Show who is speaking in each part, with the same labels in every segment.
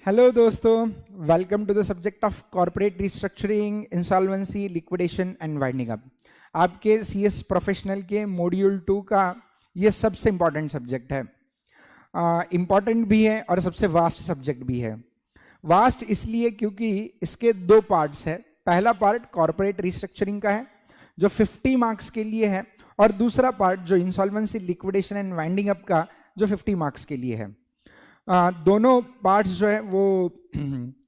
Speaker 1: Hello दोस्तों, welcome to the subject of corporate restructuring, insolvency, liquidation and winding up. आपके CS professional के module 2 का ये सबसे इम्पॉर्टेंट सब्जेक्ट है। इम्पॉर्टेंट भी है और सबसे वास्ट सब्जेक्ट भी है। वास्ट इसलिए क्योंकि इसके दो पार्ट्स है। पहला पार्ट कॉर्पोरेट रिस्ट्रक्चरिंग का है जो 50 मार्क्स के लिए है, और दूसरा पार्ट जो insolvency, liquidation and winding up का जो 50 मार्क्स के लिए है। दोनों पार्ट्स जो है वो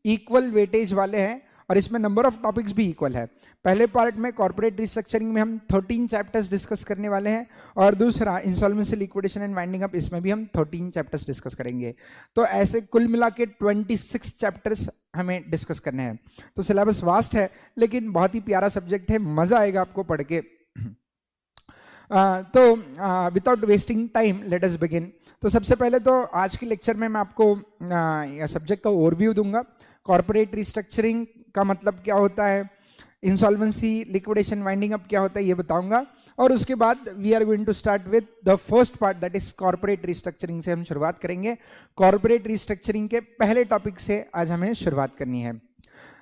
Speaker 1: इक्वल वेटेज वाले हैं और इसमें नंबर ऑफ टॉपिक्स भी इक्वल है। पहले पार्ट में कॉर्पोरेट रिस्ट्रक्चरिंग में हम 13 चैप्टर्स डिस्कस करने वाले हैं, और दूसरा insolvency, liquidation and winding up, इसमें भी हम 13 चैप्टर्स डिस्कस करेंगे। तो ऐसे कुल मिला के 26 चैप्टर्स हमें डिस्कस करने हैं। तो सिलेबस वास्ट है लेकिन बहुत ही प्यारा सब्जेक्ट है, मजा आएगा आपको पढ़ के। तो without wasting time let us begin. तो सबसे पहले तो आज के लेक्चर में मैं आपको सब्जेक्ट का ओवरव्यू दूंगा। कॉर्पोरेट रिस्ट्रक्चरिंग का मतलब क्या होता है, इंसॉल्वेंसी, लिक्विडेशन, वाइंडिंग अप क्या होता है ये बताऊंगा, और उसके बाद we are going to start with the first part that is corporate restructuring से हम शुरुआत करेंगे। कॉर्पोरेट रिस्ट्रक्चरिंग के पहले टॉपिक से आज हमें शुरुआत करनी है।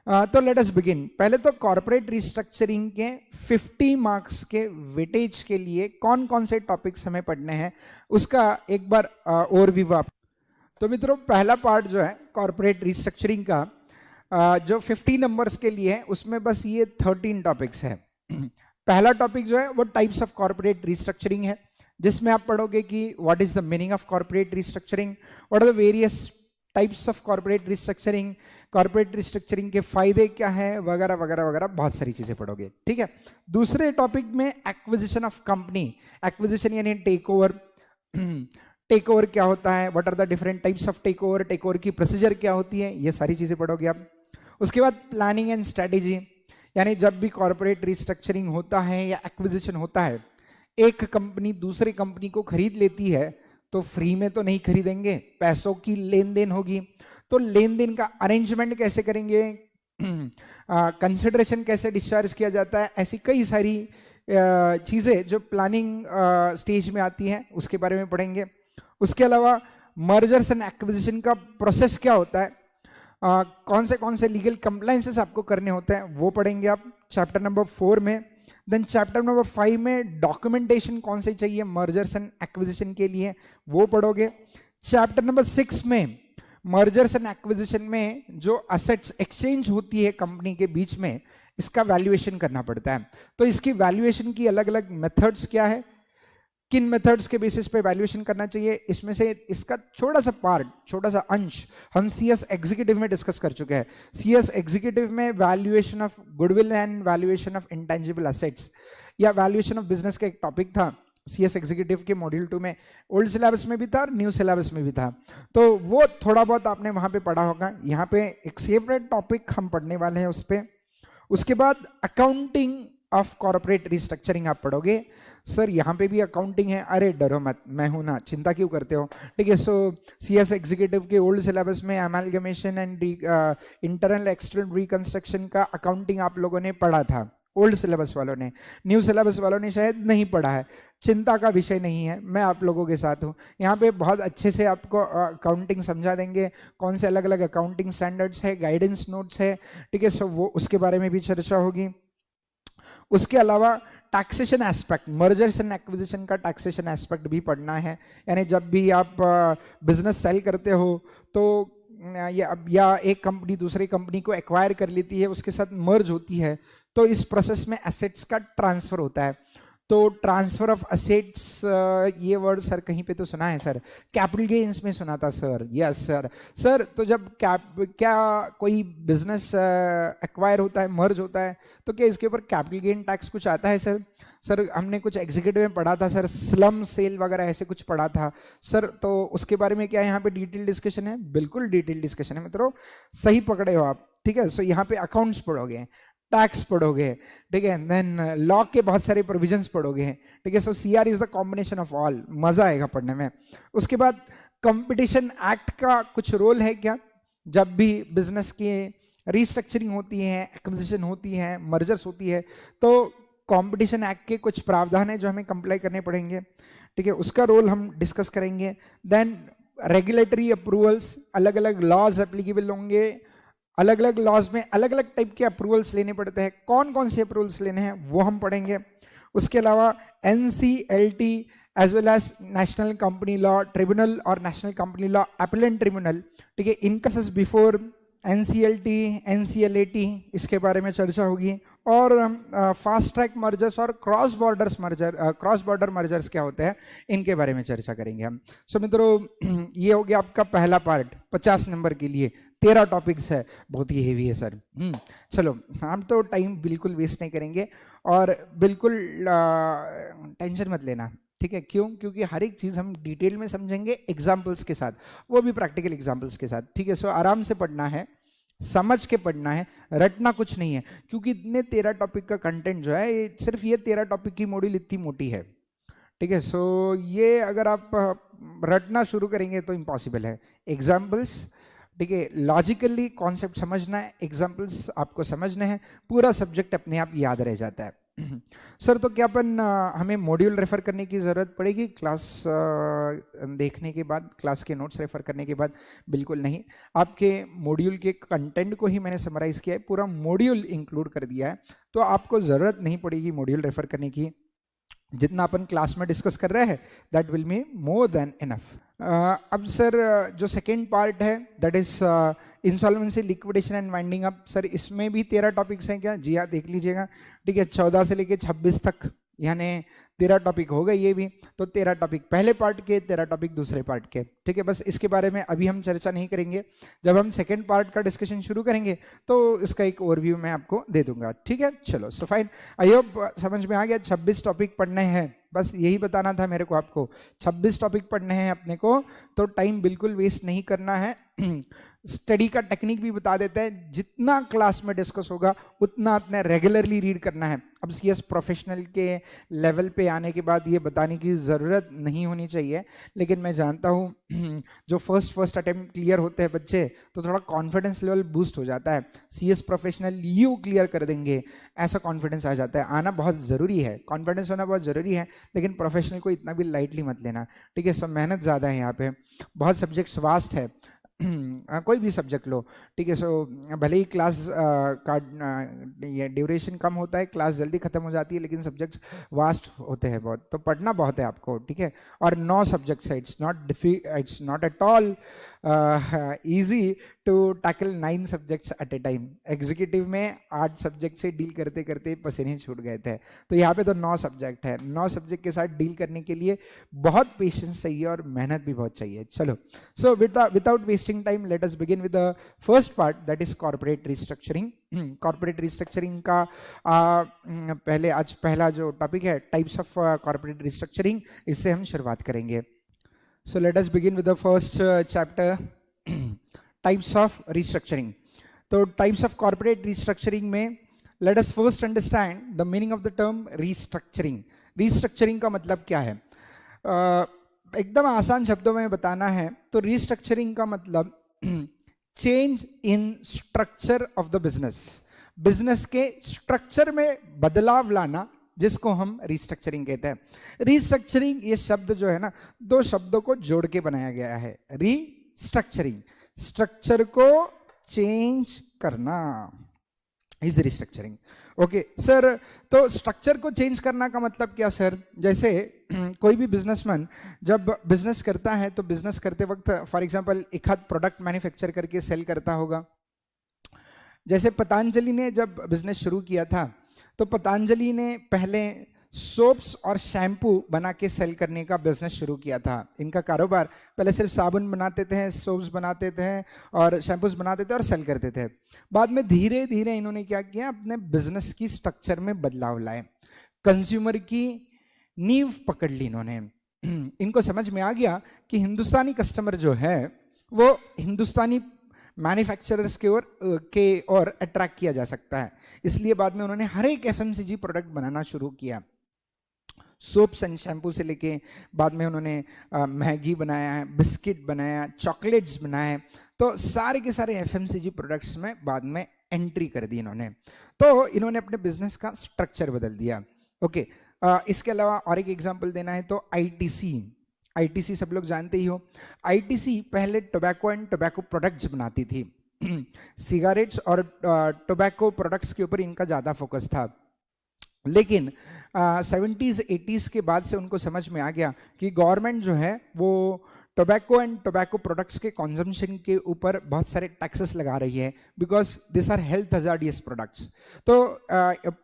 Speaker 1: तो लेट अस बिगिन। पहले तो कॉर्पोरेट रिस्ट्रक्चरिंग के 50 मार्क्स के वेटेज के लिए कौन कौन से टॉपिक्स हमें पढ़ने हैं उसका एक बार ओवरव्यू आप। तो मित्रों, पहला पार्ट जो है कॉर्पोरेट रिस्ट्रक्चरिंग का जो 50 नंबर्स के लिए है उसमें बस ये 13 टॉपिक्स है। पहला टॉपिक जो है वो टाइप्स ऑफ कॉर्पोरेट रिस्ट्रक्चरिंग है, जिसमें आप पढ़ोगे कि what is the meaning of corporate restructuring, what are the various types of corporate restructuring, corporate restructuring के फायदे क्या है, वगैरह वगैरह वगैरह, बहुत सारी चीजें पढ़ोगे। ठीक है। दूसरे टॉपिक में एक्विजिशन ऑफ कंपनी, एक्विजिशन यानी टेक ओवर। टेक ओवर क्या होता है, what are the different types of take over की प्रोसीजर क्या होती है, ये सारी चीजें पढ़ोगे आप। उसके बाद प्लानिंग एंड स्ट्रेटेजी, यानी जब भी कॉर्पोरेट रिस्ट्रक्चरिंग होता है या एक्विजिशन होता है, एक कंपनी दूसरी कंपनी को खरीद लेती है तो फ्री में तो नहीं खरीदेंगे, पैसों की लेन देन होगी। तो लेन देन का अरेंजमेंट कैसे करेंगे, कंसिडरेशन कैसे डिस्चार्ज किया जाता है, ऐसी कई सारी चीजें जो प्लानिंग स्टेज में आती हैं उसके बारे में पढ़ेंगे। उसके अलावा मर्जर्स एंड एक्विजिशन का प्रोसेस क्या होता है, कौन से लीगल कंप्लायंसेस आपको करने होते हैं वो पढ़ेंगे आप चैप्टर नंबर 4 में। देन चैप्टर नंबर 5 में डॉक्यूमेंटेशन कौन से चाहिए मर्जर्स एंड एक्विजिशन के लिए, वो पढ़ोगे। चैप्टर नंबर 6 में मर्जर्स एंड एक्विजिशन में जो असेट्स एक्सचेंज होती है कंपनी के बीच में, इसका वैल्यूएशन करना पड़ता है। तो इसकी वैल्यूएशन की अलग अलग मेथड्स क्या है, किन मेथड्स के बेसिस पे वैल्यूएशन करना चाहिए, इसमें से इसका छोटा सा पार्ट, छोटा सा अंश हम सीएस एग्जीक्यूटिव में डिस्कस कर चुके हैं। सीएस एग्जीक्यूटिव में valuation of goodwill and valuation of intangible assets या वैल्यूएशन ऑफ बिजनेस का एक टॉपिक था सीएस एग्जीक्यूटिव के मॉड्यूल 2 में। ओल्ड सिलेबस में भी था और न्यू सिलेबस में भी था, तो वो थोड़ा बहुत आपने वहां पे पढ़ा होगा। यहाँ पे एक सेपरेट टॉपिक हम पढ़ने वाले हैं उस पर। उसके बाद अकाउंटिंग ऑफ कॉर्पोरेट रिस्ट्रक्चरिंग आप पढ़ोगे। सर यहाँ पे भी अकाउंटिंग है, अरे डरो मत, मैं हूं ना, चिंता क्यों करते हो। ठीक है। सो सीएस एग्जीक्यूटिव के ओल्ड सिलेबस में amalgamation and internal external reconstruction का अकाउंटिंग आप लोगों ने पढ़ा था, ओल्ड सिलेबस वालों ने। न्यू सिलेबस वालों ने शायद नहीं पढ़ा है, चिंता का विषय नहीं है, मैं आप लोगों के साथ हूँ। यहाँ पे बहुत अच्छे से आपको अकाउंटिंग समझा देंगे, कौन से अलग अलग अकाउंटिंग स्टैंडर्ड्स है, गाइडेंस नोट्स है। ठीक है। सो वो उसके बारे में भी चर्चा होगी। उसके अलावा taxation aspect, mergers and acquisition का टैक्सेशन एस्पेक्ट भी पढ़ना है। यानी जब भी आप बिजनेस सेल करते हो तो या एक कंपनी दूसरी कंपनी को एक्वायर कर लेती है, उसके साथ मर्ज होती है, तो इस प्रोसेस में एसेट्स का ट्रांसफर होता है। तो ट्रांसफर ऑफ एसेट्स, ये वर्ड सर कहीं पे तो सुना है सर, कैपिटल गेन्स में सुना था सर। Yes sir. सर तो जब क्या कोई बिजनेस एक्वायर होता है, मर्ज होता है, तो क्या इसके ऊपर कैपिटल गेन टैक्स कुछ आता है सर? सर हमने कुछ एग्जीक्यूटिव में पढ़ा था सर, स्लम सेल वगैरह ऐसे कुछ पढ़ा था सर, तो उसके बारे में क्या यहाँ पे डिटेल डिस्कशन है? बिल्कुल डिटेल डिस्कशन है मित्रों, सही पकड़े हो आप। ठीक है। सो यहाँ पे अकाउंट्स पढ़ोगे, टैक्स पढ़ोगे, ठीक है, देन लॉ के बहुत सारे प्रोविजंस पढ़ोगे। ठीक है। So CR is the combination of all, मजा आएगा पढ़ने में। उसके बाद कंपटीशन एक्ट का कुछ रोल है क्या, जब भी बिजनेस की रिस्ट्रक्चरिंग होती है, एक्विजिशन होती है, मर्जर्स होती है, तो कंपटीशन एक्ट के कुछ प्रावधान है जो हमें कंप्लाई करने पड़ेंगे। ठीक है। उसका रोल हम डिस्कस करेंगे। देन रेगुलेटरी अप्रूवल्स, अलग अलग लॉज एप्लीकेबल होंगे, अलग अलग लॉज में अलग अलग टाइप के अप्रूवल्स लेने पड़ते हैं, कौन कौन से अप्रूवल्स लेने हैं वो हम पढ़ेंगे। उसके अलावा NCLT as well as national company law tribunal और national company law appellate tribunal, ठीक है, इनका बिफोर NCLT, NCLAT, इसके बारे में चर्चा होगी। और फास्ट ट्रैक मर्जर्स और क्रॉस बॉर्डर मर्जर्स क्या होते हैं, इनके बारे में चर्चा करेंगे हम। सो मित्रों, ये हो गया आपका पहला पार्ट 50 नंबर के लिए। 13 टॉपिक्स है, बहुत ही हेवी है सर। चलो, हम तो टाइम बिल्कुल वेस्ट नहीं करेंगे और बिल्कुल टेंशन मत लेना, ठीक है। क्यों? क्योंकि हर एक चीज हम डिटेल में समझेंगे एग्जाम्पल्स के साथ, वो भी प्रैक्टिकल एग्जाम्पल्स के साथ, ठीक है। सो आराम से पढ़ना है, समझ के पढ़ना है, रटना कुछ नहीं है, क्योंकि इतने 13 टॉपिक का कंटेंट जो है, सिर्फ ये 13 टॉपिक की मॉड्यूल इतनी मोटी है, ठीक है। सो ये अगर आप रटना शुरू करेंगे तो इम्पॉसिबल है। एग्जाम्पल्स, ठीक है, लॉजिकली कॉन्सेप्ट समझना है, एग्जाम्पल्स आपको समझने हैं, पूरा सब्जेक्ट अपने आप याद रह जाता है। सर तो क्या अपन हमें मॉड्यूल रेफर करने की ज़रूरत पड़ेगी क्लास देखने के बाद, क्लास के नोट्स रेफर करने के बाद? बिल्कुल नहीं, आपके मॉड्यूल के कंटेंट को ही मैंने समराइज किया है, पूरा मॉड्यूल इंक्लूड कर दिया है, तो आपको ज़रूरत नहीं पड़ेगी मॉड्यूल रेफर करने की। जितना अपन क्लास में डिस्कस कर रहे हैं that will be more than enough. अब सर जो सेकेंड पार्ट है that is insolvency, liquidation and winding up. Sir इसमें भी 13 टॉपिक्स हैं क्या? जी हाँ, देख लीजिएगा, ठीक है। 14 से लेके 26 तक, यानी 13 टॉपिक हो गए ये भी। तो 13 टॉपिक पहले पार्ट के, 13 टॉपिक दूसरे पार्ट के, ठीक है। बस इसके बारे में अभी हम चर्चा नहीं करेंगे, जब हम सेकेंड पार्ट का डिस्कशन शुरू करेंगे तो इसका एक ओवरव्यू मैं आपको दे दूंगा, ठीक है। चलो, सो फाइन, आई होप समझ में आ गया। 26 टॉपिक पढ़ने हैं, बस यही बताना था मेरे को आपको। 26 टॉपिक पढ़ने हैं अपने को, तो टाइम बिल्कुल वेस्ट नहीं करना है। स्टडी का टेक्निक भी बता देते हैं, जितना क्लास में डिस्कस होगा उतना अपने रेगुलरली रीड करना है। अब CS प्रोफेशनल के लेवल पे आने के बाद ये बताने की ज़रूरत नहीं होनी चाहिए, लेकिन मैं जानता हूँ जो फर्स्ट अटेम्प्ट क्लियर होते हैं बच्चे, तो थोड़ा कॉन्फिडेंस लेवल बूस्ट हो जाता है। CS प्रोफेशनल यू क्लियर कर देंगे, ऐसा कॉन्फिडेंस आ जाता है। आना बहुत ज़रूरी है, कॉन्फिडेंस होना बहुत ज़रूरी है, लेकिन प्रोफेशनल को इतना भी लाइटली मत लेना, ठीक है। सब मेहनत ज़्यादा है यहाँ पे, बहुत सब्जेक्ट्स वास्ट है। कोई भी सब्जेक्ट लो, ठीक है। सो भले ही क्लास का ये ड्यूरेशन कम होता है, क्लास जल्दी खत्म हो जाती है, लेकिन सब्जेक्ट्स वास्ट होते हैं बहुत, तो पढ़ना बहुत है आपको, ठीक है। और 9 सब्जेक्ट्स है, it's not at all easy to tackle 9 subjects at a time। Executive में 8 सब्जेक्ट से डील करते करते पसीने छूट गए थे, तो यहाँ पे तो 9 सब्जेक्ट है। 9 सब्जेक्ट के साथ डील करने के लिए बहुत पेशेंस चाहिए और मेहनत भी बहुत चाहिए। चलो, so without wasting time let us begin with the first part, that is corporate restructuring. Corporate restructuring का आज पहला जो टॉपिक है, टाइप्स ऑफ कॉर्पोरेट रिस्ट्रक्चरिंग, इससे हम शुरुआत करेंगे। So let us begin with the first chapter, types of restructuring. तो types of corporate restructuring में let us first understand the meaning of the term restructuring. Restructuring का मतलब क्या है? एकदम आसान शब्दों में बताना है तो restructuring का मतलब change in structure of the business. Business के स्ट्रक्चर में बदलाव लाना, जिसको हम रिस्ट्रक्चरिंग कहते हैं। रिस्ट्रक्चरिंग ये शब्द जो है ना, 2 शब्दों को जोड़ के बनाया गया है। रिस्ट्रक्चरिंग, स्ट्रक्चर को चेंज करना, इज रिस्ट्रक्चरिंग। ओके सर, तो स्ट्रक्चर को चेंज करना का मतलब क्या सर? जैसे कोई भी बिजनेसमैन जब बिजनेस करता है तो बिजनेस करते वक्त फॉर एग्जांपल एक आध प्रोडक्ट मैन्युफैक्चर करके सेल करता होगा। जैसे पतंजलि ने जब बिजनेस शुरू किया था तो पतंजलि ने पहले सोप्स और शैम्पू बना के सेल करने का बिजनेस शुरू किया था। इनका कारोबार पहले सिर्फ साबुन बनाते थे, सोप्स बनाते थे और शैम्पूस बनाते थे और सेल करते थे। बाद में धीरे धीरे इन्होंने क्या किया, अपने बिजनेस की स्ट्रक्चर में बदलाव लाए, कंज्यूमर की नींव पकड़ ली इन्होंने। इनको समझ में आ गया कि हिंदुस्तानी कस्टमर जो है वो हिंदुस्तानी मैन्युफैक्चरर्स के और अट्रैक्ट किया जा सकता है। इसलिए बाद में उन्होंने हर एक FMCG प्रोडक्ट बनाना शुरू किया, सोप्स एंड शैम्पू से लेके बाद में उन्होंने मैगी बनाया है, बिस्किट बनाया, चॉकलेट्स बनाए, तो सारे के सारे FMCG प्रोडक्ट्स में बाद में एंट्री कर दी इन्होंने। तो इन्होंने अपने बिजनेस का स्ट्रक्चर बदल दिया। ओके, इसके अलावा और एक एग्जांपल देना है तो ITC, आईटीसी सब लोग जानते ही हो। आईटीसी पहले टोबैको एंड टोबैको प्रोडक्ट्स बनाती थी। सिगारेट्स और टोबैको प्रोडक्ट्स के ऊपर इनका ज़्यादा फोकस था। लेकिन 70s 80s के बाद से उनको समझ में आ गया कि गवर्नमेंट जो है वो टोबैको एंड टोबैको प्रोडक्ट्स के कंजम्पशन के ऊपर बहुत सारे टैक्सेस लगा रही है, because this are health hazardous products. तो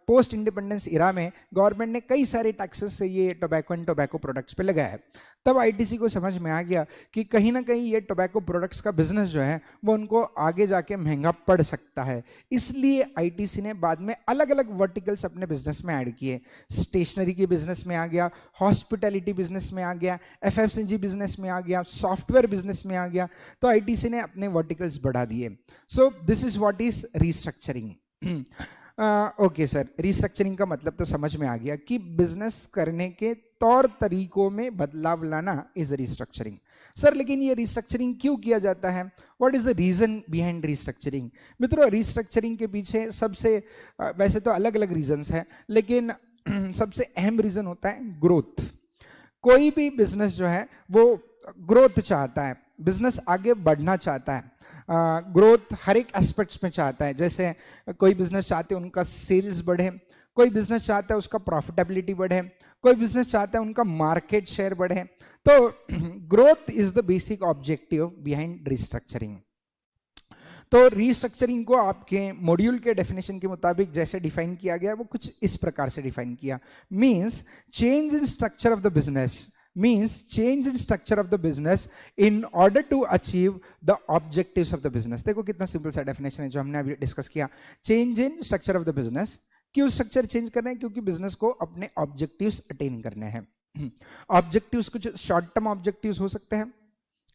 Speaker 1: पोस्ट इंडिपेंडेंस इरा में गवर्नमेंट ने कई सारे टैक्सेस से ये टोबैको एंड टोबैको प्रोडक्ट्स पे लगाया है। तब आईटीसी को समझ में आ गया कि कहीं ना कहीं ये टोबैको प्रोडक्ट्स का बिजनेस जो है वो उनको आगे जाके महंगा पड़ सकता है। इसलिए आईटीसी ने बाद में अलग अलग वर्टिकल्स अपने बिजनेस में ऐड किए। स्टेशनरी के बिजनेस में आ गया, हॉस्पिटैलिटी बिजनेस में आ गया, एफएमसीजी बिजनेस में आ गया, सॉफ्टवेयर बिजनेस में आ गया। तो आईटीसी ने अपने वर्टिकल्स बढ़ा दिए। So this is what is restructuring. Okay sir, restructuring का मतलब तो समझ में आ गया कि बिजनेस करने के तौर तरीकों में बदलाव लाना इज रीस्ट्रक्चरिंग। सर लेकिन ये रीस्ट्रक्चरिंग क्यों किया जाता है? What is the reason behind restructuring? मित्रों, रीस्ट्रक्चरिंग के पीछे सबसे वैसे तो अलग अलग रीजंस हैं, लेकिन सबसे अहम रीजन होता है ग्रोथ। कोई भी बिजनेस जो है वो ग्रोथ चाहता है, बिजनेस आगे बढ़ना चाहता है, ग्रोथ हर एक एस्पेक्ट्स में चाहता है। जैसे कोई बिजनेस चाहते हैं उनका सेल्स बढ़े, कोई बिजनेस चाहता है उसका प्रॉफिटेबिलिटी बढ़े, कोई बिजनेस चाहता है उनका मार्केट शेयर बढ़े। तो growth is the basic objective behind restructuring. तो रीस्ट्रक्चरिंग को आपके मॉड्यूल के डेफिनेशन के मुताबिक जैसे डिफाइन किया गया वो कुछ इस प्रकार से डिफाइन किया। Means change in structure of the business, means change in structure of the business in order to achieve the objectives of the business। देखो कितना सिंपल सा डेफिनेशन है जो हमने अभी डिस्कस किया। Change in structure of the business, क्यों structure change कर रहे हैं? क्योंकि बिजनेस को अपने ऑब्जेक्टिव्स अटेन करने हैं। ऑब्जेक्टिव्स कुछ शॉर्ट टर्म ऑब्जेक्टिव्स हो सकते हैं,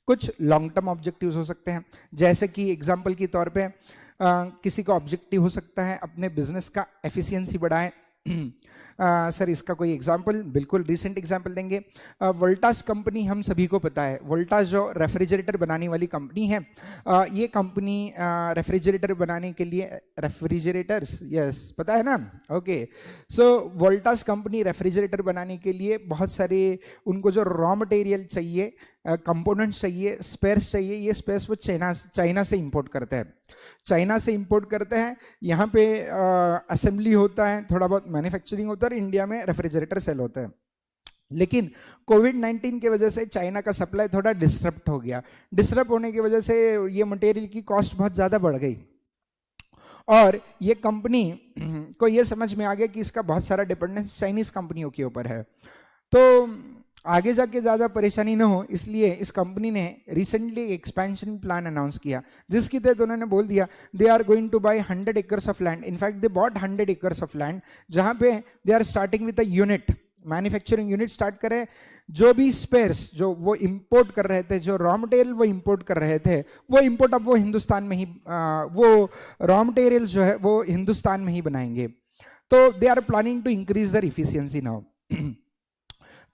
Speaker 1: कुछ लॉन्ग टर्म ऑब्जेक्टिव्स हो सकते हैं। जैसे कि एग्जांपल के तौर पे किसी का ऑब्जेक्टिव हो सकता है अपने बिजनेस का एफिशिएंसी बढ़ाएं। सर इसका कोई एग्जांपल? बिल्कुल रिसेंट एग्जांपल देंगे। वोल्टास कंपनी हम सभी को पता है, वोल्टास जो रेफ्रिजरेटर बनाने वाली कंपनी है, ये कंपनी रेफ्रिजरेटर बनाने के लिए, रेफ्रिजरेटर्स यस पता है ना, ओके। सो वोल्टास कंपनी रेफ्रिजरेटर बनाने के लिए बहुत सारे उनको जो रॉ मटेरियल चाहिए, कंपोनेंट्स चाहिए, स्पेयर्स चाहिए, ये स्पेयर्स वो चाइना से इंपोर्ट करते हैं। चाइना से इंपोर्ट करते हैं, यहाँ पे असेंबली होता है, थोड़ा बहुत मैन्युफैक्चरिंग होता है और इंडिया में रेफ्रिजरेटर सेल होता है। लेकिन कोविड-19 की वजह से चाइना का सप्लाई थोड़ा डिस्टर्ब हो गया। डिस्टर्ब होने की वजह से ये मटेरियल की कॉस्ट बहुत ज़्यादा बढ़ गई और ये कंपनी को ये समझ में आ गया कि इसका बहुत सारा डिपेंडेंस चाइनीज कंपनियों के ऊपर है। तो आगे जाके ज़्यादा परेशानी ना हो, इसलिए इस कंपनी ने रिसेंटली एक्सपेंशन प्लान अनाउंस किया, जिसके तहत उन्होंने बोल दिया they are going to buy 100 acres of land. In fact they bought 100 acres of land, जहां पे they are starting with a unit, manufacturing unit start करें। जो भी स्पेयर्स जो वो इंपोर्ट कर रहे थे, जो रॉ मटेरियल वो इंपोर्ट कर रहे थे, वो इंपोर्ट अब वो हिंदुस्तान में ही वो रॉ मटेरियल जो है वो हिंदुस्तान में ही बनाएंगे। तो they are planning to increase their efficiency now.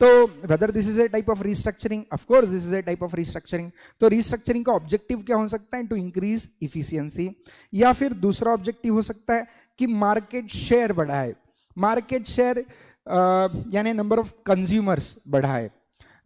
Speaker 1: तो whether this is a type of restructuring, of course this is a type of restructuring. तो रीस्ट्रक्चरिंग का ऑब्जेक्टिव क्या हो सकता है? टू इंक्रीज इफिशियंसी, या फिर दूसरा ऑब्जेक्टिव हो सकता है कि मार्केट शेयर बढ़ाए। मार्केट शेयर यानी नंबर ऑफ कंज्यूमर्स बढ़ाए।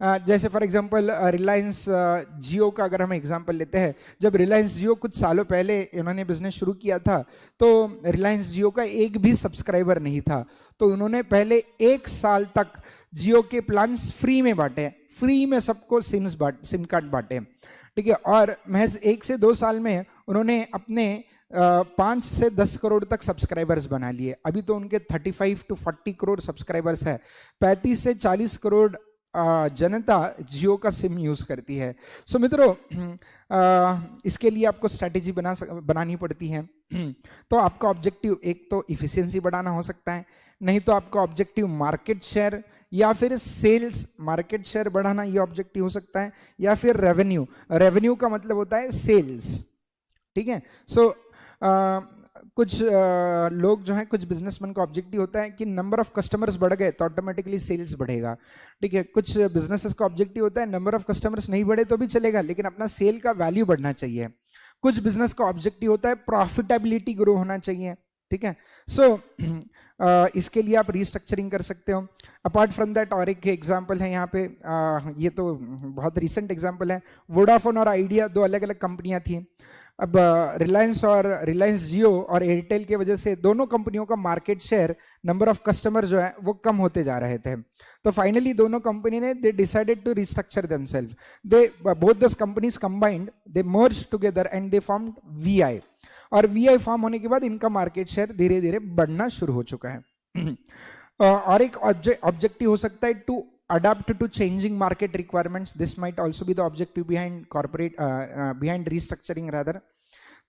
Speaker 1: जैसे फॉर एग्जांपल रिलायंस जियो का अगर हम एग्जांपल लेते हैं, जब रिलायंस जियो कुछ सालों पहले इन्होंने बिजनेस शुरू किया था तो रिलायंस जियो का एक भी सब्सक्राइबर नहीं था। तो उन्होंने पहले 1 साल तक जियो के प्लान्स फ्री में बांटे, फ्री में सबको सिम कार्ड बांटे, ठीक है। और महज 1 से 2 साल में उन्होंने अपने 5 से 10 करोड़ तक सब्सक्राइबर्स बना लिए। अभी तो उनके 35 to 40 करोड़ सब्सक्राइबर्स है। 35 से 40 करोड़ जनता जियो का सिम यूज करती है। सो मित्रों, इसके लिए आपको स्ट्रैटेजी बनानी पड़ती है। तो आपका ऑब्जेक्टिव एक तो इफिशियंसी बढ़ाना हो सकता है, नहीं तो आपका ऑब्जेक्टिव मार्केट शेयर या फिर सेल्स, मार्केट शेयर बढ़ाना ये ऑब्जेक्टिव हो सकता है, या फिर रेवेन्यू। रेवेन्यू का मतलब होता है सेल्स, ठीक है। सो कुछ लोग जो हैं, कुछ बिजनेसमैन का ऑब्जेक्टिव होता है कि नंबर ऑफ कस्टमर्स बढ़ गए तो ऑटोमेटिकली सेल्स बढ़ेगा, ठीक है। कुछ बिजनेसेस का ऑब्जेक्टिव होता है नंबर ऑफ कस्टमर्स नहीं बढ़े तो भी चलेगा, लेकिन अपना सेल का वैल्यू बढ़ना चाहिए। कुछ बिजनेस का ऑब्जेक्टिव होता है प्रॉफिटेबिलिटी ग्रो होना चाहिए, ठीक है। सो इसके लिए आप रीस्ट्रक्चरिंग कर सकते हो। अपार्ट फ्रॉम दैट और एक एग्जांपल है यहाँ पे, ये तो बहुत रिसेंट एग्जांपल है। वोडाफोन और आइडिया दो अलग अलग कंपनियां थी। अब रिलायंस जियो और एयरटेल की वजह से दोनों कंपनियों का market share, number of customer जो है वो कम होते जा रहे थे। तो फाइनली दोनों कंपनी ने they decided to restructure themselves. They both those companies combined, they merge together and they formed VI. और वीआई फॉर्म होने के बाद इनका मार्केट शेयर धीरे धीरे बढ़ना शुरू हो चुका है। और एक ऑब्जेक्टिव हो सकता है to adapt to changing market requirements. This might also be the objective behind corporate behind restructuring rather.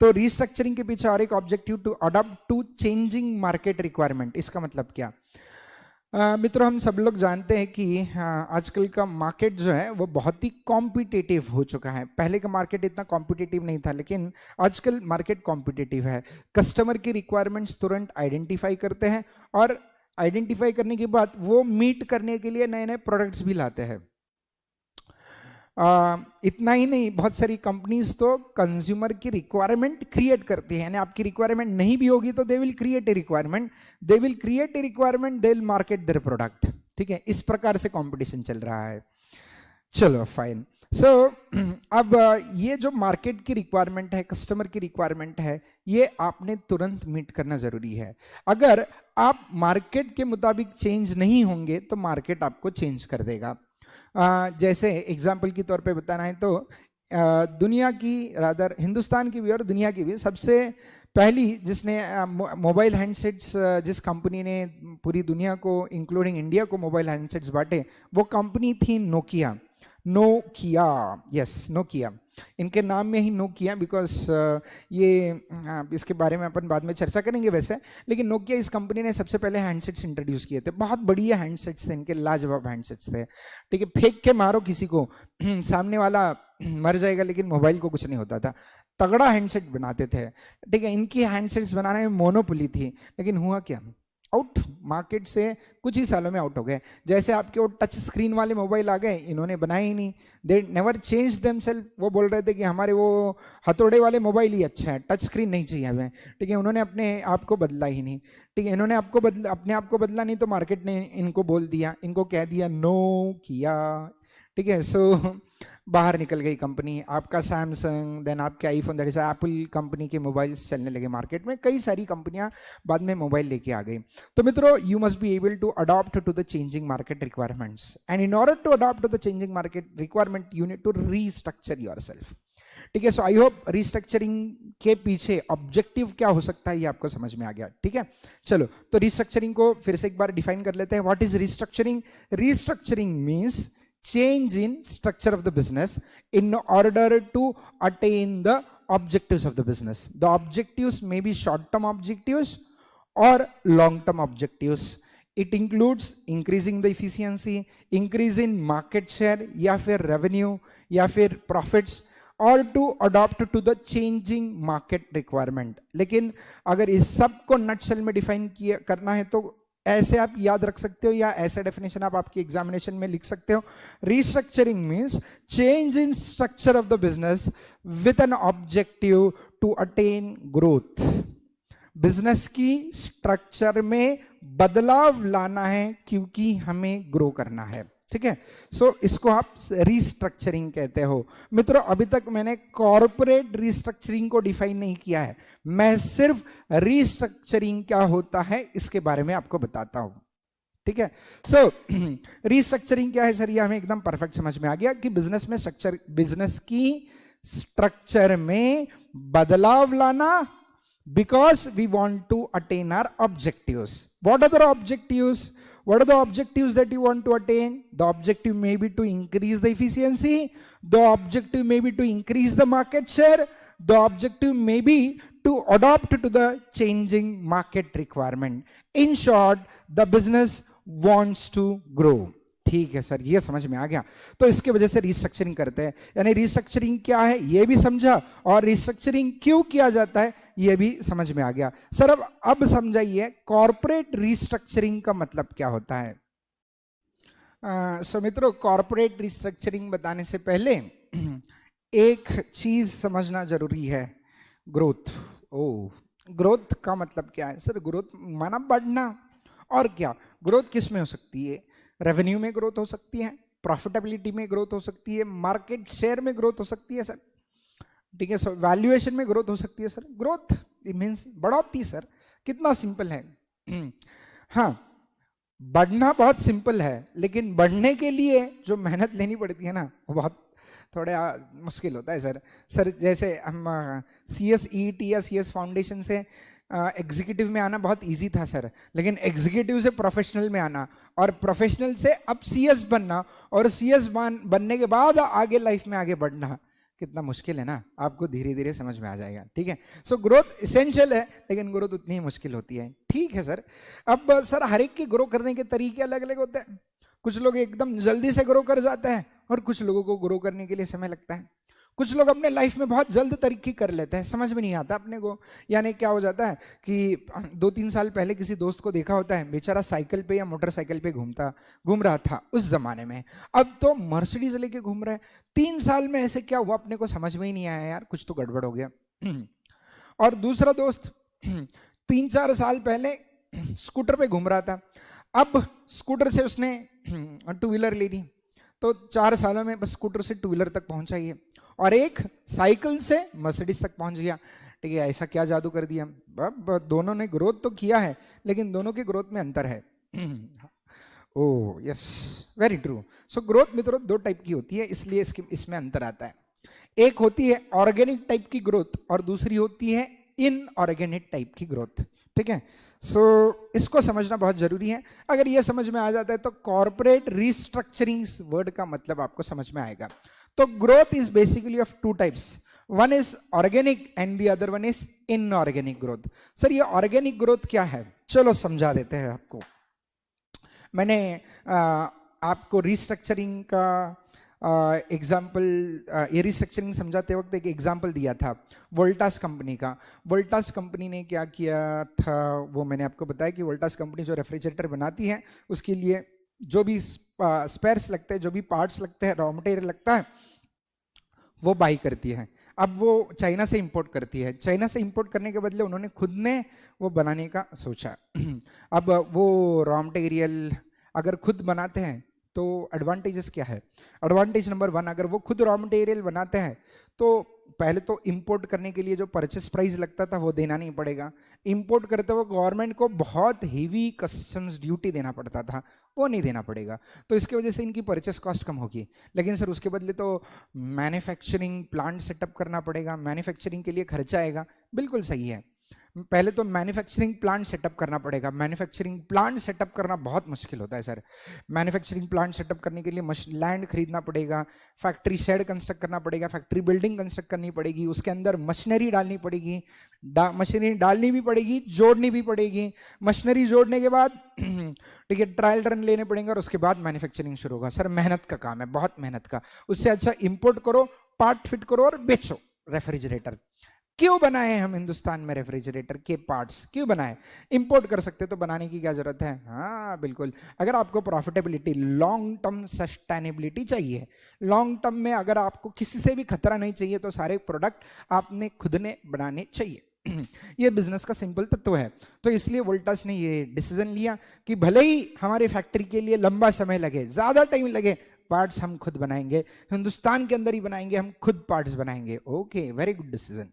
Speaker 1: तो रीस्ट्रक्चरिंग के पीछे और एक objective to adapt to changing market requirement. इसका मतलब क्या? मित्रों, हम सब लोग जानते हैं कि आजकल का मार्केट जो है वो बहुत ही कॉम्पिटिटिव हो चुका है। पहले का मार्केट इतना कॉम्पिटिटिव नहीं था, लेकिन आजकल मार्केट कॉम्पिटिटिव है। कस्टमर की रिक्वायरमेंट्स तुरंत आइडेंटिफाई करते हैं और आइडेंटिफाई करने के बाद वो मीट करने के लिए नए नए प्रोडक्ट्स भी लाते हैं। इतना ही नहीं, बहुत सारी कंपनीज तो कंज्यूमर की रिक्वायरमेंट क्रिएट करती है। यानी आपकी रिक्वायरमेंट नहीं भी होगी तो they will create a requirement, they will market their product. ठीक है, इस प्रकार से कंपटीशन चल रहा है। चलो फाइन। सो अब ये जो मार्केट की रिक्वायरमेंट है, कस्टमर की रिक्वायरमेंट है, ये आपने तुरंत मीट करना जरूरी है। अगर आप मार्केट के मुताबिक चेंज नहीं होंगे तो मार्केट आपको चेंज कर देगा। जैसे एग्जाम्पल के तौर पे बताना है तो दुनिया की, रादर हिंदुस्तान की भी और दुनिया की भी सबसे पहली जिसने मोबाइल हैंडसेट्स, जिस कंपनी ने पूरी दुनिया को इंक्लूडिंग इंडिया को मोबाइल हैंडसेट्स बांटे, वो कंपनी थी नोकिया। Yes, Nokia. इनके नाम में ही नोकिया, बिकॉज ये इसके बारे में अपन बाद में चर्चा करेंगे वैसे। लेकिन नोकिया इस कंपनी ने सबसे पहले हैंडसेट्स इंट्रोड्यूस किए थे। बहुत बढ़िया हैंडसेट्स थे इनके, लाजवाब हैंडसेट्स थे। ठीक है, फेंक के मारो किसी को, सामने वाला मर जाएगा, लेकिन मोबाइल को कुछ नहीं होता था। तगड़ा हैंडसेट बनाते थे। ठीक है, इनकी हैंडसेट्स बनाने में मोनोपोली थी। लेकिन हुआ क्या, आउट, मार्केट से कुछ ही सालों में आउट हो गए। जैसे आपके वो टच स्क्रीन वाले मोबाइल आ गए, इन्होंने बनाए ही नहीं। They never change themselves. वो बोल रहे थे कि हमारे वो हथौड़े वाले मोबाइल ही अच्छा है, टच स्क्रीन नहीं चाहिए हमें। ठीक है, उन्होंने अपने आप को बदला ही नहीं। ठीक है, इन्होंने अपने आप को बदला नहीं, तो मार्केट ने इनको बोल दिया, इनको कह दिया नो किया। ठीक है, सो बाहर निकल गई कंपनी। आपका सैमसंग, देन आपके iPhone, that is Apple company के मोबाइल्स चलने लगे मार्केट में। कई सारी कंपनियां बाद में मोबाइल लेके आ गई। तो मित्रों, you must be able to adopt to the changing market requirements, and in order to adopt to the changing market requirement you need to restructure yourself. ठीक है, सो आई होप रीस्ट्रक्चरिंग के पीछे ऑब्जेक्टिव क्या हो सकता है ये आपको समझ में आ गया। ठीक है, चलो तो रीस्ट्रक्चरिंग को फिर से एक बार डिफाइन कर लेते हैं। What is restructuring? Restructuring means change in structure of the business in order to attain the objectives of the business. The objectives may be short-term objectives or long-term objectives. It includes increasing the efficiency, increase in market share या फिर revenue या फिर profits, or to adopt to the changing market requirement. लेकिन अगर इस सब को nutshell में डिफाइन करना है तो ऐसे आप याद रख सकते हो, या ऐसे डेफिनेशन आप आपकी एग्जामिनेशन में लिख सकते हो। Restructuring means change in structure of the business with an objective to attain growth. Business की स्ट्रक्चर में बदलाव लाना है क्योंकि हमें ग्रो करना है। ठीक है, सो इसको आप रीस्ट्रक्चरिंग कहते हो। मित्रों, अभी तक मैंने कॉर्पोरेट रीस्ट्रक्चरिंग को डिफाइन नहीं किया है, मैं सिर्फ रीस्ट्रक्चरिंग क्या होता है इसके बारे में आपको बताता हूं। ठीक है, सो रीस्ट्रक्चरिंग क्या है सर? ये हमें एकदम परफेक्ट समझ में आ गया कि बिजनेस में स्ट्रक्चर, बिजनेस की स्ट्रक्चर में बदलाव लाना, because we want to attain our objectives. What are the objectives? What are the objectives that you want to attain? The objective may be to increase the efficiency. The objective may be to increase the market share. The objective may be to adapt to the changing market requirement. In short, the business wants to grow. ठीक है sir, ये समझ में आ गया। तो इसके वजह से रीस्ट्रक्चरिंग करते हैं। यानी रीस्ट्रक्चरिंग क्या है ये भी समझा, और रीस्ट्रक्चरिंग क्यों किया जाता है ये भी समझ में आ गया। सर अब समझाइए कॉर्पोरेट रीस्ट्रक्चरिंग का मतलब क्या होता है? सो मित्रों, कॉर्पोरेट रीस्ट्रक्चरिंग बताने से पहले एक चीज समझना जरूरी है, ग्रोथ। ग्रोथ का मतलब क्या है सर? ग्रोथ माना बढ़ना, और क्या? ग्रोथ किस में हो सकती है? रेवेन्यू में ग्रोथ हो सकती है, प्रॉफिटेबिलिटी में ग्रोथ हो सकती है, मार्केट शेयर में ग्रोथ हो सकती है सर, ठीक है सर, वैल्यूएशन में ग्रोथ हो सकती है सर। ग्रोथ मीन्स बढ़ोतरी सर, कितना सिंपल है। हाँ, बढ़ना बहुत सिंपल है, लेकिन बढ़ने के लिए जो मेहनत लेनी पड़ती है ना, वो बहुत थोड़ा मुश्किल होता है सर। सर जैसे हम CSET या CS फाउंडेशन से एग्जीक्यूटिव में आना बहुत इजी था सर, लेकिन एग्जीक्यूटिव से प्रोफेशनल में आना, और प्रोफेशनल से अब CS बनना, और CS बनने के बाद आगे लाइफ में आगे बढ़ना कितना मुश्किल है ना, आपको धीरे धीरे समझ में आ जाएगा, ठीक है। सो ग्रोथ इसेंशियल है, लेकिन ग्रोथ उतनी ही मुश्किल होती है, ठीक है सर। अब सर हर एक के ग्रो करने के तरीके अलग अलग होते हैं। कुछ लोग एकदम जल्दी से ग्रो कर जाते हैं, और कुछ लोगों को ग्रो करने के लिए समय लगता है। कुछ लोग अपने लाइफ में बहुत जल्द तरक्की कर लेते हैं, समझ में नहीं आता अपने को। यानी क्या हो जाता है कि 2-3 साल पहले किसी दोस्त को देखा होता है, बेचारा साइकिल पे या मोटरसाइकिल पे घूम रहा था उस जमाने में, अब तो मर्सिडीज लेके घूम रहा है। 3 साल में ऐसे क्या हुआ अपने को समझ में ही नहीं आया, यार कुछ तो गड़बड़ हो गया। और दूसरा दोस्त 3-4 साल पहले स्कूटर पे घूम रहा था, अब स्कूटर से उसने 2 व्हीलर ले ली, तो 4 सालों में बस स्कूटर से 2 व्हीलर तक पहुंचा ही है, और एक साइकिल से मर्सिडीज तक पहुंच गया, ठीक है। ऐसा क्या जादू कर दिया? दोनों ने ग्रोथ तो किया है, लेकिन दोनों की ग्रोथ में अंतर है। ओ yes, very true. So growth मित्रों 2 टाइप की होती है, इसलिए इसमें अंतर आता है। एक होती है ऑर्गेनिक टाइप की ग्रोथ, और दूसरी होती है इनऑर्गेनिक टाइप की ग्रोथ, ठीक है। सो इसको समझना बहुत जरूरी है। अगर ये समझ में आ जाता है तो कॉर्पोरेट रीस्ट्रक्चरिंग वर्ड का मतलब आपको समझ में आएगा। तो growth is basically of 2 types, one is organic and the other one is inorganic growth. Sir ये ऑर्गेनिक ग्रोथ क्या है? चलो समझा देते हैं आपको। मैंने आपको रीस्ट्रक्चरिंग का एग्जाम्पल, ये रिस्ट्रक्चरिंग समझाते वक्त एक एग्जाम्पल दिया था वोल्टास कंपनी का। वोल्टास कंपनी ने क्या किया था वो मैंने आपको बताया कि वोल्टास कंपनी जो रेफ्रिजरेटर बनाती है, उसके लिए जो भी स्पेयर्स लगते हैं, जो भी पार्ट्स लगते हैं, रॉ मटेरियल लगता है, वो बाई करती है। अब वो चाइना से इंपोर्ट करती है। चाइना से इंपोर्ट करने के बदले उन्होंने खुद ने वो बनाने का सोचा। अब वो रॉ मटेरियल अगर खुद बनाते हैं तो एडवांटेजेस क्या है? एडवांटेज नंबर 1, अगर वो खुद रॉ मटेरियल बनाते हैं तो पहले तो इंपोर्ट करने के लिए जो परचेस प्राइस लगता था वो देना नहीं पड़ेगा। इंपोर्ट करते हुए गवर्नमेंट को बहुत हेवी कस्टम्स ड्यूटी देना पड़ता था, वो नहीं देना पड़ेगा, तो इसकी वजह से इनकी परचेस कॉस्ट कम होगी। लेकिन सर उसके बदले तो मैन्युफैक्चरिंग प्लांट सेटअप करना पड़ेगा, मैन्युफैक्चरिंग के लिए खर्चा आएगा। बिल्कुल सही है, पहले तो मैन्युफैक्चरिंग प्लांट सेटअप करना पड़ेगा। मैन्युफैक्चरिंग प्लांट सेटअप करना बहुत मुश्किल होता है सर। मैन्युफैक्चरिंग प्लांट सेटअप करने के लिए लैंड खरीदना पड़ेगा, फैक्ट्री शेड कंस्ट्रक्ट करना पड़ेगा, फैक्ट्री बिल्डिंग कंस्ट्रक्ट करनी पड़ेगी, उसके अंदर मशीनरी डालनी पड़ेगी, मशीनरी डालनी भी पड़ेगी, जोड़नी भी पड़ेगी। मशीनरी जोड़ने के बाद ठीक है ट्रायल रन लेने पड़ेंगे, और उसके बाद मैन्युफैक्चरिंग शुरू होगा। सर मेहनत का काम है, बहुत मेहनत का। उससे अच्छा इंपोर्ट करो, पार्ट फिट करो और बेचो। रेफ्रिजरेटर क्यों बनाए हम हिंदुस्तान में? रेफ्रिजरेटर के पार्ट्स क्यों बनाए? इंपोर्ट कर सकते तो बनाने की क्या जरूरत है? हाँ बिल्कुल, अगर आपको प्रॉफिटेबिलिटी, लॉन्ग टर्म सस्टेनेबिलिटी चाहिए, लॉन्ग टर्म में अगर आपको किसी से भी खतरा नहीं चाहिए, तो सारे प्रोडक्ट आपने खुद ने बनाने चाहिए। ये बिजनेस का सिंपल तत्व है। तो इसलिए वोल्टास ने ये डिसीजन लिया कि भले ही हमारे फैक्ट्री के लिए लंबा समय लगे, ज्यादा टाइम लगे, पार्ट्स हम खुद बनाएंगे, हिंदुस्तान के अंदर ही बनाएंगे, हम खुद पार्ट्स बनाएंगे। Okay, very good decision.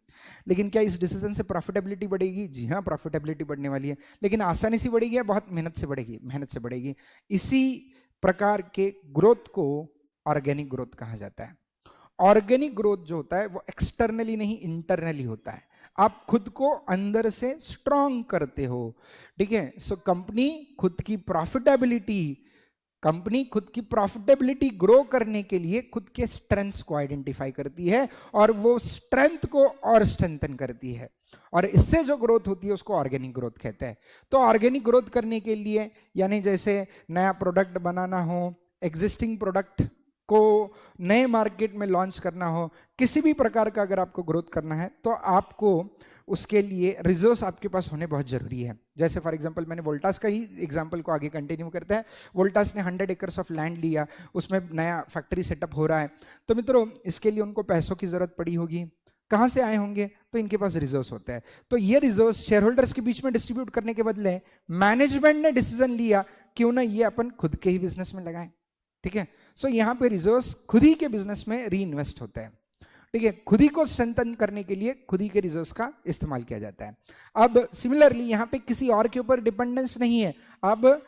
Speaker 1: लेकिन क्या इस डिसीजन से प्रॉफिटेबिलिटी बढ़ेगी? जी हाँ, प्रॉफिटेबिलिटी बढ़ने वाली है, लेकिन आसानी से बढ़ेगी या बहुत मेहनत से बढ़ेगी? मेहनत से बढ़ेगी। इसी प्रकार के ग्रोथ को ऑर्गेनिक ग्रोथ कहा जाता है। ऑर्गेनिक ग्रोथ जो होता है वो एक्सटर्नली नहीं, इंटरनली होता है। आप खुद को अंदर से स्ट्रांग करते हो, ठीक है। सो कंपनी खुद की प्रॉफिटेबिलिटी ग्रो करने के लिए खुद के स्ट्रेंथ्स को आइडेंटिफाई करती है, और वो स्ट्रेंथ को और स्ट्रेंथन करती है, और इससे जो ग्रोथ होती है उसको ऑर्गेनिक ग्रोथ कहते हैं। तो ऑर्गेनिक ग्रोथ करने के लिए, यानी जैसे नया प्रोडक्ट बनाना हो, एग्जिस्टिंग प्रोडक्ट को नए मार्केट में लॉन्च करना हो, किसी भी प्रकार का अगर आपको ग्रोथ करना है, तो आपको उसके लिए रिसोर्स आपके पास होने बहुत जरूरी है। जैसे फॉर एग्जांपल मैंने वोल्टास का ही एग्जांपल को आगे कंटिन्यू करते हैं। वोल्टास ने 100 एकर्स ऑफ लैंड लिया, उसमें नया फैक्ट्री सेटअप हो रहा है। तो मित्रों इसके लिए उनको पैसों की जरूरत पड़ी होगी, कहां से आए होंगे? तो इनके पास रिजर्व्स होते हैं। तो ये रिजर्व्स शेयर होल्डर्स के बीच में डिस्ट्रीब्यूट करने के बदले मैनेजमेंट ने डिसीजन लिया क्यों ना ये अपन खुद के ही बिजनेस में लगाएं। ठीक है, सो यहां पे रिजर्व्स खुद ही के बिजनेस में री इन्वेस्ट होते हैं। ठीक है, खुद ही को स्ट्रेंथन करने के लिए खुद ही के रिजर्व्स का इस्तेमाल किया जाता है। अब सिमिलरली यहां पे किसी और के ऊपर डिपेंडेंस नहीं है, अब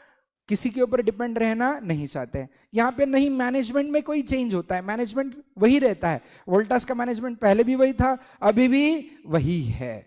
Speaker 1: किसी के ऊपर डिपेंड रहना नहीं चाहते। यहां पे नहीं मैनेजमेंट में कोई चेंज होता है, मैनेजमेंट वही रहता है। वोल्टास का मैनेजमेंट पहले भी वही था, अभी भी वही है।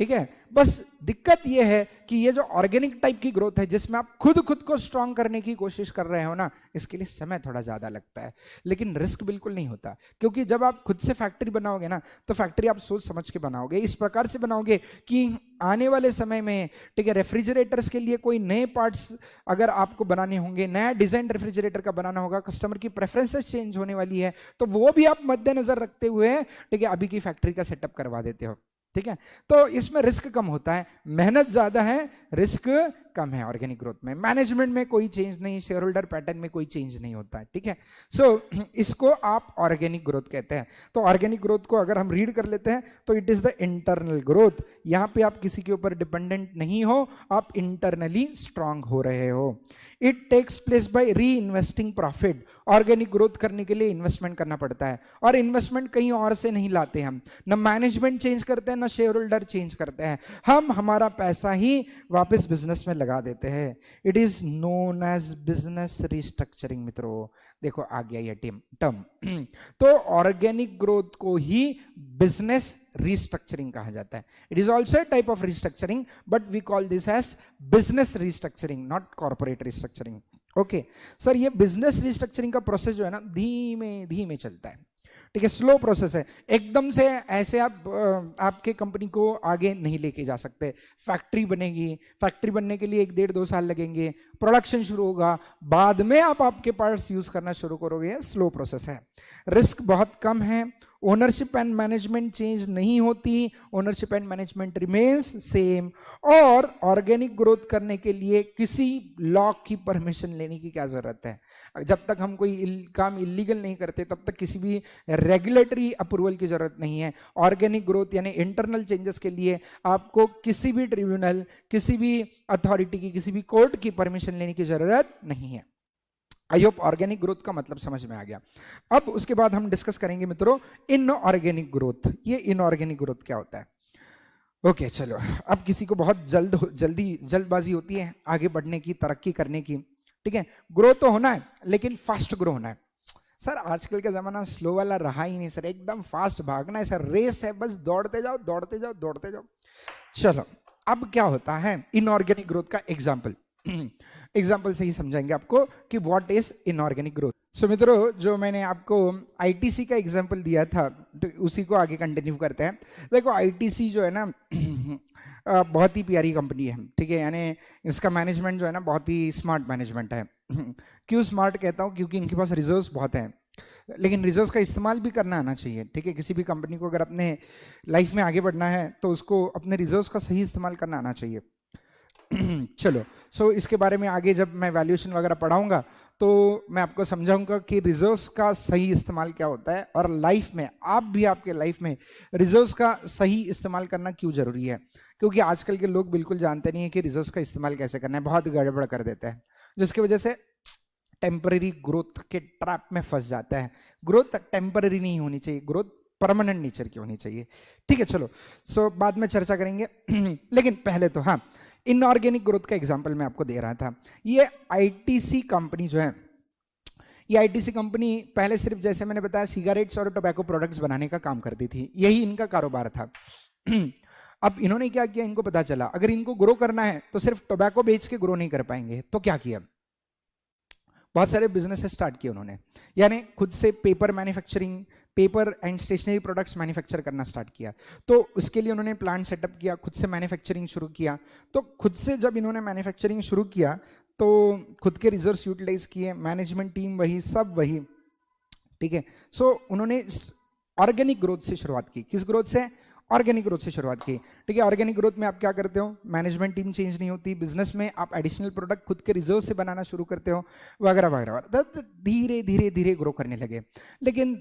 Speaker 1: ठीक है, बस दिक्कत यह है कि ये जो ऑर्गेनिक टाइप की ग्रोथ है जिसमें आप खुद को स्ट्रांग करने की कोशिश कर रहे हो ना, इसके लिए समय थोड़ा ज्यादा लगता है, लेकिन रिस्क बिल्कुल नहीं होता। क्योंकि जब आप खुद से फैक्ट्री बनाओगे ना, तो फैक्ट्री आप सोच समझ के बनाओगे, इस प्रकार से बनाओगे कि आने वाले समय में, ठीक है, रेफ्रिजरेटर्स के लिए कोई नए पार्ट्स अगर आपको बनाने होंगे, नया डिजाइन रेफ्रिजरेटर का बनाना होगा, कस्टमर की प्रेफरेंसेस चेंज होने वाली है, तो वो भी आप मद्देनजर रखते हुए, ठीक है, अभी की फैक्ट्री का सेटअप करवा देते हो। ठीक है, तो इसमें रिस्क कम होता है, मेहनत ज्यादा है, रिस्क कम है ऑर्गेनिक ग्रोथ में। मैनेजमेंट में कोई चेंज नहीं, शेयर होल्डर पैटर्न में कोई चेंज नहीं होता है। ठीक है, सो इसको आप ऑर्गेनिक ग्रोथ कहते हैं। तो ऑर्गेनिक ग्रोथ को अगर हम रीड कर लेते हैं तो it is the internal growth. यहां पे आप किसी के ऊपर डिपेंडेंट नहीं हो, आप इंटरनली स्ट्रांग हो रहे हो। इट टेक्स प्लेस बाय री इन्वेस्टिंग प्रॉफिट। ऑर्गेनिक ग्रोथ करने के लिए इन्वेस्टमेंट करना पड़ता है, और इन्वेस्टमेंट कहीं और से नहीं लाते हम, न मैनेजमेंट चेंज करते हैं, न शेयर होल्डर चेंज करते हैं, हम हमारा पैसा ही वापस बिजनेस में लगा देते हैं। It is known as business restructuring. मित्रों देखो आ गया ये टर्म। तो ऑर्गेनिक ग्रोथ को ही बिजनेस रिस्ट्रक्चरिंग कहा जाता है। It is also a type of restructuring, but we call this as business restructuring, not corporate restructuring. Okay sir, ये बिजनेस रिस्ट्रक्चरिंग का प्रोसेस जो है ना, धीमे धीमे चलता है। ठीक है, स्लो प्रोसेस है, एकदम से ऐसे आप आपके कंपनी को आगे नहीं लेके जा सकते। फैक्ट्री बनेगी, फैक्ट्री बनने के लिए 1-1.5-2 साल लगेंगे, प्रोडक्शन शुरू होगा, बाद में आप आपके पार्ट्स यूज करना शुरू करोगे। स्लो प्रोसेस है, रिस्क बहुत कम है, ओनरशिप एंड मैनेजमेंट चेंज नहीं होती, ownership and management remains same, और ऑर्गेनिक ग्रोथ करने के लिए किसी लॉ की परमिशन लेने की क्या जरूरत है? जब तक हम कोई काम इलीगल नहीं करते तब तक किसी भी रेगुलेटरी अप्रूवल की जरूरत नहीं है। ऑर्गेनिक ग्रोथ यानी इंटरनल चेंजेस के लिए आपको किसी भी ट्रिब्यूनल, किसी भी अथॉरिटी की, किसी भी कोर्ट की परमिशन लेने की जरूरत नहीं है। आई होप ऑर्गेनिक ग्रोथ का मतलब समझ में आ गया। अब उसके बाद हम डिस्कस करेंगे मित्रों इनऑर्गेनिक ग्रोथ। ये इनऑर्गेनिक ग्रोथ क्या होता है? ओके चलो, अब किसी को बहुत जल्दबाजी होती है आगे बढ़ने की, तरक्की करने की। ठीक है, ग्रो तो होना है लेकिन फास्ट ग्रो होना है। सर आजकल का जमाना स्लो वाला रहा ही नहीं सर, एकदम फास्ट भागना है सर, रेस है, बस दौड़ते जाओ दौड़ते जाओ दौड़ते जाओ। चलो अब क्या होता है इनऑर्गेनिक ग्रोथ का एग्जाम्पल एग्जाम्पल से ही समझाएंगे आपको कि व्हाट इज इनऑर्गेनिक ग्रोथ। सो मित्रों, जो मैंने आपको आईटीसी का एग्जाम्पल दिया था तो उसी को आगे कंटिन्यू करते हैं। देखो आईटीसी जो है ना बहुत ही प्यारी कंपनी है। ठीक है, यानी इसका मैनेजमेंट जो है ना बहुत ही स्मार्ट मैनेजमेंट है। क्यों स्मार्ट कहता हूँ? क्योंकि इनके पास रिजर्व्स बहुत हैं, लेकिन रिजर्व्स का इस्तेमाल भी करना आना चाहिए। ठीक है, किसी भी कंपनी को अगर अपने लाइफ में आगे बढ़ना है तो उसको अपने रिजर्व्स का सही इस्तेमाल करना आना चाहिए। चलो, सो इसके बारे में आगे जब मैं वैल्यूएशन वगैरह पढ़ाऊंगा तो मैं आपको समझाऊंगा कि रिजर्व्स का सही इस्तेमाल क्या होता है, और लाइफ में आप भी, आपके लाइफ में रिजर्व्स का सही इस्तेमाल करना क्यों जरूरी है। क्योंकि आजकल के लोग बिल्कुल जानते नहीं है कि रिजर्व्स का इस्तेमाल कैसे करना है, बहुत गड़बड़ कर देते हैं, जिसकी वजह से टेम्पररी ग्रोथ के ट्रैप में फंस जाता है। ग्रोथ टेम्पररी नहीं होनी चाहिए, ग्रोथ परमानेंट नेचर की होनी चाहिए। ठीक है, चलो सो बाद में चर्चा करेंगे। लेकिन पहले तो हाँ, इनऑर्गेनिक ग्रोथ का एग्जांपल मैं आपको दे रहा था। ये आईटीसी कंपनी जो है, ये आईटीसी कंपनी पहले सिर्फ जैसे मैंने बताया सिगारेट्स और टोबैको प्रोडक्ट्स बनाने का काम करती थी, यही इनका कारोबार था। अब इन्होंने क्या किया, इनको पता चला अगर इनको ग्रो करना है तो सिर्फ टोबैको बेच के ग्रो नहीं कर पाएंगे, तो क्या किया, बहुत सारे बिजनेस स्टार्ट किए उन्होंने। यानी खुद से paper manufacturing, paper and stationery products manufacture करना स्टार्ट किया। तो उसके लिए उन्होंने प्लांट सेटअप किया, खुद से मैन्युफैक्चरिंग शुरू किया। तो खुद से जब इन्होंने मैन्युफैक्चरिंग शुरू किया तो खुद के रिजर्व्स यूटिलाइज किए, मैनेजमेंट टीम वही, सब वही। ठीक है, सो उन्होंने ऑर्गेनिक ग्रोथ से शुरुआत की। किस ग्रोथ से? ऑर्गेनिक ग्रोथ से शुरुआत की। ठीक है, ऑर्गेनिक ग्रोथ में आप क्या करते हो, मैनेजमेंट टीम चेंज नहीं होती, बिजनेस में आप एडिशनल प्रोडक्ट खुद के रिजर्व से बनाना शुरू करते हो, वगैरह वगैरह। धीरे धीरे धीरे ग्रो करने लगे। लेकिन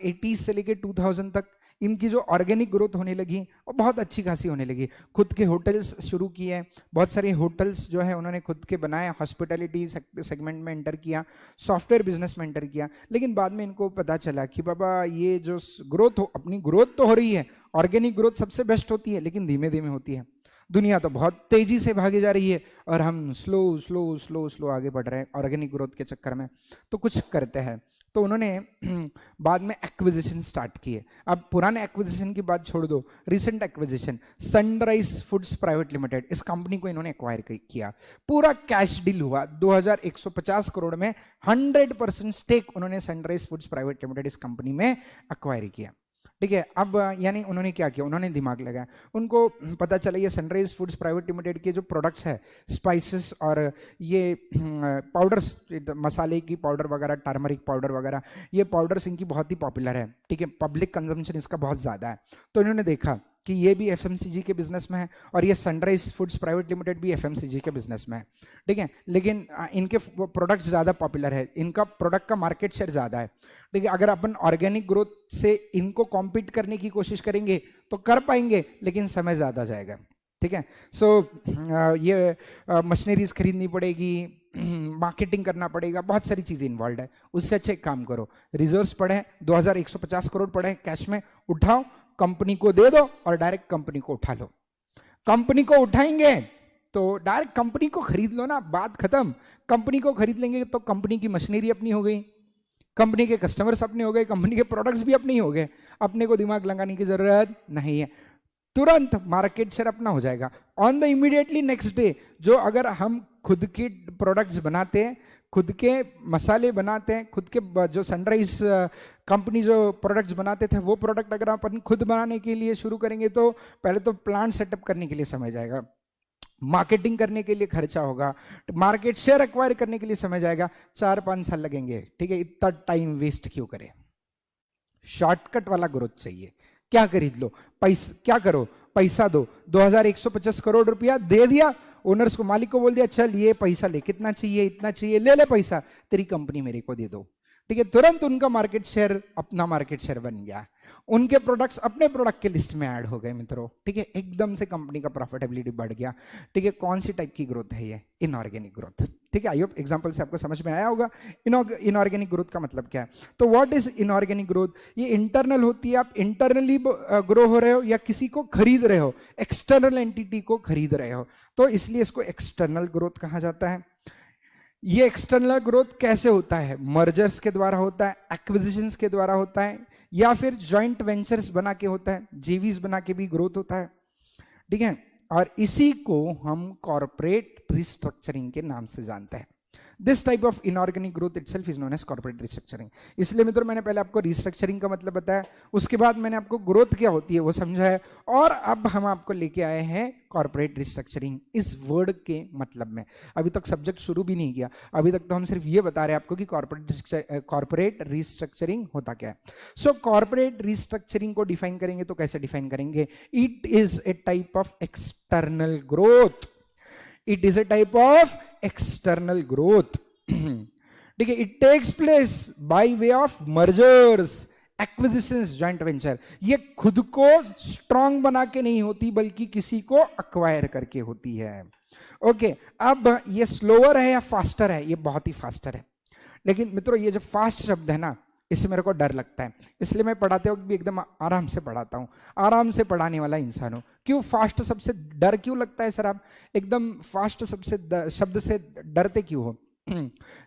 Speaker 1: 80s से लेके 2000 तक इनकी जो ऑर्गेनिक ग्रोथ होने लगी वो बहुत अच्छी खासी होने लगी। खुद के होटल्स शुरू किए, बहुत सारे होटल्स जो है उन्होंने खुद के बनाए, हॉस्पिटैलिटी सेगमेंट में एंटर किया, सॉफ्टवेयर बिजनेस में एंटर किया। लेकिन बाद में इनको पता चला कि बाबा ये जो ग्रोथ अपनी ग्रोथ तो हो रही है, ऑर्गेनिक ग्रोथ सबसे बेस्ट होती है, लेकिन धीमे धीमे होती है। दुनिया तो बहुत तेजी से भागे जा रही है और हम स्लो स्लो स्लो स्लो आगे बढ़ रहे हैं ऑर्गेनिक ग्रोथ के चक्कर में। तो कुछ करते हैं, तो उन्होंने बाद में एक्विजिशन स्टार्ट किए। अब पुराने एक्विजिशन की बात छोड़ दो, recent acquisition sunrise foods private limited, इस कंपनी को इन्होंने एक्वायर किया। पूरा कैश डील हुआ, 2150 करोड़ में 100% स्टेक उन्होंने सनराइज फूड्स प्राइवेट लिमिटेड इस कंपनी में एक्वायर किया। ठीक है, अब यानी उन्होंने क्या किया, उन्होंने दिमाग लगाया। उनको पता चला ये सनराइज फूड्स प्राइवेट लिमिटेड के जो प्रोडक्ट्स है, स्पाइसेस और ये पाउडर्स, मसाले की पाउडर वगैरह, टर्मरिक पाउडर वगैरह, ये पाउडर्स इनकी बहुत ही पॉपुलर है। ठीक है, पब्लिक कंजम्पशन इसका बहुत ज़्यादा है। तो इन्होंने देखा कि ये भी एफएमसीजी के बिजनेस में है और ये सनराइज फूड्स प्राइवेट लिमिटेड भी एफएमसीजी के बिजनेस में है। ठीक है, लेकिन इनके प्रोडक्ट्स ज़्यादा पॉपुलर है, इनका प्रोडक्ट का मार्केट शेयर ज़्यादा है। ठीक है, अगर अपन ऑर्गेनिक ग्रोथ से इनको कॉम्पीट करने की कोशिश करेंगे तो कर पाएंगे, लेकिन समय ज़्यादा जाएगा। ठीक है, सो ये मशीनरीज खरीदनी पड़ेगी, मार्केटिंग करना पड़ेगा, बहुत सारी चीज़ें इन्वॉल्व है। उससे अच्छे काम करो, रिजर्व्स पड़े 2150 करोड़ पड़े कैश में, उठाओ, कंपनी को दे दो और डायरेक्ट कंपनी को उठा लो। कंपनी को उठाएंगे तो डायरेक्ट कंपनी को खरीद लो ना, बात खत्म। कंपनी को खरीद लेंगे तो कंपनी की मशीनरी अपनी हो गई, कंपनी के कस्टमर्स अपने हो गए, कंपनी के प्रोडक्ट्स भी अपने ही हो गए, अपने को दिमाग लगाने की जरूरत नहीं है, तुरंत मार्केट शेयर अपना हो जाएगा। On the immediately next day, जो अगर हम खुद के प्रोडक्ट्स बनाते हैं, खुद के मसाले बनाते हैं, खुद के जो सनराइज कंपनी जो प्रोडक्ट्स बनाते थे वो प्रोडक्ट अगर अपन खुद बनाने के लिए शुरू करेंगे तो पहले तो प्लांट सेटअप करने के लिए समय जाएगा, मार्केटिंग करने के लिए खर्चा होगा, मार्केट शेयर एक्वायर करने के लिए समय जाएगा, 4-5 साल लगेंगे। ठीक है, इतना टाइम वेस्ट क्यों करें? शॉर्टकट वाला ग्रोथ चाहिए। क्या खरीद लो, पैसा क्या करो, पैसा दो, 2150 करोड़ रुपया दे दिया ओनर्स को, मालिक को बोल दिया चल ये पैसा ले, कितना चाहिए, इतना चाहिए, ले ले पैसा, तेरी कंपनी मेरे को दे दो। ठीक है, तुरंत उनका मार्केट शेयर अपना मार्केट शेयर बन गया, उनके प्रोडक्ट्स अपने प्रोडक्ट के लिस्ट में ऐड हो गए मित्रों। ठीक है, एकदम से कंपनी का प्रॉफिटेबिलिटी बढ़ गया। ठीक है, कौन सी टाइप की ग्रोथ है ये? Inorganic growth. ठीक है, आई होप एग्जांपल से आपको समझ में आया होगा इनऑर्गेनिक ग्रोथ का मतलब क्या है। तो व्हाट इज इनऑर्गेनिक ग्रोथ? ये इंटरनल होती है, आप इंटरनली ग्रो हो रहे हो या किसी को खरीद रहे हो, एक्सटर्नल एंटिटी को खरीद रहे हो, तो इसलिए इसको एक्सटर्नल ग्रोथ कहा जाता है। ये एक्सटर्नल ग्रोथ कैसे होता है? मर्जर्स के द्वारा होता है, एक्विजिशंस के द्वारा होता है, या फिर जॉइंट वेंचर्स बना के होता है, जेवीज बना के भी ग्रोथ होता है। ठीक है, और इसी को हम कॉर्पोरेट रिस्ट्रक्चरिंग के नाम से जानते हैं। This type of inorganic growth itself is known as corporate restructuring. इसलिए मित्रों मैंने पहले आपको रिस्ट्रक्चरिंग का मतलब बताया, उसके बाद मैंने आपको ग्रोथ क्या होती है वो समझाया, और अब हम आपको लेके आए हैं कॉर्पोरेट रिस्ट्रक्चरिंग इस वर्ड के मतलब में। अभी तक सब्जेक्ट शुरू भी नहीं किया, अभी तक तो हम सिर्फ ये बता रहे हैं आपको कि कॉर्पोरेट रिस्ट्रक्चरिंग होता क्या है। सो कॉर्पोरेट रिस्ट्रक्चरिंग को डिफाइन करेंगे तो कैसे डिफाइन करेंगे? It is a type of external growth. It is a type of external growth. ठीक है, it takes place by way of mergers, acquisitions, joint venture. ये खुद को स्ट्रांग बना के नहीं होती बल्कि किसी को अक्वायर करके होती है। ओके, अब ये स्लोअर है या फास्टर है? ये बहुत ही फास्टर है। लेकिन मित्रों ये जो फास्ट शब्द है ना, इससे मेरे को डर लगता है, इसलिए मैं पढ़ाते वक्त भी एकदम आराम से पढ़ाता हूँ, आराम से पढ़ाने वाला इंसान हूँ। क्यों फास्ट सबसे डर क्यों लगता है सर? आप एकदम फास्ट सबसे शब्द से डरते क्यों हो?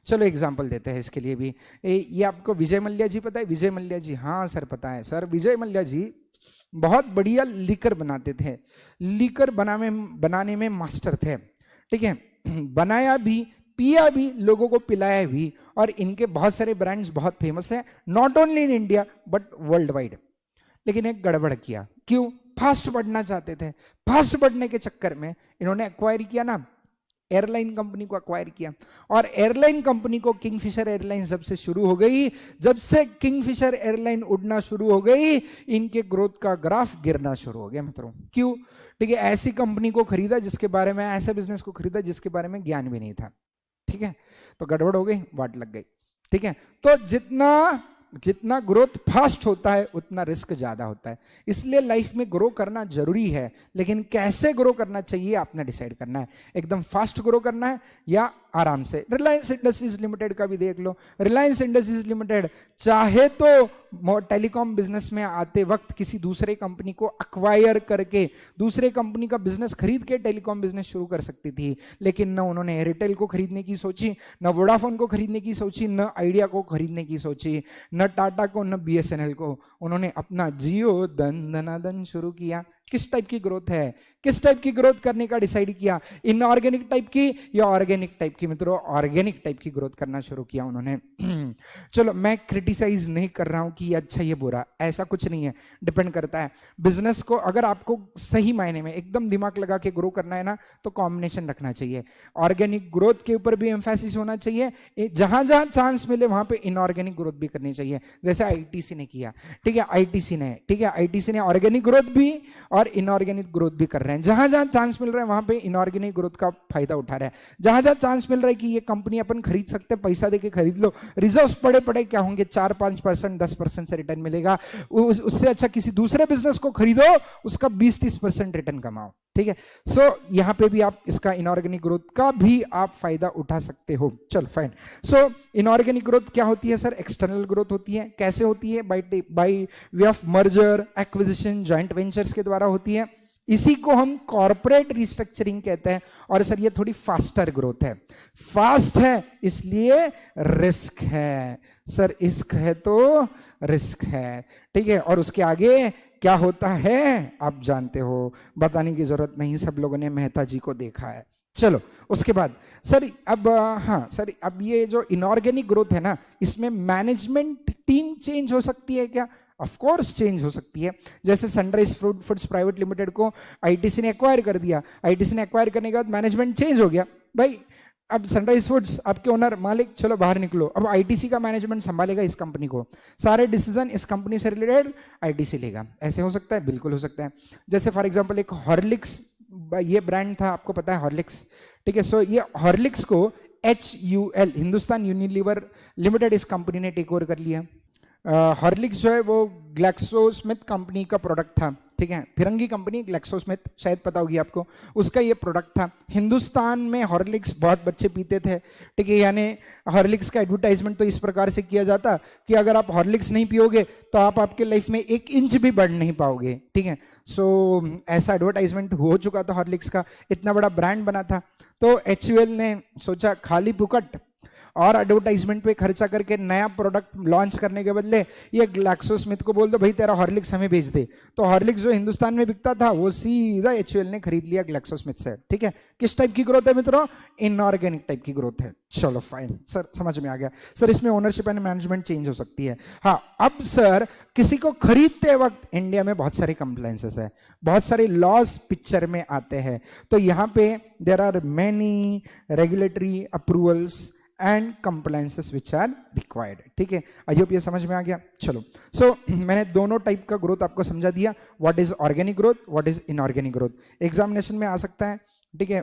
Speaker 1: चलो एग्जाम्पल देते हैं इसके लिए भी। ये आपको विजय मल्ल्या जी पता है? विजय मल्ल्या जी, हाँ सर पता है सर। विजय मल्ल्या जी बहुत बढ़िया लीकर बनाते थे, लीकर बनाने में मास्टर थे। ठीक है, बनाया भी, पिया भी, लोगों को पिलाया भी, और इनके बहुत सारे ब्रांड्स बहुत फेमस हैं, not only in India but world wide. लेकिन एक गड़बड़ किया। क्यों? फास्ट बढ़ना चाहते थे। फास्ट बढ़ने के चक्कर में इन्होंने एक्वायर किया ना, एयरलाइन कंपनी को एक्वायर किया। और एयरलाइन कंपनी को किंगफिशर एयरलाइन जब से शुरू हो गई, जब से किंगफिशर एयरलाइन उड़ना शुरू हो गई, इनके ग्रोथ का ग्राफ गिरना शुरू हो गया मित्रों। क्यों? ठीक है, ऐसी कंपनी को खरीदा जिसके बारे में, ऐसे बिजनेस को खरीदा जिसके बारे में ज्ञान भी नहीं था। ठीक है, तो गड़बड़ हो गई, वाट लग गई। ठीक है, तो जितना जितना ग्रोथ फास्ट होता है उतना रिस्क ज्यादा होता है। इसलिए लाइफ में ग्रो करना जरूरी है, लेकिन कैसे ग्रो करना चाहिए आपने डिसाइड करना है। एकदम फास्ट ग्रो करना है या आराम से। रिलायंस इंडस्ट्रीज लिमिटेड का भी देख लो। रिलायंस इंडस्ट्रीज लिमिटेड चाहे तो टेलीकॉम बिजनेस में आते वक्त किसी दूसरे कंपनी को अक्वायर करके दूसरे कंपनी का बिजनेस खरीद के टेलीकॉम बिजनेस शुरू कर सकती थी, लेकिन न उन्होंने एयरटेल को खरीदने की सोची, न वोडाफोन को खरीदने की सोची, न आइडिया को खरीदने की सोची, न टाटा को, न बीएसएनएल को। उन्होंने अपना जियो धन धनाधन शुरू किया। किस टाइप की ग्रोथ है, किस टाइप की ग्रोथ करने का डिसाइड किया, इनऑर्गेनिक टाइप की या ऑर्गेनिक टाइप की? मित्रों, ऑर्गेनिक टाइप की ग्रोथ करना शुरू किया उन्होंने। चलो, मैं क्रिटिसाइज नहीं कर रहा हूं कि ये अच्छा ये बुरा, ऐसा कुछ नहीं है, डिपेंड करता है बिजनेस को। अगर आपको सही मायने में एकदम दिमाग लगा के ग्रो करना है ना, तो कॉम्बिनेशन रखना चाहिए। ऑर्गेनिक ग्रोथ के ऊपर भी एम्फेसिस होना चाहिए, जहां जहां चांस मिले वहां पे इनऑर्गेनिक ग्रोथ भी करनी चाहिए, जैसे आईटीसी ने किया। ठीक है, आईटीसी ने ऑर्गेनिक ग्रोथ भी और इनऑर्गेनिक ग्रोथ भी कर रहे हैं। जहां जहां चांस मिल रहा है वहां पे इनऑर्गेनिक ग्रोथ का फायदा उठा रहे हैं। जहां जहां चांस मिल रहा है कि ये कंपनी अपन खरीद सकते हैं, पैसा देके खरीद लो, रिजर्व्स पड़े पड़े क्या होंगे, 4-5%, 10% से रिटर्न मिलेगा, उससे अच्छा किसी दूसरे बिजनेस को खरीदो, उसका 20-30% रिटर्न कमाओ। ठीक है, सो यहां पे भी आप इसका इनऑर्गेनिक ग्रोथ का भी आप फायदा उठा सकते हो। चलो फाइन। सो इनऑर्गेनिक ग्रोथ क्या होती है सर? एक्सटर्नल ग्रोथ होती है। कैसे होती है? Bye way of merger, acquisition, joint ventures के द्वारा होती है। इसी को हम कॉर्पोरेट रिस्ट्रक्चरिंग कहते हैं। और सर ये थोड़ी फास्टर ग्रोथ है, फास्ट है इसलिए रिस्क है सर, इश्क है तो रिस्क है। ठीक है, और उसके आगे क्या होता है आप जानते हो, बताने की जरूरत नहीं, सब लोगों ने मेहता जी को देखा है। चलो, उसके बाद सर अब हाँ सर, अब ये जो इनऑर्गेनिक ग्रोथ है ना, इसमें मैनेजमेंट टीम चेंज हो सकती है क्या? ऑफ कोर्स चेंज हो सकती है। जैसे सनराइज फूड्स प्राइवेट लिमिटेड को आईटीसी ने एक्वायर कर दिया, आईटीसी ने एक्वायर करने के बाद मैनेजमेंट चेंज हो गया। भाई अब सनराइज फूड्स, आपके ओनर मालिक चलो बाहर निकलो, अब आईटीसी का मैनेजमेंट संभालेगा इस कंपनी को, सारे डिसीजन इस कंपनी से रिलेटेड आईटीसी लेगा। ऐसे हो सकता है? बिल्कुल हो सकता है। जैसे फॉर एग्जांपल एक हॉर्लिक्स, ये ब्रांड था, आपको पता है हॉर्लिक्स। ठीक है, सो ये हॉर्लिक्स को HUL, हिंदुस्तान यूनिलीवर लिमिटेड, इस कंपनी ने टेक ओवर कर लिया। हॉर्लिक्स जो है वो ग्लैक्सोस्मिथ कंपनी का प्रोडक्ट था। ठीक है, फिरंगी कंपनी ग्लैक्सोस्मिथ, शायद पता होगी आपको, उसका ये प्रोडक्ट था। हिंदुस्तान में हॉर्लिक्स बहुत बच्चे पीते थे। ठीक है, यानी हॉर्लिक्स का एडवर्टाइजमेंट तो इस प्रकार से किया जाता कि अगर आप हॉर्लिक्स नहीं पियोगे तो आप आपके लाइफ में 1 इंच भी बढ़ नहीं पाओगे। ठीक है, सो ऐसा एडवर्टाइजमेंट हो चुका था हॉर्लिक्स का, इतना बड़ा ब्रांड बना था। तो HUL ने सोचा खाली फुकट और एडवर्टाइजमेंट पे खर्चा करके नया प्रोडक्ट लॉन्च करने के बदले ये ग्लैक्सोस्मिथ को बोल दो भाई तेरा हॉर्लिक्स हमें भेज दे। तो हॉर्लिक्स जो हिंदुस्तान में बिकता था वो सीधा HUL ने खरीद लिया ग्लैक्सोस्मिथ से। ठीक है, किस टाइप की ग्रोथ है मित्रों? इनऑर्गेनिक टाइप की ग्रोथ है। चलो फाइन सर, समझ में आ गया सर। इसमें ओनरशिप एंड मैनेजमेंट चेंज हो सकती है। हाँ, अब सर किसी को खरीदते वक्त इंडिया में बहुत सारे कंप्लायंसेस है, बहुत सारे लॉज पिक्चर में आते हैं। तो यहाँ पे there are many regulatory approvals and compliances which are required. ठीक है, आई होप ये समझ में आ गया। चलो, सो मैंने दोनों टाइप का ग्रोथ आपको समझा दिया, what is organic growth, what is inorganic growth. Examination में आ सकता है, ठीक है,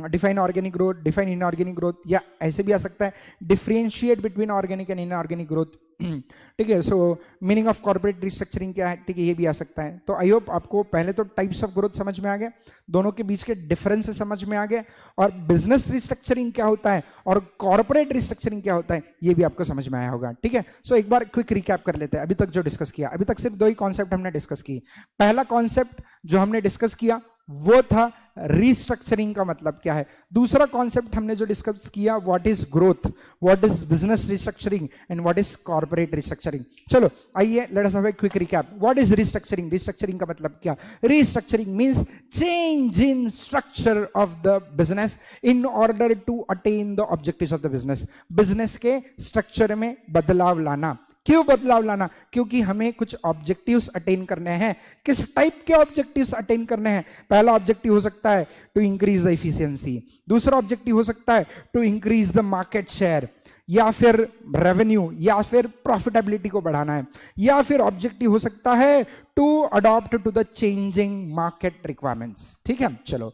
Speaker 1: define organic growth, define inorganic growth, या ऐसे भी आ सकता है differentiate between organic and inorganic growth. ठीक है, सो मीनिंग ऑफ कॉर्पोरेट रिस्ट्रक्चरिंग क्या है, ठीक है, ये भी आ सकता है। तो आई होप आपको पहले तो टाइप्स ऑफ ग्रोथ समझ में आ गए, दोनों के बीच के डिफरेंस समझ में आ गए, और बिजनेस रिस्ट्रक्चरिंग क्या होता है और कॉर्पोरेट रिस्ट्रक्चरिंग क्या होता है ये भी आपको समझ में आया होगा। ठीक है, सो एक बार क्विक रिकैप कर लेते हैं अभी तक जो डिस्कस किया। अभी तक सिर्फ 2 ही कॉन्सेप्ट हमने डिस्कस की। पहला कॉन्सेप्ट जो हमने डिस्कस किया वो था रिस्ट्रक्चरिंग का मतलब क्या है। दूसरा कॉन्सेप्ट हमने जो डिस्कस किया, what is growth, what is business restructuring and what is corporate restructuring. चलो आइए, let us have a quick recap. What is restructuring? Restructuring का मतलब क्या? Restructuring means change in structure of the business in order to attain the objectives of the business. Business के structure में बदलाव लाना। क्यों बदलाव लाना? क्योंकि हमें कुछ ऑब्जेक्टिव्स अटेन करने हैं। किस टाइप के ऑब्जेक्टिव्स अटेन करने हैं? पहला ऑब्जेक्टिव हो सकता है टू इंक्रीज द एफिशिएंसी, दूसरा ऑब्जेक्टिव हो सकता है to increase the market share, या फिर रेवेन्यू, या फिर प्रॉफिटेबिलिटी को बढ़ाना है, या फिर ऑब्जेक्टिव हो सकता है to adopt to the changing market requirements. ठीक है, चलो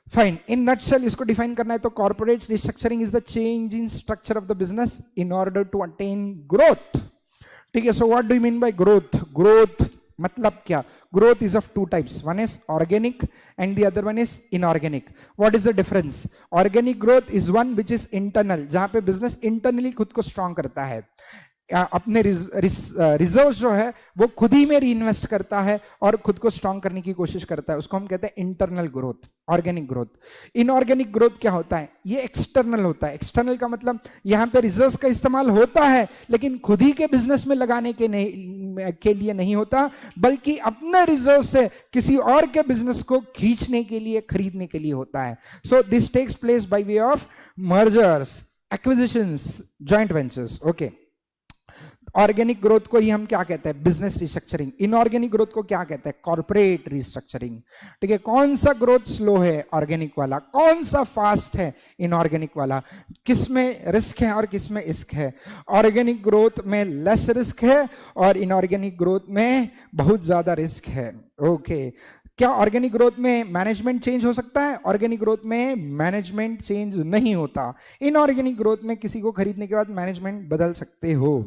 Speaker 1: फाइन, इन नटसेल इसको डिफाइन करना है तो corporate restructuring is the change in structure of the business in order to attain growth, ठीक है. So what do you mean by growth? Growth मतलब क्या? Growth is of two types. One is organic and the other one is inorganic. What is the difference? Organic growth is one which is internal, जहां पे business internally खुद को strong करता है, अपने reserve जो है वो खुद ही में रीइन्वेस्ट करता है और खुद को स्ट्रांग करने की कोशिश करता है. उसको हम कहते हैं internal growth, organic growth. Inorganic growth क्या होता है? ये एक्सटर्नल होता है. एक्सटर्नल का मतलब यहां पे रिजर्व्स का इस्तेमाल होता है लेकिन खुद ही के बिजनेस में लगाने के लिए नहीं होता, बल्कि अपने रिजर्व से किसी और के बिजनेस को खींचने के लिए, खरीदने के लिए होता है. So this takes place by way of mergers, acquisitions, joint ventures. Okay. Organic growth को ही हम क्या कहते हैं? Business restructuring. इनऑर्गेनिक ग्रोथ को क्या कहते हैं? Corporate restructuring. ठीक है. कौन सा ग्रोथ स्लो है? ऑर्गेनिक वाला. कौन सा फास्ट है? इनऑर्गेनिक वाला. किसमें रिस्क है और किसमें इश्क है? ऑर्गेनिक ग्रोथ में लेस रिस्क है और इनऑर्गेनिक ग्रोथ में बहुत ज्यादा रिस्क है. ओके. क्या ऑर्गेनिक ग्रोथ में मैनेजमेंट चेंज हो सकता है? ऑर्गेनिक ग्रोथ में मैनेजमेंट चेंज नहीं होता. इनऑर्गेनिक ग्रोथ में किसी को खरीदने के बाद मैनेजमेंट बदल सकते हो.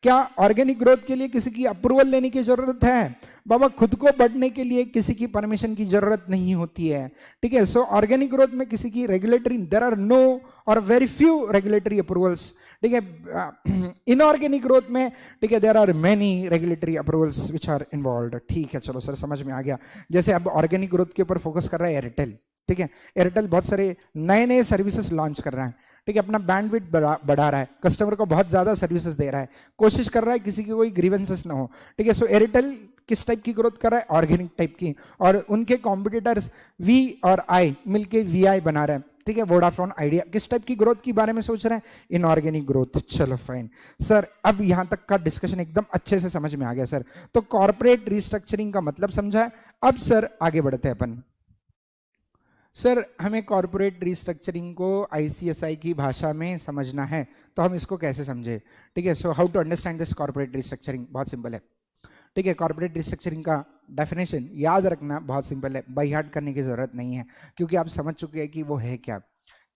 Speaker 1: क्या ऑर्गेनिक ग्रोथ के लिए किसी की अप्रूवल लेने की जरूरत है? बाबा खुद को बढ़ने के लिए किसी की परमिशन की जरूरत नहीं होती है. ठीक है. सो ऑर्गेनिक ग्रोथ में किसी की रेगुलेटरी, देयर आर नो और वेरी फ्यू रेगुलेटरी अप्रूवल्स. ठीक है. इनऑर्गेनिक ग्रोथ में, ठीक है, there are many regulatory approvals which are involved. ठीक है. चलो सर, समझ में आ गया. जैसे अब ऑर्गेनिक ग्रोथ के ऊपर फोकस कर रहा है एयरटेल. ठीक है. एयरटेल बहुत सारे नए नए सर्विसेज लॉन्च कर रहा है. ठीक है. अपना बैंडविड्थ बढ़ा रहा है, कस्टमर को बहुत ज्यादा सर्विसेज दे रहा है, कोशिश कर रहा है किसी की कोई ग्रीवेंसेस ना हो. ठीक है. सो एयरटेल किस टाइप की ग्रोथ कर रहा है? ऑर्गेनिक टाइप की. और उनके कॉम्पिटिटर्स वी और आई मिलके वीआई बना रहे हैं. ठीक है. वोडाफोन आइडिया किस टाइप की ग्रोथ के बारे में सोच रहे हैं? Inorganic growth. चलो फाइन सर, अब यहां तक का डिस्कशन एकदम अच्छे से समझ में आ गया सर. तो कॉर्पोरेट रिस्ट्रक्चरिंग का मतलब समझा है. अब सर आगे बढ़ते हैं अपन. सर हमें कॉर्पोरेट रिस्ट्रक्चरिंग को आईसीएसआई की भाषा में समझना है, तो हम इसको कैसे समझे? ठीक है. So how to understand this corporate restructuring? बहुत सिंपल है. ठीक है. कॉर्पोरेट रिस्ट्रक्चरिंग का डेफिनेशन याद रखना बहुत सिंपल है, बाय हार्ट करने की जरूरत नहीं है, क्योंकि आप समझ चुके हैं कि वो है क्या.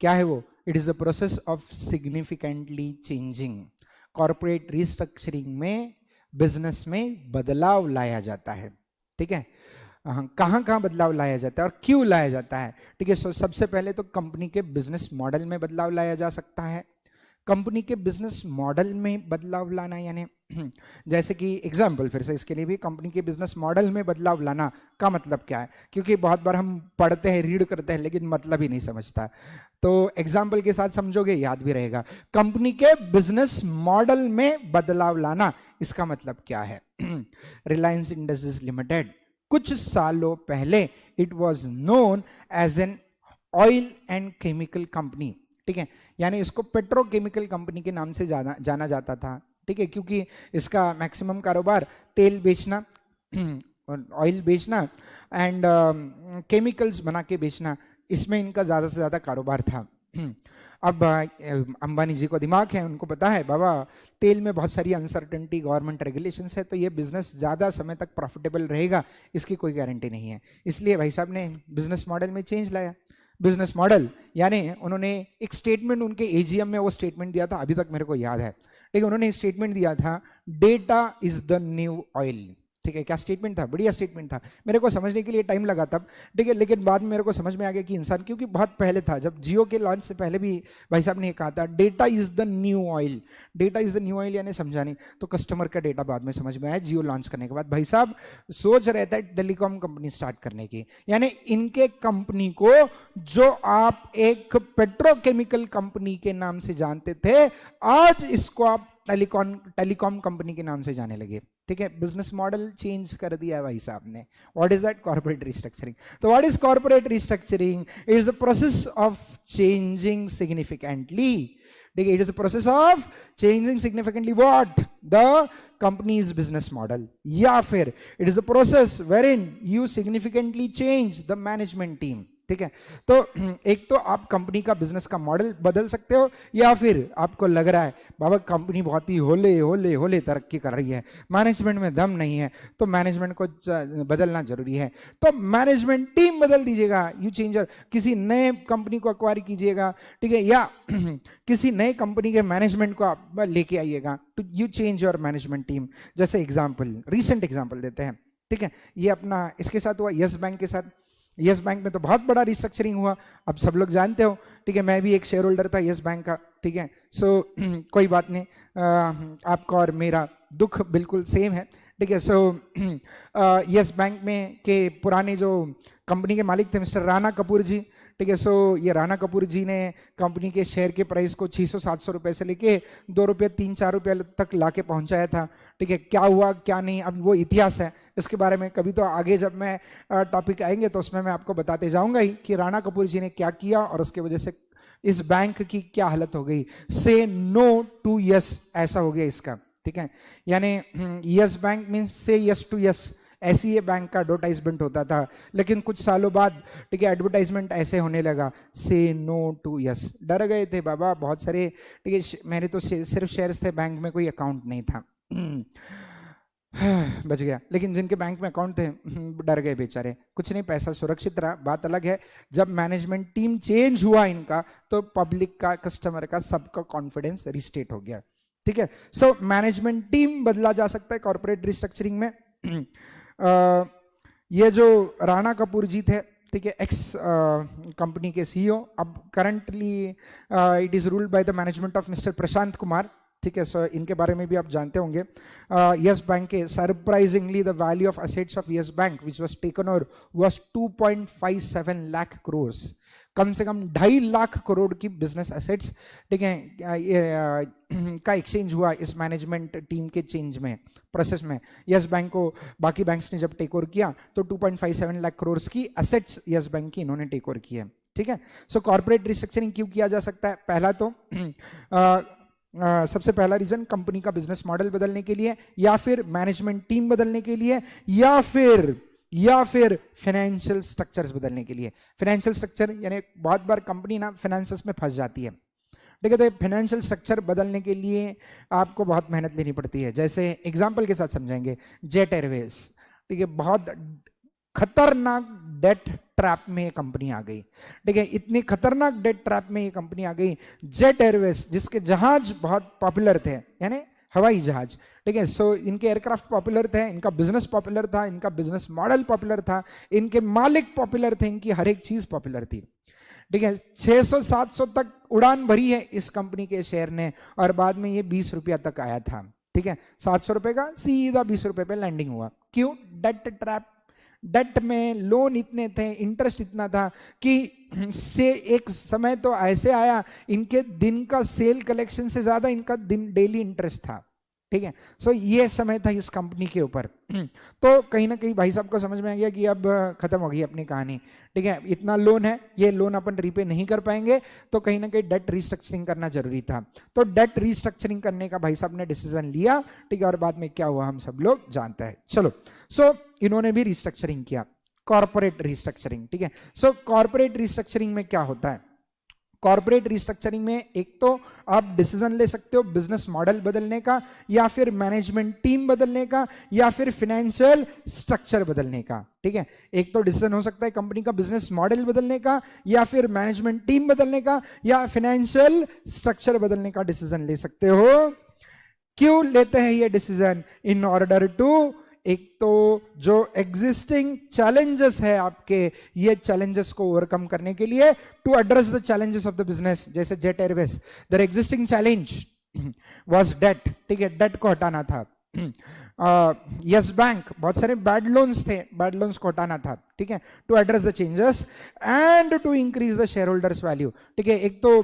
Speaker 1: क्या है वो? It is the process of significantly changing. Corporate restructuring में बिजनेस में बदलाव लाया जाता है. ठीक है. कहाँ कहाँ बदलाव लाया जाता है और क्यों लाया जाता है? ठीक है. सो सबसे पहले तो कंपनी के बिजनेस मॉडल में बदलाव लाया जा सकता है. कंपनी के बिजनेस मॉडल में बदलाव लाना, यानी जैसे कि एग्जाम्पल फिर से इसके लिए भी, कंपनी के बिजनेस मॉडल में बदलाव लाना का मतलब क्या है? क्योंकि बहुत बार हम पढ़ते हैं, रीड करते हैं, लेकिन मतलब ही नहीं समझता. तो एग्जाम्पल के साथ समझोगे, याद भी रहेगा. कंपनी के बिजनेस मॉडल में बदलाव लाना, इसका मतलब क्या है? रिलायंस इंडस्ट्रीज लिमिटेड कुछ सालों पहले it was known as an oil and chemical company. ठीक है. यानी इसको पेट्रोकेमिकल कंपनी के नाम से जाना जाता था. ठीक है. क्योंकि इसका मैक्सिमम कारोबार तेल बेचना, ऑयल बेचना एंड केमिकल्स बना के बेचना, इसमें इनका ज्यादा से ज्यादा कारोबार था. अब अंबानी जी को दिमाग है, उनको पता है बाबा तेल में बहुत सारी अनसर्टेनिटी, गवर्नमेंट रेगुलेशंस है, तो ये बिजनेस ज़्यादा समय तक प्रॉफिटेबल रहेगा, इसकी कोई गारंटी नहीं है. इसलिए भाई साहब ने बिजनेस मॉडल में चेंज लाया. बिजनेस मॉडल यानी उन्होंने एक स्टेटमेंट, उनके एजीएम में वो स्टेटमेंट दिया था, अभी तक मेरे को याद है. ठीक है. उन्होंने स्टेटमेंट दिया था, data is the new oil. ठीक है. क्या स्टेटमेंट था? बढ़िया स्टेटमेंट था. मेरे को समझने के लिए टाइम लगा तब. ठीक है. लेकिन बाद में मेरे को समझ में आ गया कि इंसान, क्योंकि बहुत पहले था, जब जियो के लॉन्च से पहले भी भाई साहब ने ये कहा था, data is the new oil. Data is the new oil यानी समझा नहीं, तो कस्टमर का डेटा बाद में समझ में आया. जियो लॉन्च करने के बाद भाई साहब सोच रहे थे टेलीकॉम कंपनी स्टार्ट करने की, यानी इनके कंपनी को जो आप एक पेट्रोकेमिकल कंपनी के नाम से जानते थे, आज इसको आप टेलीकॉम कंपनी के नाम से जाने लगे. ठीक है. बिजनेस मॉडल चेंज कर दिया है भाई साहब ने. What is that? Corporate restructuring. तो what is corporate restructuring? It is the process of changing significantly. ठीक है. It is the process of changing significantly what? The company's business model. या फिर it is the process wherein you significantly change the management team. ठीक है। तो एक तो आप कंपनी का बिजनेस का मॉडल बदल सकते हो, या फिर आपको लग रहा है बाबा कंपनी बहुत ही होले होले होले तरक्की कर रही है, मैनेजमेंट में दम नहीं है, तो मैनेजमेंट को बदलना जरूरी है, तो मैनेजमेंट टीम बदल दीजिएगा, यू चेंजर, किसी नए कंपनी को अक्वायर कीजिएगा, ठीक है, या किसी नए कंपनी के मैनेजमेंट को आप लेके आइएगा, तो you change your management team. जैसे एग्जाम्पल, रिसेंट एग्जाम्पल देते हैं, ठीक है, ये अपना इसके साथ हुआ, यस बैंक के साथ। यस बैंक में तो बहुत बड़ा रिस्ट्रक्चरिंग हुआ, अब सब लोग जानते हो, ठीक है, मैं भी एक शेयर होल्डर था यस बैंक का, ठीक है। सो कोई बात नहीं, आपका और मेरा दुख बिल्कुल सेम है, ठीक है। सो यस बैंक में के पुराने जो कंपनी के मालिक थे मिस्टर राणा कपूर जी, ठीक है। सो ये राणा कपूर जी ने कंपनी के शेयर के प्राइस को 600-700 रुपए से लेके 2 रुपये 3-4 रुपये तक लाके पहुंचाया था, ठीक है। क्या हुआ क्या नहीं, अब वो इतिहास है, इसके बारे में कभी तो आगे जब मैं टॉपिक आएंगे तो उसमें मैं आपको बताते जाऊंगा ही कि राणा कपूर जी ने क्या किया और उसके वजह से इस बैंक की क्या हालत हो गई। से नो टू यस, ऐसा हो गया इसका, ठीक है। यानी यस बैंक मीन्स से यस टू यस, ऐसी ये बैंक का एडवर्टाइजमेंट होता था, लेकिन कुछ सालों बाद, ठीक है, एडवर्टाइजमेंट ऐसे होने लगा, से नो टू यस। डर गए थे बाबा बहुत सारे, ठीक है, मेरे तो सिर्फ शेयर्स थे, बैंक में कोई अकाउंट नहीं था, बच गया। लेकिन जिनके बैंक में अकाउंट थे डर गए बेचारे, कुछ नहीं, पैसा सुरक्षित रहा। बात अलग है, जब मैनेजमेंट टीम चेंज हुआ इनका, तो पब्लिक का, कस्टमर का, सबका कॉन्फिडेंस रिस्टेट हो गया, ठीक है। सो मैनेजमेंट टीम बदला जा सकता है कॉर्पोरेट रिस्ट्रक्चरिंग में। ये जो राणा कपूर जी थे, ठीक है, एक्स कंपनी के सीईओ, अब currently it is ruled by the management of mister Prashant Kumar, ठीक है। सो इनके बारे में भी आप जानते होंगे। यस बैंक के surprisingly the value of assets of Yes Bank which was taken over was 2.57 lakh crore, कम से कम 2.5 लाख करोड़ की बिजनेस एसेट्स, ठीक है, का एक्सचेंज हुआ इस मैनेजमेंट टीम के चेंज में, प्रोसेस में। यस बैंक को बाकी बैंक्स ने जब टेक ओवर किया तो 2.57 लाख करोड़ की एसेट्स यस बैंक की इन्होंने टेक ओवर की है, ठीक है। सो कॉर्पोरेट रिस्ट्रक्चरिंग क्यों किया जा सकता है? पहला तो सबसे पहला रीजन कंपनी का बिजनेस मॉडल बदलने के लिए, या फिर मैनेजमेंट टीम बदलने के लिए, या फिर फाइनेंशियल स्ट्रक्चर्स बदलने के लिए। फाइनेंशियल स्ट्रक्चर यानी बहुत बार कंपनी ना फाइनेंसेस में फंस जाती है, ठीक है, तो फाइनेंशियल स्ट्रक्चर बदलने के लिए आपको बहुत मेहनत लेनी पड़ती है। जैसे एग्जांपल के साथ समझाएंगे, जेट एयरवेज, ठीक है, बहुत खतरनाक डेट ट्रैप में ये कंपनी आ गई, ठीक है, इतनी खतरनाक डेट ट्रैप में ये कंपनी आ गई। जेट एयरवेज जिसके जहाज बहुत पॉपुलर थे, यानी हवाई जहाज, ठीक है, सो इनके एयरक्राफ्ट पॉपुलर थे, इनका बिजनेस पॉपुलर था, इनका बिजनेस मॉडल पॉपुलर था, इनके मालिक पॉपुलर थे, इनकी हर एक चीज पॉपुलर थी, ठीक है। 600-700 तक उड़ान भरी है इस कंपनी के शेयर ने, और बाद में ये 20 रुपया तक आया था, ठीक है, 700 रुपए का सीधा 20 रुपए पे लैंडिंग हुआ। क्यों? डेट ट्रैप, डेट में लोन इतने थे, इंटरेस्ट इतना था कि से एक समय तो ऐसे आया, इनके दिन का सेल कलेक्शन से ज्यादा इनका दिन डेली इंटरेस्ट था, ठीक है। सो ये समय था इस कंपनी के ऊपर। तो कहीं ना कहीं भाई साहब को समझ में आ गया कि अब खत्म हो गई अपनी कहानी, ठीक है, इतना लोन है, ये लोन अपन रीपे नहीं कर पाएंगे, तो कहीं ना कहीं डेट रिस्ट्रक्चरिंग करना जरूरी था। तो डेट रिस्ट्रक्चरिंग करने का भाई साहब ने डिसीजन लिया, ठीक है, और बाद में क्या हुआ हम सब लोग जानते हैं। चलो, सो इन्होंने भी रिस्ट्रक्चरिंग किया, कॉर्पोरेट रिस्ट्रक्चरिंग, ठीक है। सो कॉर्पोरेट रिस्ट्रक्चरिंग में क्या होता है? कॉर्पोरेट रिस्ट्रक्चरिंग में एक तो आप डिसीजन ले सकते हो बिजनेस मॉडल बदलने का, या फिर मैनेजमेंट टीम बदलने का, या फिर फाइनेंशियल स्ट्रक्चर बदलने का, ठीक है। एक तो डिसीजन हो सकता है कंपनी का बिजनेस मॉडल बदलने का, या फिर मैनेजमेंट टीम बदलने का, या फाइनेंशियल स्ट्रक्चर बदलने का डिसीजन ले सकते हो। क्यों लेते हैं ये डिसीजन? इन ऑर्डर टू, एक तो जो एग्जिस्टिंग चैलेंजेस है आपके, ये चैलेंजेस को ओवरकम करने के लिए, to address the challenges of the business. जैसे Jet Airways, the existing challenge was debt, ठीक है, डेट को हटाना था। यस बैंक, बहुत सारे बैड लोन्स थे, बैड लोन्स को हटाना था, ठीक है, to address the changes and to increase the shareholders value, ठीक है। एक तो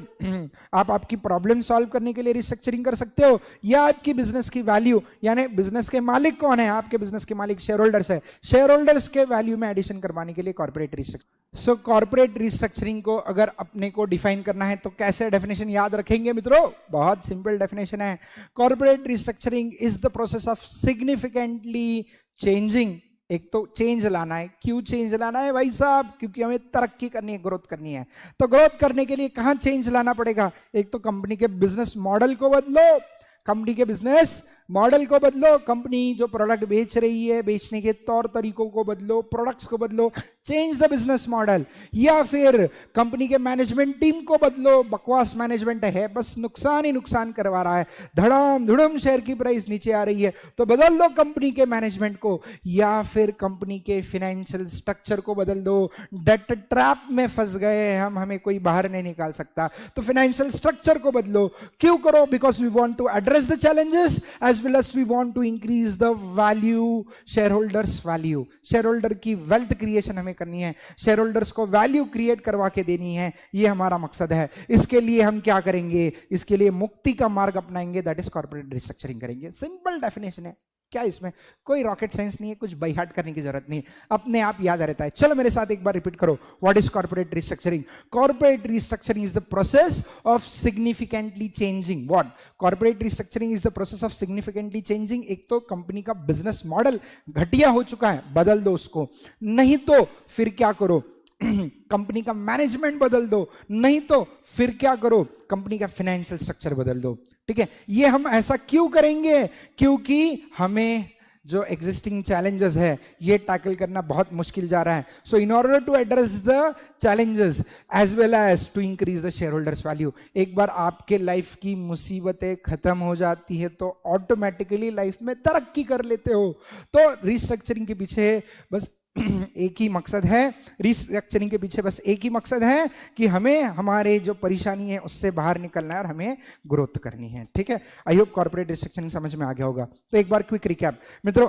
Speaker 1: आप आपकी प्रॉब्लम सॉल्व करने के लिए रिस्ट्रक्चरिंग कर सकते हो, या आपकी बिजनेस की वैल्यू, यानी बिजनेस के मालिक कौन है? आपके बिजनेस के मालिक शेयर होल्डर्स है, शेयर होल्डर्स के वैल्यू में एडिशन करवाने के लिए कॉर्पोरेट रिस्ट्रक्चरिंग। सो कॉर्पोरेट रिस्ट्रक्चरिंग को अगर अपने को डिफाइन करना है तो कैसे डेफिनेशन याद रखेंगे मित्रों? बहुत सिंपल डेफिनेशन है। Corporate restructuring is the process of significantly changing एक तो चेंज लाना है। क्यों चेंज लाना है भाई साहब? क्योंकि हमें तरक्की करनी है, ग्रोथ करनी है। तो ग्रोथ करने के लिए कहां चेंज लाना पड़ेगा? एक तो कंपनी के बिजनेस मॉडल को बदलो, कंपनी के बिजनेस मॉडल को बदलो, कंपनी जो प्रोडक्ट बेच रही है बेचने के तौर तरीकों को बदलो, प्रोडक्ट्स को बदलो, चेंज द बिजनेस मॉडल। या फिर कंपनी के मैनेजमेंट टीम को बदलो, बकवास मैनेजमेंट है, बस नुकसान ही नुकसान करवा रहा है, धड़ाम धुड़म शेयर की प्राइस नीचे आ रही है, तो बदल दो कंपनी के मैनेजमेंट को। या फिर कंपनी के फाइनेंशियल स्ट्रक्चर को बदल दो, डेट ट्रैप में फंस गए हम, हमें कोई बाहर नहीं निकाल सकता, तो फाइनेंशियल स्ट्रक्चर को बदलो। क्यों करो? Because we want to address the challenges as well as we want to increase the value, shareholders value, shareholder की wealth creation हमें करनी है, shareholders को value create करवा के देनी है, ये हमारा मकसद है। इसके लिए हम क्या करेंगे? इसके लिए मुक्ति का मार्ग अपनाएंगे, that is corporate restructuring करेंगे। सिंपल डेफिनेशन है, क्या इसमें कोई रॉकेट साइंस नहीं है, कुछ बाई हार्ट करने की जरूरत नहीं, अपने आप याद रहता है। चलो मेरे साथ एक बार रिपीट करो, what is corporate restructuring? Corporate restructuring is the process of significantly changing what? Corporate restructuring is the process of significantly changing. एक तो कंपनी का बिजनेस मॉडल घटिया हो चुका है, बदल दो उसको, नहीं तो फिर क्या करो? कंपनी का मैनेजमेंट बदल दो, नहीं तो फिर क्या करो? कंपनी का फाइनेंशियल स्ट्रक्चर बदल दो। ठीक है, ये हम ऐसा क्यों करेंगे? क्योंकि हमें जो एग्जिस्टिंग चैलेंजेस है ये टैकल करना बहुत मुश्किल जा रहा है। So in order to address the challenges as well as to increase the shareholders value, एक बार आपके लाइफ की मुसीबतें खत्म हो जाती है तो ऑटोमेटिकली लाइफ में तरक्की कर लेते हो। तो रिस्ट्रक्चरिंग के पीछे बस एक ही मकसद है, रिस्ट्रक्चरिंग के पीछे बस एक ही मकसद है कि हमें हमारे जो परेशानी है उससे बाहर निकलना है और हमें ग्रोथ करनी है। ठीक है, आई होप कॉर्पोरेट रिस्ट्रक्चरिंग समझ में आ गया होगा। तो एक बार क्विक रिकैप मित्रों,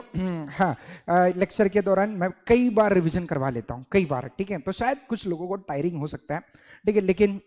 Speaker 1: हाँ, लेक्चर के दौरान मैं कई बार रिवीजन करवा लेता हूँ, कई बार। ठीक है, तो शायद कुछ लोगों को टायरिंग हो सकता है, ठीक है, लेकिन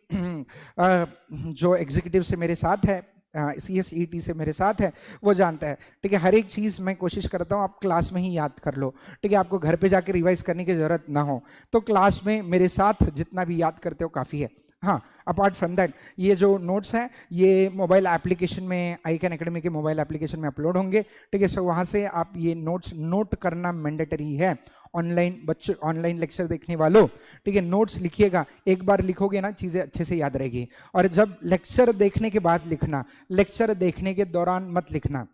Speaker 1: जो एग्जीक्यूटिव से मेरे साथ है, CSET से मेरे साथ है, वो जानता है। ठीक है, हर एक चीज़ मैं कोशिश करता हूँ आप क्लास में ही याद कर लो। ठीक है, आपको घर पे जाके रिवाइज करने की ज़रूरत ना हो, तो क्लास में मेरे साथ जितना भी याद करते हो काफ़ी है। हाँ, अपार्ट फ्रॉम दैट ये जो नोट्स हैं ये मोबाइल एप्लीकेशन में, ICAN एकेडमी के मोबाइल एप्लीकेशन में अपलोड होंगे। ठीक है, सो वहाँ से आप ये नोट्स नोट करना मैंडेटरी है। ऑनलाइन बच्चों, ऑनलाइन लेक्चर देखने वालों, ठीक है, नोट्स लिखिएगा, एक बार लिखोगे ना चीज़ें अच्छे से याद रहेगी। और जब लेक्चर देखने के बाद लिखना, लेक्चर देखने के दौरान मत लिखना।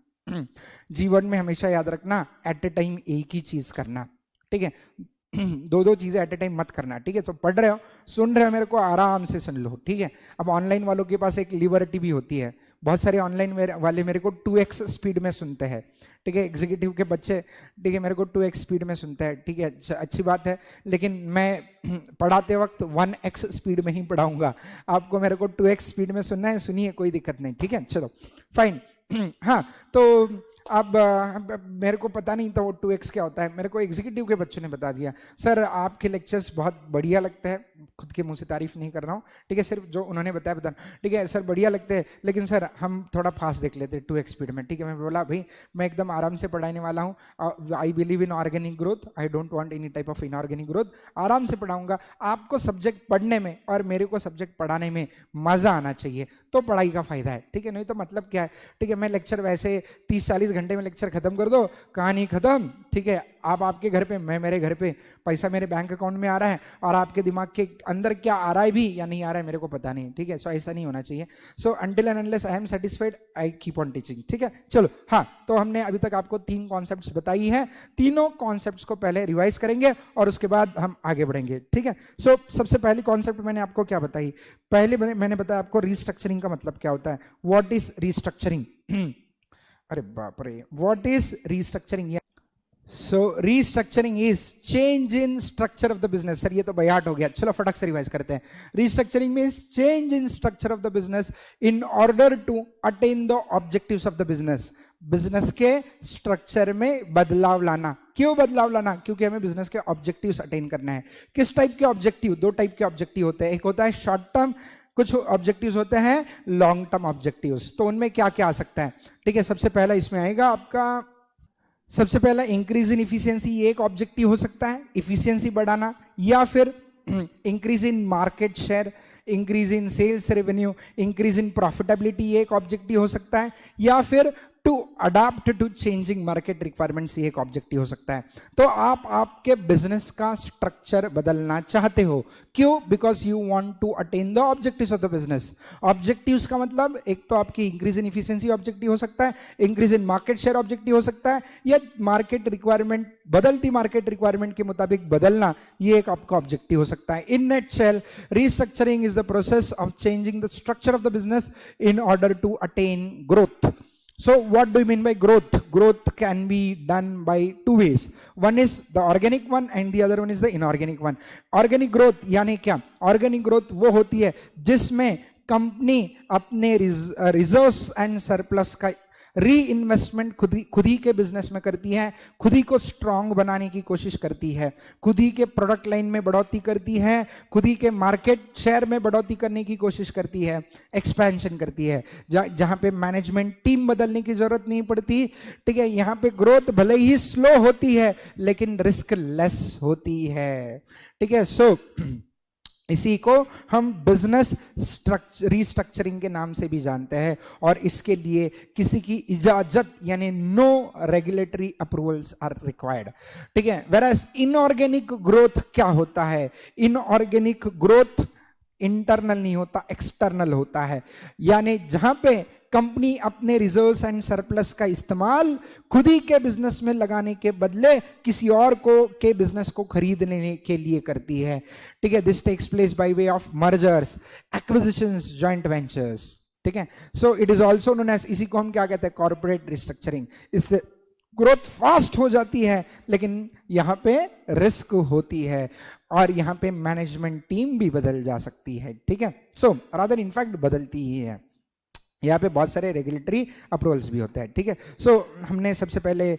Speaker 1: जीवन में हमेशा याद रखना, एट ए टाइम एक ही चीज़ करना। ठीक है, दो चीजें एट ए टाइम मत करना। ठीक है, तो पढ़ रहे हो, सुन रहे हो मेरे को, आराम से सुन लो। ठीक है, अब ऑनलाइन वालों के पास एक लिबर्टी भी होती है, बहुत सारे ऑनलाइन वाले मेरे को 2x स्पीड में सुनते हैं। ठीक है, एग्जीक्यूटिव के बच्चे, ठीक है, मेरे को 2x स्पीड में सुनते हैं। ठीक है, अच्छी बात है, लेकिन मैं पढ़ाते वक्त 1x स्पीड में ही पढ़ाऊंगा। आपको मेरे को 2x स्पीड में सुनना है, सुनिए, कोई दिक्कत नहीं। ठीक है, चलो फाइन। हाँ, तो अब मेरे को पता नहीं था वो 2x क्या होता है, मेरे को एग्जीक्यूटिव के बच्चों ने बता दिया। सर आपके लेक्चर्स बहुत बढ़िया लगते हैं, खुद के मुंह से तारीफ नहीं कर रहा हूँ, ठीक है, सिर्फ जो उन्होंने बताया। ठीक है सर, बढ़िया लगते हैं, लेकिन सर हम थोड़ा फास्ट देख लेते हैं 2x स्पीड में। ठीक है, मैं बोला भाई मैं एकदम आराम से पढ़ाने वाला हूँ, I believe in organic growth, I don't want any type of inorganic growth, आराम से पढ़ाऊंगा। आपको सब्जेक्ट पढ़ने में और मेरे को सब्जेक्ट पढ़ाने में मजा आना चाहिए, तो पढ़ाई का फायदा है। ठीक है, नहीं तो मतलब क्या है? ठीक है, मैं लेक्चर वैसे 30-40 घंटे में लेक्चर खत्म कर दो, कहानी खत्म। ठीक है, आप आपके घर पे, मैं मेरे घर पे, पैसा मेरे बैंक अकाउंट में आ रहा है और आपके दिमाग के अंदर क्या आ रहा है भी या नहीं आ रहा है मेरे को पता नहीं। ठीक है, सो ऐसा नहीं होना चाहिए। So until and unless I am satisfied I keep on teaching. ठीक है, चलो, हाँ, तो हमने अभी तक आपको 3 कॉन्सेप्ट्स बताई हैं, तीनों कॉन्सेप्ट्स को पहले रिवाइज करेंगे और उसके बाद हम आगे बढ़ेंगे। ठीक है, सो सबसे पहली कॉन्सेप्ट मैंने आपको क्या बताई? पहले मैंने बताया आपको रिस्ट्रक्चरिंग का मतलब क्या होता है। What is restructuring? अरे बाप रे, what is restructuring? So restructuring is change in structure of the business. Sir ये तो बयाट हो गया, चलो फटक से रिवाइज करते हैं। Restructuring means change in structure of the business in order to attain the objectives of the business. Business के स्ट्रक्चर में बदलाव लाना। क्यों बदलाव लाना? क्योंकि हमें बिजनेस के ऑब्जेक्टिव्स अटेन करना है। किस टाइप के ऑब्जेक्टिव? 2 टाइप के ऑब्जेक्टिव होते हैं, एक होता है शॉर्ट टर्म, कुछ ऑब्जेक्टिव्स होते हैं लॉन्ग टर्म ऑब्जेक्टिव्स। तो उनमें क्या क्या आ सकता है? ठीक है, सबसे पहला इसमें आएगा आपका, सबसे पहला इंक्रीज इन इफिशियंसी, ये एक ऑब्जेक्टिव हो सकता है, इफिशियंसी बढ़ाना, या फिर increase in market share, increase in sales revenue, increase in profitability, ये एक ऑब्जेक्टिव हो सकता है, या फिर to adapt to changing market requirements, ये एक ऑब्जेक्टिव हो सकता है। तो आप आपके बिजनेस का स्ट्रक्चर बदलना चाहते हो, क्यों? Because you want to attain the objectives of the business. Objectives का मतलब एक तो आपकी इंक्रीज इन इफिशिएंसी ऑब्जेक्टिव हो सकता है, increase in market share objective हो सकता है, या मार्केट रिक्वायरमेंट, बदलती मार्केट रिक्वायरमेंट के मुताबिक बदलना, ये एक आपका ऑब्जेक्टिव हो सकता है। In nutshell, restructuring is the process of changing the structure of the business in order to attain growth. So what do you mean by growth? Growth can be done by two ways. One is the organic one and the other one is the inorganic one. Organic growth यानी क्या? Organic growth वो होती है जिसमें company अपने reserves and surplus का री investment खुद ही के बिजनेस में करती है, खुद ही को स्ट्रांग बनाने की कोशिश करती है, खुद ही के प्रोडक्ट लाइन में बढ़ोतरी करती है, खुद ही के मार्केट शेयर में बढ़ोतरी करने की कोशिश करती है, एक्सपेंशन करती है, जहां पे मैनेजमेंट टीम बदलने की जरूरत नहीं पड़ती। ठीक है, यहां पे ग्रोथ भले ही स्लो होती है लेकिन रिस्क लेस होती है। ठीक है, सो इसी को हम बिजनेस रीस्ट्रक्चरिंग के नाम से भी जानते हैं, और इसके लिए किसी की इजाजत यानी no regulatory approvals are required. ठीक है, वेराज इनऑर्गेनिक ग्रोथ क्या होता है? इनऑर्गेनिक ग्रोथ इंटरनल नहीं होता, एक्सटर्नल होता है, यानी जहां पे कंपनी अपने रिजर्व्स एंड सरप्लस का इस्तेमाल खुद ही के बिजनेस में लगाने के बदले किसी और को के बिजनेस को खरीदने के लिए करती है। ठीक है, this takes place by way of mergers, acquisitions, joint ventures. ठीक है, so it is also known as, इसी को हम क्या कहते हैं? Corporate restructuring. इससे ग्रोथ फास्ट हो जाती है लेकिन यहां पे रिस्क होती है, और यहां पे मैनेजमेंट टीम भी बदल जा सकती है। ठीक है, सो रादर इनफैक्ट बदलती ही है। यहाँ पे बहुत सारे रेगुलेटरी अप्रूवल्स भी होते हैं। ठीक है, सो हमने सबसे पहले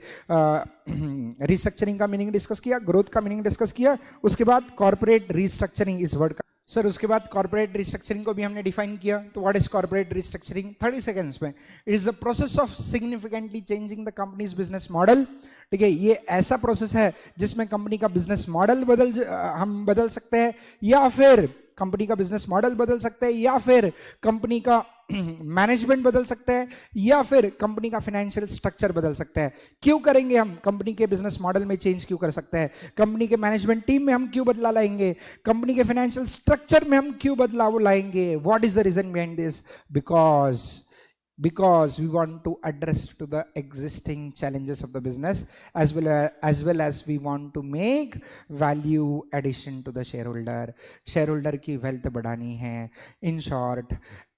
Speaker 1: रिस्ट्रक्चरिंग का मीनिंग डिस्कस किया, ग्रोथ का मीनिंग डिस्कस किया, उसके बाद कॉर्पोरेट रिस्ट्रक्चरिंग इस वर्ड का सर, उसके बाद कॉर्पोरेट रिस्ट्रक्चरिंग को भी हमने डिफाइन किया। तो what is corporate restructuring? 30 seconds में। It is the process of significantly changing the company's business model. ठीक है, ये ऐसा प्रोसेस है जिसमें कंपनी का बिजनेस मॉडल हम बदल सकते हैं, या फिर कंपनी का बिजनेस मॉडल बदल सकते हैं, या फिर कंपनी का मैनेजमेंट बदल सकते हैं, या फिर कंपनी का फाइनेंशियल स्ट्रक्चर बदल सकते हैं। क्यों करेंगे हम? कंपनी के बिजनेस मॉडल में चेंज क्यों कर सकते हैं? कंपनी के मैनेजमेंट टीम में हम क्यों बदलाव लाएंगे? कंपनी के फाइनेंशियल स्ट्रक्चर में हम क्यों बदलाव लाएंगे? What is the reason behind this? because we want to address to the existing challenges of the business, as well as we want to make value addition to the shareholder की wealth बढ़ानी है। in short,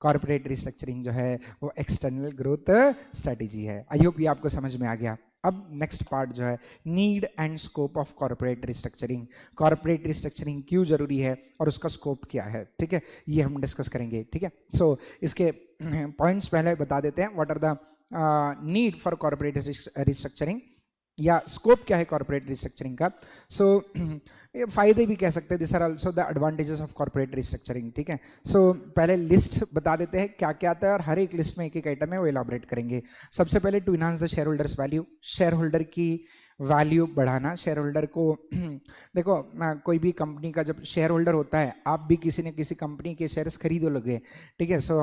Speaker 1: corporate restructuring जो है वो external growth strategy है। I hope ये आपको समझ में आ गया। अब नेक्स्ट पार्ट जो है need and scope of corporate restructuring. Corporate restructuring क्यों जरूरी है और उसका स्कोप क्या है? ठीक है, ये हम डिस्कस करेंगे। ठीक है, सो इसके पॉइंट्स पहले बता देते हैं। What are the need for corporate restructuring, या स्कोप क्या है कॉर्पोरेट रिस्ट्रक्चरिंग का? सो ये फायदे भी कह सकते हैं, this are also the advantages of corporate restructuring. ठीक है, सो पहले लिस्ट बता देते हैं क्या क्या आता है, और हर एक लिस्ट में एक एक आइटम है वो एलाबोरेट करेंगे। सबसे पहले to enhance the shareholders value, shareholder की वैल्यू बढ़ाना। शेयर होल्डर को देखो, कोई भी कंपनी का जब शेयर होल्डर होता है, आप भी किसी न किसी कंपनी के शेयर्स खरीदोगे। ठीक है, सो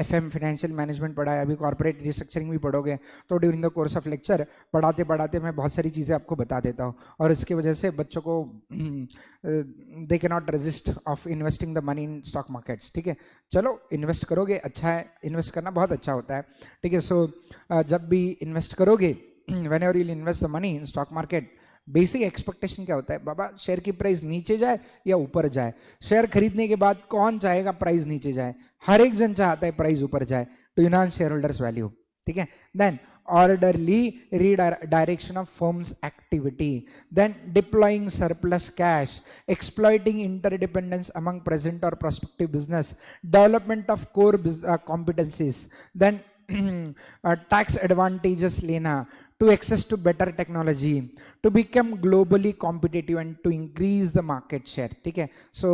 Speaker 1: FM फाइनेंशियल मैनेजमेंट पढ़ा है, अभी कॉर्पोरेट रिस्ट्रक्चरिंग भी पढ़ोगे। तो during the course of lecture पढ़ाते पढ़ाते मैं बहुत सारी चीज़ें आपको बता देता हूँ, और इसकी वजह से बच्चों को they can not resist of investing the money in stock markets. ठीक है, चलो इन्वेस्ट करोगे, अच्छा है, इन्वेस्ट करना बहुत अच्छा होता है। ठीक है, सो जब भी इन्वेस्ट करोगे, whenever you invest the money in stock market, basic expectation क्या होता है? बाबा शेयर की प्राइस नीचे जाए या ऊपर जाए। शेयर खरीदने के बाद कौन चाहेगा प्राइस नीचे जाए? हर एक जन चाहता है प्राइस ऊपर जाए, to enhance shareholders value. ठीक है, then orderly redirection of firm's activity, then deploying surplus cash, exploiting interdependence among present or prospective business, development of core competencies, then tax advantages लेना, to access to better technology, to become globally competitive and to increase the market share। ठीक है, सो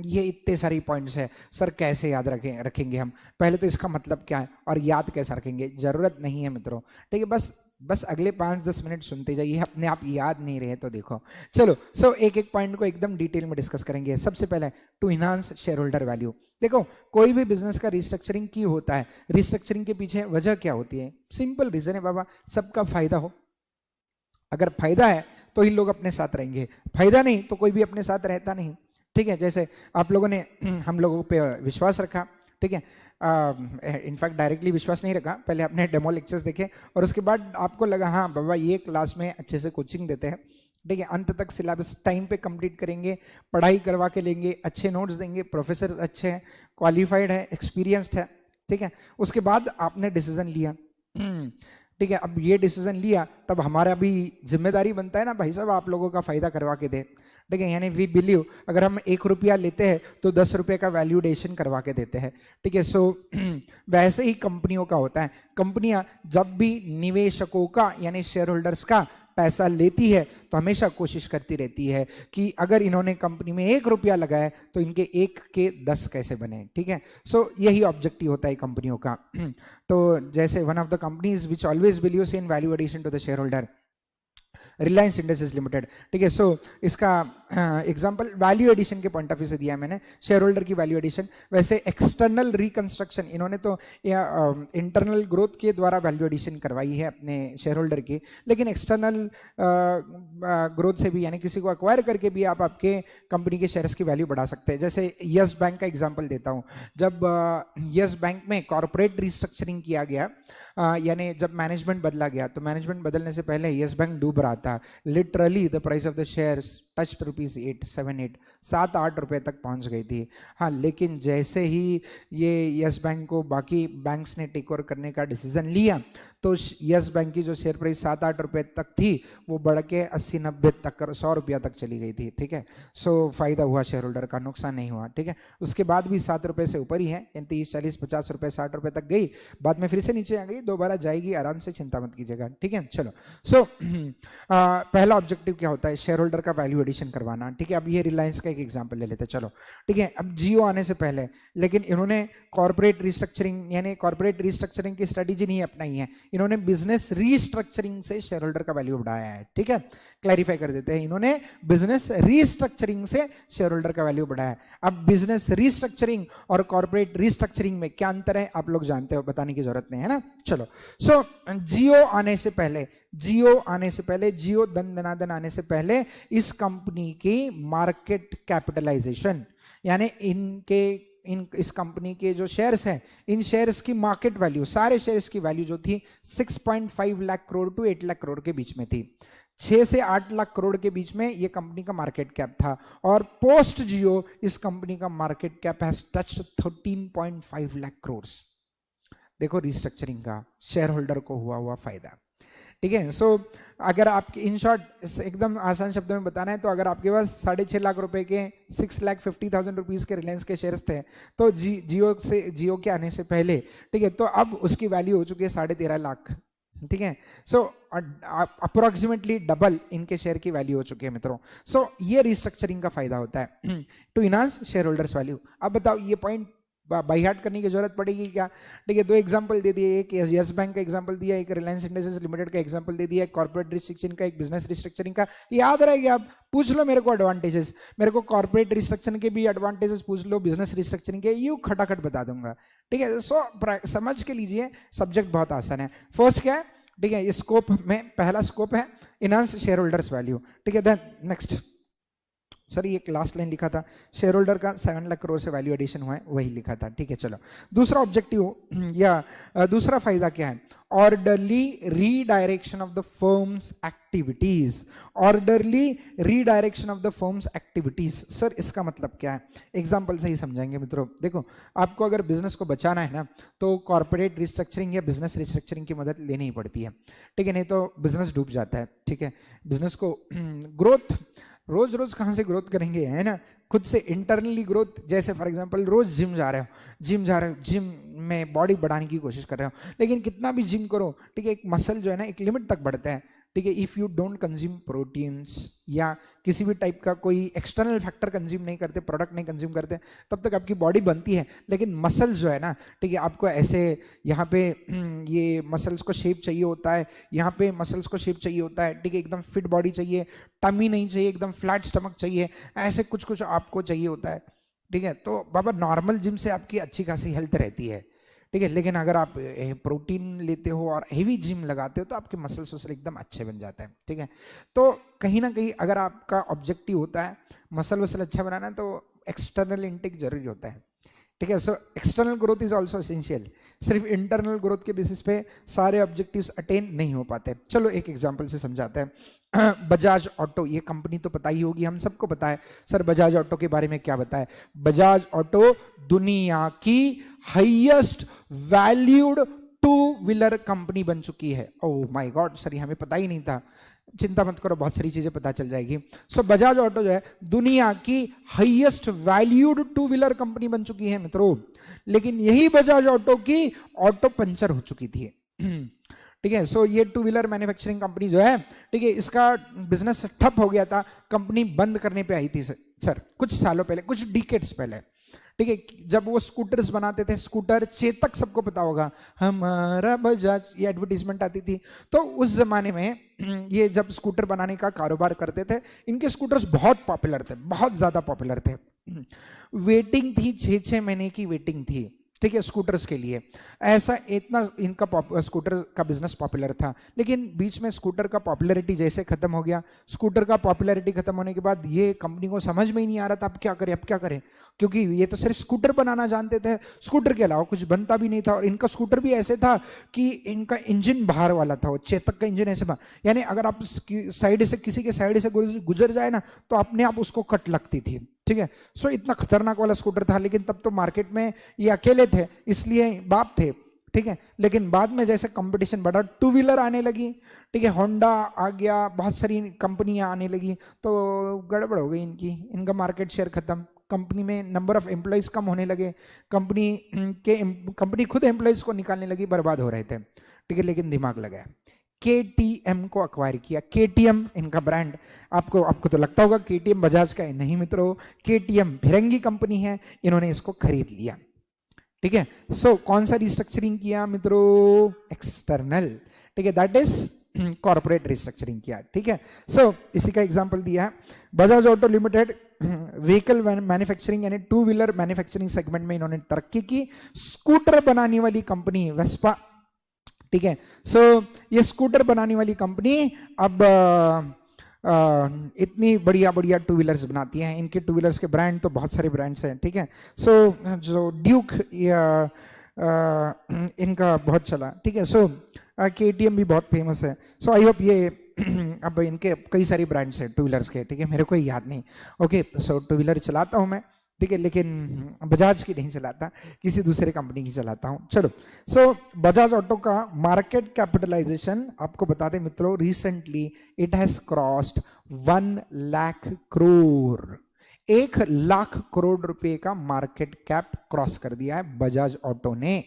Speaker 1: ये इतने सारी points है। Sir कैसे याद रखेंगे हम? पहले तो इसका मतलब क्या है और याद कैसे रखेंगे? जरूरत नहीं है मित्रों। ठीक है, बस बस अगले 5-10 मिनट सुनते जाइए, अपने आप याद नहीं रहे तो देखो। चलो सो एक एक पॉइंट को एकदम डिटेल में डिस्कस करेंगे। सबसे पहले to enhance shareholder value. देखो कोई भी बिजनेस का रिस्ट्रक्चरिंग की होता है, रिस्ट्रक्चरिंग के पीछे वजह क्या होती है? सिंपल रीजन है बाबा, सबका फायदा हो। अगर फायदा है तो ही लोग अपने साथ रहेंगे, फायदा नहीं तो कोई भी अपने साथ रहता नहीं। ठीक है, जैसे आप लोगों ने हम लोगों पे विश्वास रखा, ठीक है, इनफैक्ट डायरेक्टली विश्वास नहीं रखा, पहले आपने डेमो लेक्चर्स देखे और उसके बाद आपको लगा हाँ बाबा ये क्लास में अच्छे से कोचिंग देते हैं, ठीक है, अंत तक सिलेबस टाइम पे कंप्लीट करेंगे, पढ़ाई करवा के लेंगे, अच्छे नोट्स देंगे, प्रोफेसर अच्छे हैं, क्वालिफाइड है, एक्सपीरियंस्ड है, ठीक है, उसके बाद आपने डिसीजन लिया। ठीक है, अब ये डिसीजन लिया तब हमारा भी जिम्मेदारी बनता है ना भाई साहब आप लोगों का फायदा करवा के दे। ठीक है, यानी वी बिलीव अगर हम 1 रुपया लेते हैं तो 10 रुपये का वैल्यूडेशन करवा के देते हैं। ठीक है, सो वैसे ही कंपनियों का होता है। कंपनियां जब भी निवेशकों का यानी शेयर होल्डर्स का पैसा लेती है तो हमेशा कोशिश करती रहती है कि अगर इन्होंने कंपनी में 1 रुपया लगाया तो इनके 1 के 10 कैसे बने। ठीक है, सो यही ऑब्जेक्टिव होता है कंपनियों का। तो जैसे one of the companies which always believes in value addition to the shareholder, Reliance Industries Limited. ठीक है, सो इसका एग्जांपल वैल्यू एडिशन के पॉइंट ऑफ व्यू से दिया है मैंने, शेयर होल्डर की वैल्यू एडिशन। वैसे एक्सटर्नल रिकंस्ट्रक्शन, इन्होंने तो इंटरनल ग्रोथ के द्वारा वैल्यू एडिशन करवाई है अपने शेयर होल्डर की, लेकिन एक्सटर्नल ग्रोथ से भी यानी किसी को अक्वायर करके भी आप आपके कंपनी के शेयर्स की वैल्यू बढ़ा सकते हैं। जैसे यस बैंक का एग्जाम्पल देता हूँ, जब यस बैंक में कॉर्पोरेट रिस्ट्रक्चरिंग किया गया, यानी जब मैनेजमेंट बदला गया, तो मैनेजमेंट बदलने से पहले यस बैंक डूब रहा था। Literally the price of the shares touch ₹8, 7-8 रुपए तक पहुंच गई थी। हाँ, लेकिन जैसे ही ये यस बैंक को बाकी बैंक्स ने टेक ओवर करने का डिसीजन लिया तो यस बैंक की जो शेयर प्राइस 7-8 रुपए तक थी वो बढ़ के 80-90 तक 100 रुपया तक चली गई थी। ठीक है, सो फायदा हुआ शेयर होल्डर का, नुकसान नहीं हुआ। ठीक है, उसके बाद भी 7 रुपए से ऊपर ही है, 30, 40, 50 रुपए, 60 रुपए तक गई, बाद में फिर से नीचे आ गई, दोबारा जाएगी, आराम से चिंता मत कीजिएगा। ठीक है, चलो सो पहला ऑब्जेक्टिव क्या होता है? शेयर होल्डर का वैल्यू एडिशन करवाना। ठीक है, अब ये रिलायंस का एक एग्जांपल ले लेते हैं। चलो ठीक है, अब जियो आने से पहले लेकिन इन्होंने कॉर्पोरेट रिस्ट्रक्चरिंग यानी कॉर्पोरेट रिस्ट्रक्चरिंग की स्ट्रेटेजी नहीं अपनाई है, इन्होंने बिजनेस रीस्ट्रक्चरिंग से शेयर होल्डर का वैल्यू बढ़ाया है। ठीक है, क्लैरिफाई कर देते हैं, इन्होंने बिजनेस रीस्ट्रक्चरिंग से शेयर होल्डर का वैल्यू बढ़ाया है। अब बिजनेस रीस्ट्रक्चरिंग और कॉर्पोरेट रिस्ट्रक्चरिंग में क्या अंतर है आप लोग जानते हो, बताने की जरूरत नहीं है ना। चलो सो जियो आने से पहले, जियो दनादन आने से पहले इस कंपनी की मार्केट कैपिटलाइजेशन यानी इस कंपनी के जो शेयर्स हैं, इन शेयर्स की मार्केट वैल्यू, सारे शेयर्स की वैल्यू जो थी 6.5 लाख करोड़ टू 8 लाख करोड़ के बीच में थी। 6 से 8 लाख करोड़ के बीच में ये कंपनी का मार्केट कैप था। और पोस्ट जियो इस कंपनी का market cap has touched 13.5 lakh crore. देखो रिस्ट्रक्चरिंग का शेयर होल्डर को हुआ फायदा। ठीक है, सो अगर आपके इन शॉर्ट एकदम आसान शब्दों में बताना है तो अगर आपके पास 6.5 लाख रुपए के 6,50,000 रुपीज के रिलायंस के शेयर्स थे तो जियो के आने से पहले, ठीक है, तो अब उसकी वैल्यू हो चुकी है 13.5 लाख। ठीक है, सो अप्रोक्सीमेटली डबल इनके शेयर की वैल्यू हो चुकी है मित्रों। सो ये रिस्ट्रक्चरिंग का फायदा होता है to enhance shareholders value. अब बताओ ये पॉइंट बाई हार्ट करने की जरूरत पड़ेगी क्या? ठीक है, 2 एग्जांपल दे दिए, एक यस बैंक का एग्जांपल दिया, एक रिलायंस इंडस्ट्रीज लिमिटेड का एग्जांपल दे दिया, एक कॉर्पोरेट रिस्ट्रक्चरिंग का, एक बिजनेस रिस्ट्रक्चरिंग का। याद रहेगा, आप पूछ लो मेरे को एडवांटेजेस, मेरे को कॉर्पोरेट रिस्ट्रक्चरिंग के भी एडवांटेजेस पूछ लो, बिजनेस रिस्ट्रक्चरिंग के, यूं खटाखट बता दूंगा। ठीक है, सो समझ के लीजिए, सब्जेक्ट बहुत आसान है। फर्स्ट क्या है? ठीक है, इस स्कोप में पहला स्कोप है इनहांस शेयर होल्डर्स वैल्यू। ठीक है, देन नेक्स्ट, सर ये लास्ट लाइन लिखा था शेयर होल्डर का 7 लाख करोड़ से वैल्यू एडिशन हुआ है, वही लिखा था। ठीक है, चलो दूसरा ऑब्जेक्टिव या दूसरा फायदा क्या है? Orderly redirection of the firms activities. Orderly redirection of the firms activities, sir इसका मतलब क्या है? एग्जांपल से ही समझाएंगे मित्रों। देखो, आपको अगर बिजनेस को बचाना है ना तो कॉर्पोरेट रिस्ट्रक्चरिंग या बिजनेस रिस्ट्रक्चरिंग की मदद लेनी ही पड़ती है। ठीक है, नहीं तो बिजनेस डूब जाता है। ठीक है, बिजनेस को ग्रोथ रोज रोज कहाँ से ग्रोथ करेंगे, है ना? खुद से इंटरनली ग्रोथ, जैसे फॉर एग्जांपल रोज जिम जा रहे हो, जिम में बॉडी बढ़ाने की कोशिश कर रहे हो, लेकिन कितना भी जिम करो, ठीक है, एक मसल जो है ना एक लिमिट तक बढ़ता है। ठीक है, if you don't consume proteins या किसी भी टाइप का कोई एक्सटर्नल फैक्टर कंज्यूम नहीं करते, प्रोडक्ट नहीं कंज्यूम करते, तब तक आपकी बॉडी बनती है। लेकिन मसल्स जो है ना, ठीक है, आपको ऐसे यहाँ पे ये मसल्स को शेप चाहिए होता है, यहाँ पे मसल्स को शेप चाहिए होता है, ठीक है, एकदम फिट बॉडी चाहिए, टमी नहीं चाहिए, एकदम फ्लैट स्टमक चाहिए, ऐसे कुछ कुछ आपको चाहिए होता है, ठीक है। तो बाबा नॉर्मल जिम से आपकी अच्छी खासी हेल्थ रहती है, ठीक है, लेकिन अगर आप प्रोटीन लेते हो और हेवी जिम लगाते हो तो आपके मसल्स वसल एकदम अच्छे बन जाते हैं, ठीक है। तो कहीं ना कहीं अगर आपका ऑब्जेक्टिव होता है मसल वसल अच्छा बनाना, तो एक्सटर्नल इंटेक जरूरी होता है, ठीक है। So external growth is also essential. सिर्फ इंटरनल ग्रोथ के बेसिस पे सारे ऑब्जेक्टिव्स अटेन नहीं हो पाते। चलो एक एग्जांपल से समझाते हैं। बजाज ऑटो, ये कंपनी तो पता ही होगी, हम सबको पता है। सर बजाज ऑटो के बारे में क्या बताए? बजाज ऑटो दुनिया की highest valued two wheeler company बन चुकी है। ओह माय गॉड सर, ये हमें पता ही नहीं था। चिंता मत करो, बहुत सारी चीजें पता चल जाएगी। सो बजाज ऑटो जो है दुनिया की highest valued two wheeler company बन चुकी है मित्रों। लेकिन यही बजाज ऑटो की ऑटो पंचर हो चुकी थी, ठीक है। सो ये टू व्हीलर मैन्युफैक्चरिंग कंपनी जो है, ठीक है, इसका बिजनेस ठप हो गया था, कंपनी बंद करने पे आई थी सर कुछ सालों पहले, कुछ डिकेड्स पहले, ठीक है। जब वो स्कूटर्स बनाते थे, स्कूटर चेतक सबको पता होगा, हमारा बजाज, ये एडवर्टीजमेंट आती थी। तो उस जमाने में ये जब स्कूटर बनाने का कारोबार करते थे, इनके स्कूटर्स बहुत पॉपुलर थे, बहुत ज्यादा पॉपुलर थे। वेटिंग थी 6-6 महीने की वेटिंग थी, ठीक है, स्कूटर्स के लिए। ऐसा इतना इनका स्कूटर का बिजनेस पॉपुलर था। लेकिन बीच में स्कूटर का पॉपुलैरिटी जैसे खत्म हो गया, स्कूटर का पॉपुलैरिटी खत्म होने के बाद ये कंपनी को समझ में ही नहीं आ रहा था अब क्या करें, अब क्या करें, क्योंकि ये तो सिर्फ स्कूटर बनाना जानते थे, स्कूटर के अलावा कुछ बनता भी नहीं था। और इनका स्कूटर भी ऐसे था कि इनका इंजन बाहर वाला था, वो चेतक का इंजन ऐसे बाहर, यानी अगर आप साइड से किसी के साइड से गुजर जाए ना तो अपने आप उसको कट लगती थी, ठीक है। सो इतना खतरनाक वाला स्कूटर था। लेकिन तब तो मार्केट में ये अकेले थे, इसलिए बाप थे, ठीक है। लेकिन बाद में जैसे कंपटीशन बढ़ा, टू व्हीलर आने लगी, ठीक है, होंडा आ गया, बहुत सारी कंपनियां आने लगी, तो गड़बड़ हो गई इनकी, इनका मार्केट शेयर खत्म, कंपनी में नंबर ऑफ एम्प्लॉयज कम होने लगे, कंपनी खुद एम्प्लॉयज को निकालने लगी, बर्बाद हो रहे थे, ठीक है। लेकिन दिमाग लगाया, KTM को अक्वायर किया। KTM इनका ब्रांड, आपको तो लगता होगा KTM बजाज का है, नहीं मित्रों, KTM फिरंगी कंपनी है, इन्होंने इसको खरीद लिया, ठीक है। सो कौन सा रिस्ट्रक्चरिंग किया मित्रों? एक्सटर्नल, ठीक है, दैट इज कॉर्पोरेट रिस्ट्रक्चरिंग किया, ठीक है। सो इसी का एग्जांपल दिया है। Bajaj auto limited vehicle manufacturing यानी टू व्हीलर मैन्युफैक्चरिंग सेगमेंट में इन्होंने तरक्की की। स्कूटर बनाने वाली कंपनी वेस्पा, ठीक है। सो ये स्कूटर बनाने वाली कंपनी अब इतनी बढ़िया बढ़िया टू व्हीलर्स बनाती हैं। इनके टू व्हीलर्स के ब्रांड तो बहुत सारे ब्रांड्स हैं, ठीक है। सो जो ड्यूक इनका बहुत चला, ठीक है। सो KTM भी बहुत फेमस है। सो आई होप ये अब इनके कई सारी ब्रांड्स हैं टू व्हीलर्स के, ठीक है, मेरे को याद नहीं। ओके, सो टू व्हीलर चलाता हूँ मैं, ठीक है, लेकिन बजाज की नहीं चलाता, किसी दूसरे कंपनी की चलाता हूं। चलो, सो बजाज ऑटो का मार्केट कैपिटलाइजेशन आपको बता दें मित्रों, recently it has crossed 1 lakh crore, 1 lakh crore रुपए का मार्केट कैप क्रॉस कर दिया है बजाज ऑटो ने,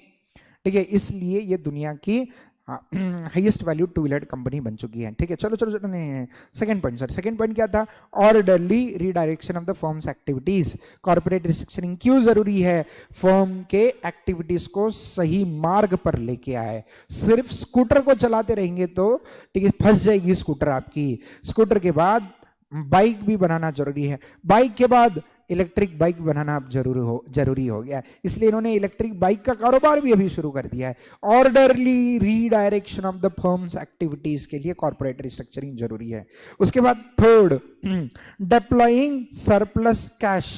Speaker 1: ठीक है। इसलिए ये दुनिया की highest value two wheeler company बन चुकी है, ठीक है। चलो चलो चलो, नहीं, second point sir, second point क्या था? Orderly redirection of the firms activities. Corporate restructuring क्यों जरूरी है? फर्म के एक्टिविटीज को सही मार्ग पर लेके आए। सिर्फ स्कूटर को चलाते रहेंगे तो, ठीक है, फंस जाएगी स्कूटर आपकी। स्कूटर के बाद बाइक भी बनाना जरूरी है, बाइक के बाद इलेक्ट्रिक बाइक बनाना अब जरूरी हो गया, इसलिए इन्होंने इलेक्ट्रिक बाइक का कारोबार भी अभी शुरू कर दिया है। Orderly redirection of the firms activities के लिए कॉर्पोरेट रिस्ट्रक्चरिंग जरूरी है। उसके बाद third, deploying surplus cash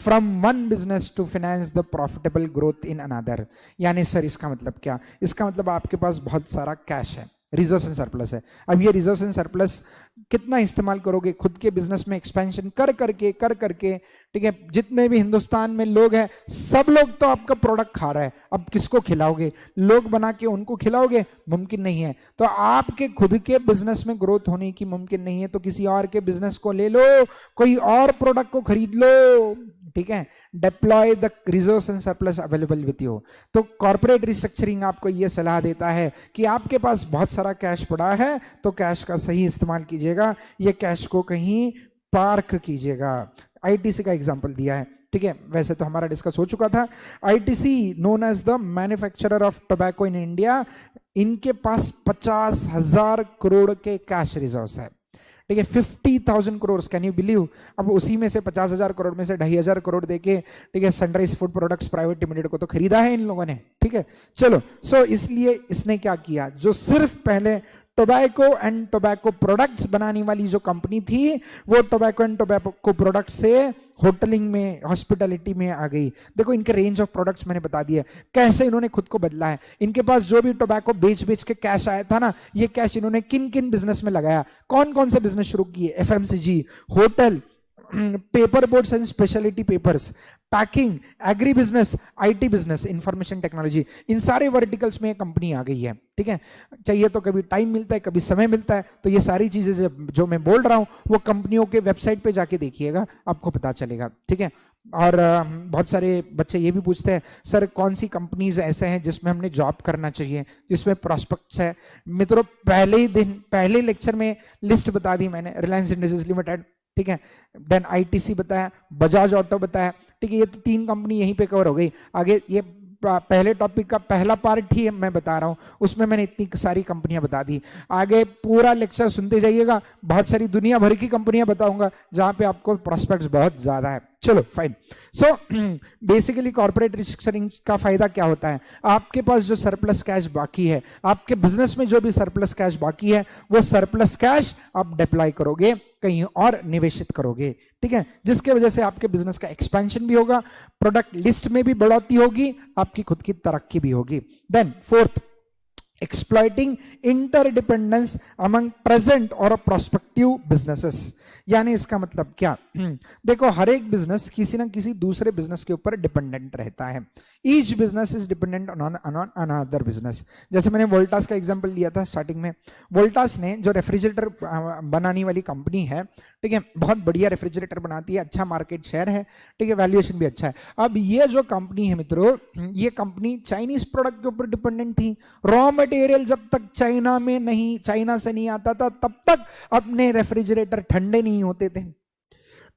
Speaker 1: from one business to finance the profitable growth in another. यानी सर इसका मतलब क्या? इसका मतलब आपके पास बहुत सारा कैश है, रिजर्व एंड सरप्लस है। अब ये रिजर्व एंड सरप्लस कितना इस्तेमाल करोगे? खुद के बिजनेस में एक्सपेंशन कर करके, ठीक है। जितने भी हिंदुस्तान में लोग हैं, सब लोग तो आपका प्रोडक्ट खा रहा है, अब किसको खिलाओगे? लोग बना के उनको खिलाओगे? मुमकिन नहीं है। तो आपके खुद के बिजनेस में ग्रोथ होने की मुमकिन नहीं है, तो किसी और के बिजनेस को ले लो, कोई और प्रोडक्ट को खरीद लो, ठीक है, deploy the resource and surplus available with you. तो कॉर्पोरेट रिस्ट्रक्चरिंग आपको यह सलाह देता है कि आपके पास बहुत सारा कैश पड़ा है तो कैश का सही इस्तेमाल कीजिएगा, ये कैश को कहीं पार्क कीजिएगा। आईटीसी का एग्जांपल दिया है, ठीक है, वैसे तो हमारा डिस्कस हो चुका था। ITC known as the manufacturer of tobacco in India, इनके पास 50,000 करोड़ के कैश रिजर्व्स है, ठीक है, 50,000 करोड़, कैन यू बिलीव। अब उसी में से 50,000 करोड़ में से 2,500 करोड़ देके, ठीक है, sunrise food products private limited को तो खरीदा है इन लोगों ने, ठीक है। चलो, सो इसलिए इसने क्या किया, जो सिर्फ पहले टोबैको एंड टोबैको प्रोडक्ट्स बनाने वाली जो कंपनी थी, वो टोबैको एंड टोबैको प्रोडक्ट से होटलिंग में, हॉस्पिटैलिटी में आ गई। देखो इनके रेंज ऑफ प्रोडक्ट्स मैंने बता दिया कैसे इन्होंने खुद को बदला है। इनके पास जो भी टोबैको बेच बेच के कैश आया था ना, ये कैश इन्होंने किन किन बिजनेस में लगाया, कौन कौन से बिजनेस शुरू किए, FMCG, hotel, paper boards and speciality papers, packing, agri business, IT business, information technology, इन सारे वर्टिकल्स में कंपनी आ गई है, ठीक है। चाहिए तो कभी टाइम मिलता है, कभी समय मिलता है, तो ये सारी चीजें जो मैं बोल रहा हूं वो कंपनियों के वेबसाइट पे जाके देखिएगा, आपको पता चलेगा, ठीक है। और बहुत सारे बच्चे ये भी पूछते हैं, सर कौन सी कंपनीज ऐसे हैं जिसमें हमने जॉब करना चाहिए, जिसमें प्रॉस्पेक्ट्स है। मित्रों, पहले लेक्चर में लिस्ट बता दी मैंने, रिलायंस इंडस्ट्रीज लिमिटेड, ठीक है, देन आईटीसी बताया, बजाज ऑटो बताया, ठीक है, ये तो 3 कंपनी यहीं पे कवर हो गई। आगे ये पहले टॉपिक का पहला पार्ट ही मैं बता रहा हूं, उसमें मैंने इतनी सारी कंपनियां बता दी। आगे पूरा लेक्चर सुनते जाइएगा, बहुत सारी दुनिया भर की कंपनियां बताऊंगा जहां पे आपको प्रोस्पेक्ट्स बहुत ज्यादा है। चलो fine. So basically corporate restructuring का फायदा क्या होता है, आपके पास जो सरप्लस कैश बाकी है, आपके बिजनेस में जो भी सरप्लस कैश बाकी है, वो सरप्लस कैश आप डिप्लॉय करोगे, कहीं और निवेशित करोगे, ठीक है, जिसके वजह से आपके बिजनेस का एक्सपेंशन भी होगा, प्रोडक्ट लिस्ट में भी बढ़ोतरी होगी, आपकी खुद की तरक्की भी होगी। Then fourth, exploiting interdependence among present और प्रोस्पेक्टिव बिजनेसेस। यानी इसका मतलब क्या, देखो हर एक बिजनेस किसी ना किसी दूसरे बिजनेस के ऊपर डिपेंडेंट रहता है। Each business is dependent on another business. जैसे मैंने वोल्टास का एग्जांपल लिया था स्टार्टिंग में, वोल्टास ने जो रेफ्रिजरेटर बनाने वाली कंपनी है, ठीक है, बहुत बढ़िया रेफ्रिजरेटर बनाती है, अच्छा मार्केट शेयर है, ठीक है, वैल्यूएशन भी अच्छा है। अब ये जो कंपनी है मित्रों, ये कंपनी चाइनीज प्रोडक्ट के ऊपर डिपेंडेंट थी। रॉ मटेरियल जब तक चाइना से नहीं आता था, तब तक अपने रेफ्रिजरेटर ठंडे नहीं होते थे।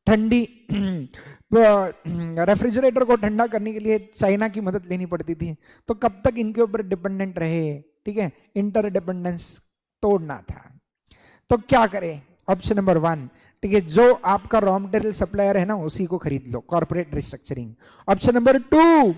Speaker 1: ठंडी रेफ्रिजरेटर को ठंडा करने के लिए चाइना की मदद लेनी पड़ती थी, तो कब तक इनके ऊपर डिपेंडेंट रहे, ठीक है, इंटरडिपेंडेंस तोड़ना था। तो क्या करें, ऑप्शन नंबर 1, ठीक है, जो आपका रॉ मटेरियल सप्लायर है ना, उसी को खरीद लो, कॉर्पोरेट रिस्ट्रक्चरिंग। ऑप्शन नंबर 2,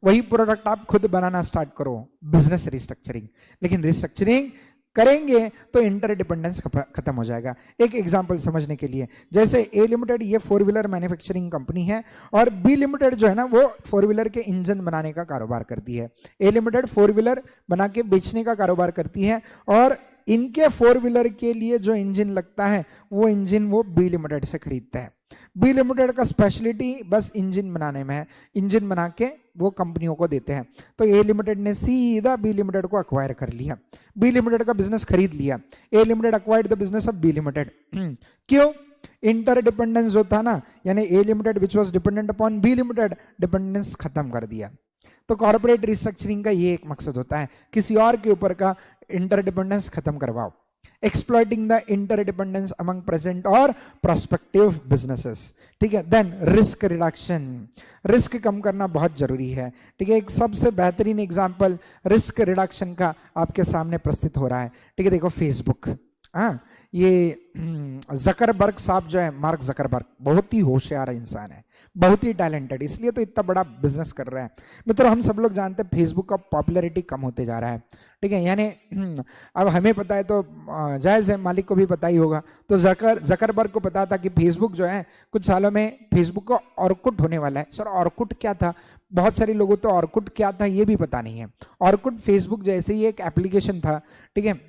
Speaker 1: वही प्रोडक्ट आप खुद बनाना स्टार्ट करो, बिजनेस रिस्ट्रक्चरिंग। लेकिन रिस्ट्रक्चरिंग करेंगे तो इंटरडिपेंडेंस खत्म हो जाएगा। एक एग्जांपल समझने के लिए, जैसे ए लिमिटेड ये 4 व्हीलर मैन्युफैक्चरिंग कंपनी है, और बी लिमिटेड जो है ना, वो 4 व्हीलर के इंजन बनाने का कारोबार करती है। ए लिमिटेड 4 व्हीलर बना के बेचने का कारोबार करती है, और इनके 4 व्हीलर के लिए जो इंजन लगता है, वो इंजन वो बी लिमिटेड से खरीदता है। बी लिमिटेड का स्पेशलिटी बस इंजन बनाने में है, इंजन बना के वो कंपनियों को देते हैं। तो ए लिमिटेड ने सीधा बी लिमिटेड को अक्वायर कर लिया, बी लिमिटेड का बिजनेस खरीद लिया। A limited acquired the business of B limited. क्यों? इंटरडिपेंडेंस जो था ना, यानी A limited which was dependent upon B limited, dependence खत्म कर दिया। तो कॉर्पोरेट रिस्ट्रक्चरिंग का ये एक मकसद होता है, किसी और के ऊपर का इंटरडिपेंडेंस खत्म करवाओ। Exploiting the interdependence among present और प्रोस्पेक्टिव बिजनेसेस, ठीक है। देन रिस्क रिडक्शन, रिस्क कम करना बहुत जरूरी है, ठीक है। एक सबसे बेहतरीन एग्जांपल रिस्क रिडक्शन का आपके सामने प्रस्तुत हो रहा है, ठीक है। देखो फेसबुक, हाँ, ये जकरबर्ग साहब जो है, मार्क जकरबर्ग, बहुत ही होशियार इंसान है, बहुत ही टैलेंटेड, इसलिए तो इतना बड़ा बिजनेस कर रहा है। मित्रों, हम सब लोग जानते हैं फेसबुक का पॉपुलैरिटी कम होते जा रहा है, ठीक है, यानी अब हमें पता है तो जायज़ है, मालिक को भी पता ही होगा। तो जकरबर्ग को पता था कि फेसबुक जो है कुछ सालों में फेसबुक का ऑर्कुट होने वाला है। सर ऑर्कुट क्या था? बहुत सारे लोगों तो ऑर्कुट क्या था ये भी पता नहीं है। ऑर्कुट फेसबुक जैसे ही एक एप्लीकेशन था, ठीक है,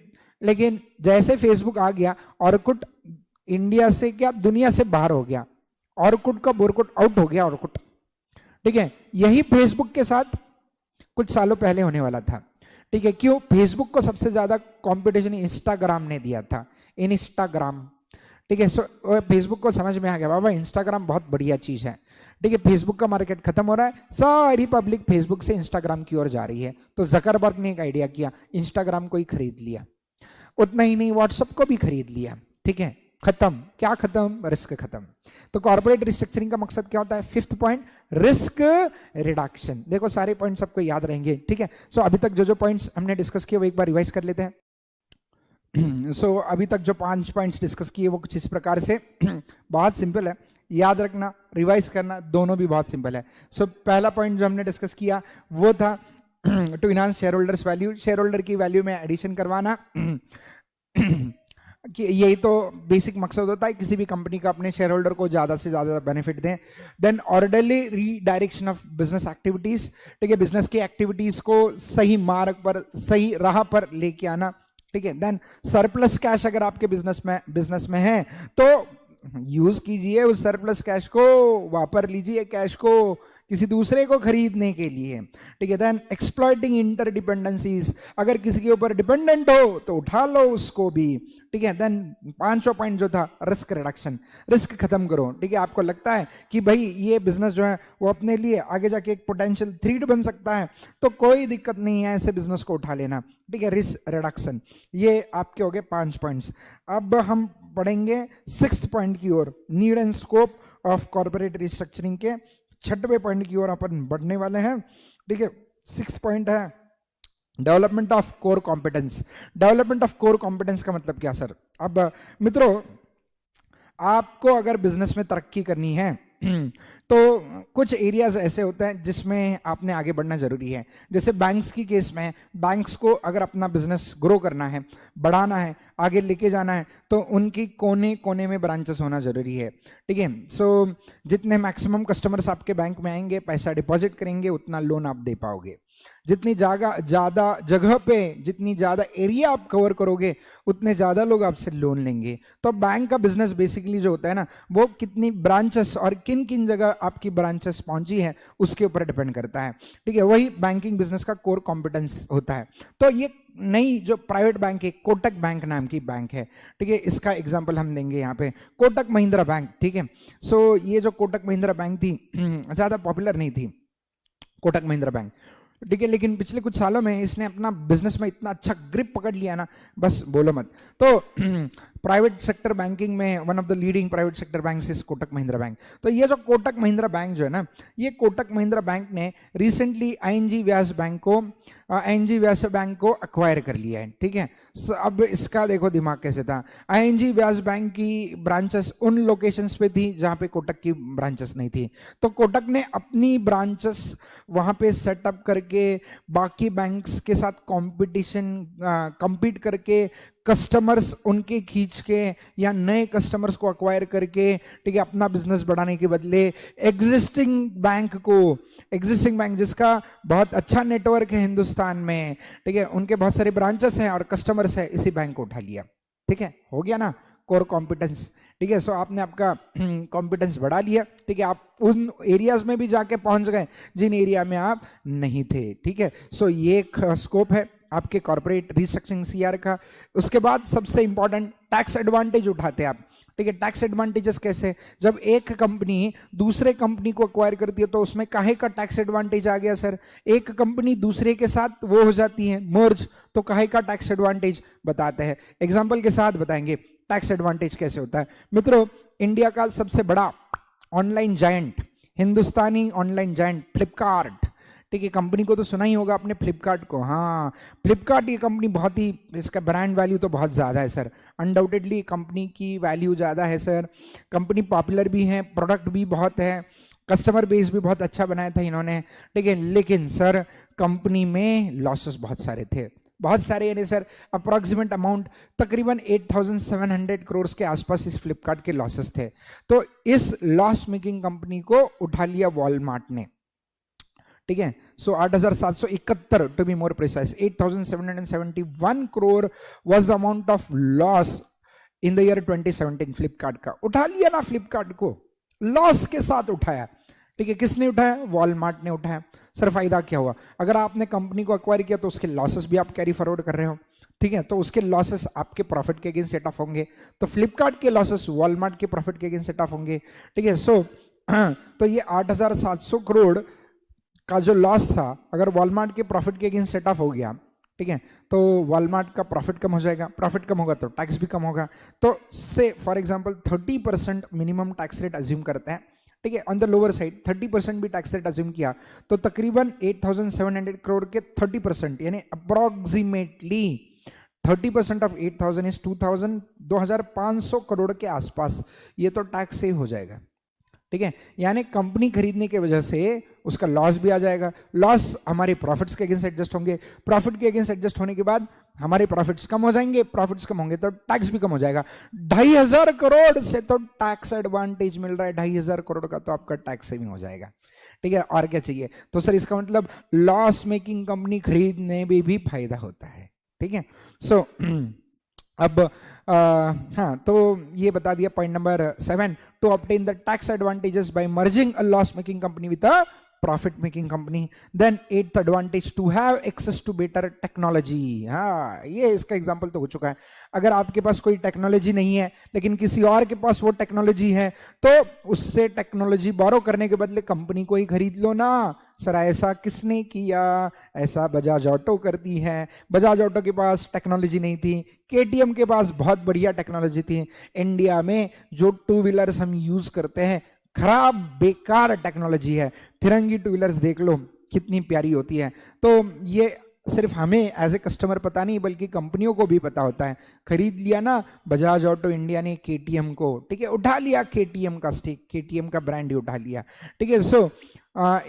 Speaker 1: लेकिन जैसे फेसबुक आ गया, ऑर्कुट इंडिया से क्या दुनिया से बाहर हो गया, ऑर्कुट का बोरकुट आउट हो गया ऑर्कुट, ठीक है। यही फेसबुक के साथ कुछ सालों पहले होने वाला था, ठीक है। क्यों? फेसबुक को सबसे ज्यादा कंपटीशन इंस्टाग्राम ने दिया था, इंस्टाग्राम, ठीक है। सो फेसबुक को समझ में आ गया, बाबा इंस्टाग्राम बहुत बढ़िया चीज है, ठीक है, फेसबुक का मार्केट खत्म हो रहा है, सारी पब्लिक फेसबुक से इंस्टाग्राम की ओर जा रही है। तो जकरबर्ग ने एक आइडिया किया, इंस्टाग्राम को ही खरीद लिया। उतना ही नहीं, व्हाट्सएप को भी खरीद लिया। ठीक है, खत्म। क्या खत्म? रिस्क खत्म। तो कॉर्पोरेट रिस्ट्रक्चरिंग का मकसद क्या होता है? Fifth point, risk reduction. देखो सारे पॉइंट्स आपको याद रहेंगे। ठीक है, सो अभी तक जो जो पॉइंट्स हमने डिस्कस किए वो एक बार रिवाइज कर लेते हैं। सो अभी तक जो 5 पॉइंट्स डिस्कस किए वो कुछ इस प्रकार से बहुत सिंपल है, याद रखना, रिवाइज करना, दोनों भी बहुत सिंपल है। सो पहला पॉइंट जो हमने डिस्कस किया वो था to enhance shareholders value, shareholder की वैल्यू में एडिशन करवाना। कि यही तो बेसिक मकसद होता है किसी भी कंपनी का, अपने शेयर होल्डर को ज्यादा से ज्यादा बेनिफिट दें। Then orderly redirection of business activities, ठीक है, बिजनेस की एक्टिविटीज को सही मार्ग पर, सही राह पर लेके आना। ठीक है, देन सरप्लस कैश अगर आपके बिजनेस में है तो यूज कीजिए उस सरप्लस कैश को, वापर लीजिए कैश को किसी दूसरे को खरीदने के लिए। ठीक है, देन एक्सप्लॉइटिंग इंटरडिपेंडेंसीज, अगर किसी के ऊपर डिपेंडेंट हो तो उठा लो उसको भी। ठीक है, देन 5वां पॉइंट जो था रिस्क रिडक्शन, रिस्क खत्म करो। ठीक है, आपको लगता है कि भाई ये बिजनेस जो है वो अपने लिए आगे जाके एक पोटेंशियल थ्रेट बन सकता है, तो कोई दिक्कत नहीं है, ऐसे बिजनेस को उठा लेना। ठीक है, रिस्क रिडक्शन, ये आपके हो गए 5 पॉइंट्स। अब हम पढ़ेंगे 6th पॉइंट की ओर, need and scope of corporate restructuring के 6वें पॉइंट की ओर अपन बढ़ने वाले हैं। ठीक है, 6th पॉइंट है development of core competence. Development of core competence का मतलब क्या सर? अब मित्रों, आपको अगर बिजनेस में तरक्की करनी है तो कुछ एरियाज ऐसे होते हैं जिसमें आपने आगे बढ़ना जरूरी है। जैसे बैंक्स की केस में, बैंक्स को अगर अपना बिजनेस ग्रो करना है, बढ़ाना है, आगे लेके जाना है, तो उनकी कोने कोने में ब्रांचेस होना जरूरी है। ठीक है, सो जितने मैक्सिमम कस्टमर्स आपके बैंक में आएंगे, पैसा डिपॉजिट करेंगे, उतना लोन आप दे पाओगे। जितनी ज्यादा जगह पे, जितनी ज्यादा एरिया आप कवर करोगे, उतने ज्यादा लोग आपसे लोन लेंगे। तो बैंक का बिजनेस बेसिकली जो होता है ना, वो कितनी ब्रांचेस और किन किन जगह आपकी ब्रांचेस पहुंची है उसके ऊपर डिपेंड करता है। ठीक है, वही बैंकिंग बिजनेस का कोर कॉम्पिटेंस होता है। तो ये नई जो प्राइवेट बैंक है, कोटक बैंक नाम की बैंक है। ठीक है, इसका एग्जांपल हम देंगे यहाँ पे, कोटक महिंद्रा बैंक। ठीक है, सो ये जो कोटक महिंद्रा बैंक थी ज्यादा पॉपुलर नहीं थी कोटक महिंद्रा बैंक। ठीक है, लेकिन पिछले कुछ सालों में इसने अपना बिजनेस में इतना अच्छा ग्रिप पकड़ लिया ना, बस बोलो मत। तो प्राइवेट सेक्टर बैंकिंग में one of the leading private sector banks is Kotak Mahindra bank. तो ये जो कोटक महिंद्रा बैंक जो है ना, ये कोटक महिंद्रा बैंक ने रिसेंटली आईएनजी व्यास बैंक को अक्वायर कर लिया है। ठीक है, अब इसका देखो दिमाग कैसे था। आईएनजी व्यास बैंक की ब्रांचेस उन लोकेशंस पे थी जहां पे कोटक की ब्रांचेस नहीं थी, तो कोटक ने अपनी ब्रांचेस वहां पे सेटअप करके बाकी बैंक्स के साथ कंपीट करके कस्टमर्स उनके खींच के या नए कस्टमर्स को अक्वायर करके, ठीक है, अपना बिजनेस बढ़ाने के बदले एग्जिस्टिंग बैंक जिसका बहुत अच्छा नेटवर्क है हिंदुस्तान में, ठीक है, उनके बहुत सारे ब्रांचेस हैं और कस्टमर्स हैं, इसी बैंक को उठा लिया। ठीक है, हो गया ना कोर कॉम्पिटेंस। ठीक है, सो आपने आपका कॉम्पिटेंस बढ़ा लिया। ठीक है, आप उन एरियाज में भी जाके पहुंच गए जिन एरिया में आप नहीं थे। ठीक है, सो ये एक स्कोप है आपके कॉर्पोरेट रिस्ट्रक्चरिंग सीआर का। उसके बाद सबसे इंपॉर्टेंट टैक्स एडवांटेज उठाते हैं आप। ठीक है, टैक्स एडवांटेजेस कैसे? जब एक कंपनी दूसरे कंपनी को अक्वायर करती है तो उसमें काहे का टैक्स एडवांटेज आ गया सर? एक कंपनी दूसरे के साथ वो हो जाती है मर्ज, तो काहे का टैक्स एडवांटेज बताते हैं, एग्जांपल के साथ बताएंगे टैक्स एडवांटेज कैसे होता है। मित्रों, इंडिया का सबसे बड़ा ऑनलाइन जायंट, हिंदुस्तानी ऑनलाइन जायंट फ्लिपकार्ट, ठीक है, कंपनी को तो सुना ही होगा आपने, फ्लिपकार्ट को। हाँ, फ्लिपकार्ट ये कंपनी बहुत ही, इसका ब्रांड वैल्यू तो बहुत ज़्यादा है सर, अनडाउटेडली कंपनी की वैल्यू ज़्यादा है सर। कंपनी पॉपुलर भी है, प्रोडक्ट भी बहुत है, कस्टमर बेस भी बहुत अच्छा बनाया था इन्होंने। ठीक है, लेकिन सर कंपनी में लॉसेस बहुत सारे थे, बहुत सारे, यानी सर अप्रॉक्सीमेट अमाउंट तकरीबन 8,700 करोड़ के आसपास इस फ्लिपकार्ट के लॉसेस थे। तो इस लॉस मेकिंग कंपनी को उठा लिया वॉलमार्ट ने। ठीक है, so 8,771 to be more precise, 8,771 crore was the amount of loss in the year 2017। Flipkart का उठा लिया ना, फ्लिपकार्ट को लॉस के साथ उठाया। ठीक है, किसने उठाया? वॉलमार्ट ने उठाया। सर फायदा क्या हुआ? अगर आपने कंपनी को एक्वायर किया तो उसके लॉसेस भी आप कैरी फॉरवर्ड कर रहे हो। ठीक है, तो उसके लॉसेस आपके प्रॉफिट के अगेंस्ट सेट ऑफ होंगे, तो फ्लिपकार्ट के लॉसेस वॉलमार्ट के प्रॉफिट के अगेंस्ट सेट ऑफ होंगे। ठीक है, सो तो ये 8,700 करोड़ का जो लॉस था, अगर वॉलमार्ट के प्रॉफिट के अगेंस्ट सेट ऑफ हो गया, ठीक है, तो वॉलमार्ट का प्रॉफिट कम हो जाएगा, प्रॉफिट कम होगा तो टैक्स भी कम होगा। तो से for example 30% minimum tax rate assume करते हैं, ठीक है, ऑन द लोअर साइड 30% भी टैक्स रेट अज्यूम किया तो तकरीबन 8,700 करोड़ के 30% यानी अप्रोक्सीमेटली 30% ऑफ 8,000 इज 2,500 करोड़ के आसपास ये तो टैक्स सेव हो जाएगा, ठीक है। यानी कंपनी खरीदने की वजह से उसका लॉस भी आ जाएगा, लॉस हमारे प्रॉफिट्स के अगेंस्ट एडजस्ट होंगे, प्रॉफिट के अगेंस्ट एडजस्ट होने के बाद हमारे प्रॉफिट्स कम हो जाएंगे, प्रॉफिट्स कम होंगे तो टैक्स भी कम हो जाएगा। 2,500 करोड़ से तो टैक्स एडवांटेज मिल रहा है, 2,500 करोड़ का तो आपका टैक्स सेविंग हो जाएगा, ठीक है। और क्या चाहिए? तो सर इसका मतलब लॉस मेकिंग कंपनी खरीदने में भी फायदा होता है, ठीक है। सो अब हाँ, तो ये बता दिया point number 7, to obtain the tax advantages by merging a loss making company with a profit making company. Then 8th advantage, to have access to better technology. हाँ, ये इसका एग्जांपल तो हो चुका है। अगर आपके पास कोई टेक्नोलॉजी नहीं है लेकिन किसी और के पास वो टेक्नोलॉजी है तो उससे टेक्नोलॉजी बोरो करने के बदले कंपनी को ही खरीद लो ना। सर ऐसा किसने किया? ऐसा बजाज ऑटो करती है। बजाज ऑटो के पास टेक्नोलॉजी नहीं थी, केटीएम के पास बहुत बढ़िया टेक्नोलॉजी थी। इंडिया में जो टू व्हीलर्स हम यूज करते हैं खराब बेकार टेक्नोलॉजी है। फिरंगी टू व्हीलर्स देख लो कितनी प्यारी होती है। तो ये सिर्फ हमें एज ए कस्टमर पता नहीं बल्कि कंपनियों को भी पता होता है। खरीद लिया ना बजाज ऑटो इंडिया ने केटीएम को, ठीक है, उठा लिया केटीएम का स्टेक, केटीएम का ब्रांड ही उठा लिया, ठीक है। सो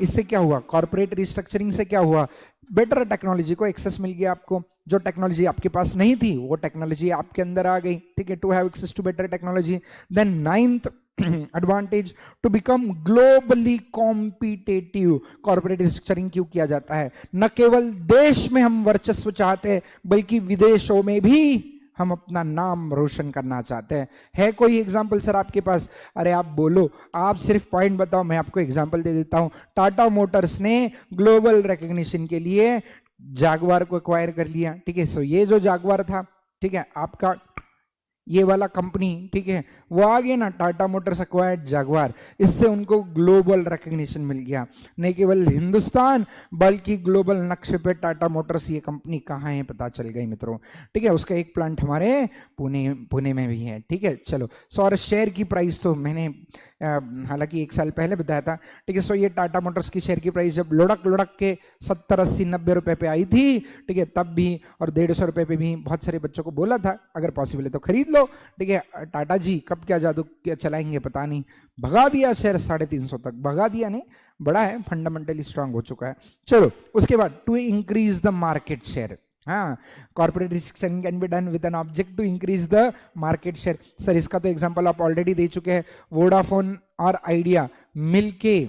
Speaker 1: इससे क्या हुआ? कॉर्पोरेट रिस्ट्रक्चरिंग से क्या हुआ? बेटर टेक्नोलॉजी को एक्सेस मिल गया आपको। जो टेक्नोलॉजी आपके पास नहीं थी वो टेक्नोलॉजी आपके अंदर आ गई, ठीक है, to have access to better technology. Then 9th advantage, to become globally competitive. Corporate restructuring क्यों किया जाता है? न केवल देश में हम वर्चस्व चाहते हैं बल्कि विदेशों में भी हम अपना नाम रोशन करना चाहते हैं। है कोई एग्जाम्पल सर आपके पास? अरे आप बोलो, आप सिर्फ पॉइंट बताओ, मैं आपको एग्जाम्पल दे देता हूं। टाटा मोटर्स ने ग्लोबल रिकॉग्निशन के लिए जागवार को एक्वायर कर लिया, ठीक है। सो ये जो जागवार था, ठीक है, आपका ये वाला कंपनी, ठीक है, वो आ गया ना, टाटा मोटर्स एक्वायर्ड जागवार। इससे उनको ग्लोबल रिकॉग्निशन मिल गया। नहीं केवल हिंदुस्तान बल्कि ग्लोबल नक्शे पे टाटा मोटर्स ये कंपनी कहाँ है पता चल गई मित्रों, ठीक है। उसका एक प्लांट हमारे पुणे में भी है, ठीक है। चलो, सो और शेयर की प्राइस तो मैंने हालांकि 1 साल पहले बताया था, ठीक है। सो ये टाटा मोटर्स की शेयर की प्राइस जब लुढ़क के 70, 80, 90 रुपए पे आई थी, ठीक है, तब भी, और 150 रुपए पे भी बहुत सारे बच्चों को बोला था अगर पॉसिबल है तो खरीद लो, ठीक है। टाटा जी कब क्या जादू क्या चलाएंगे पता नहीं, भगा दिया शेयर 350 तक, भगा दिया नहीं, बड़ा है, फंडामेंटली स्ट्रांग हो चुका है। चलो उसके बाद, to increase the market share. हाँ, corporate restructuring can be done with an object to increase the market share. Sir इसका तो एग्जांपल आप ऑलरेडी दे चुके हैं। वोडाफोन और आइडिया मिलके,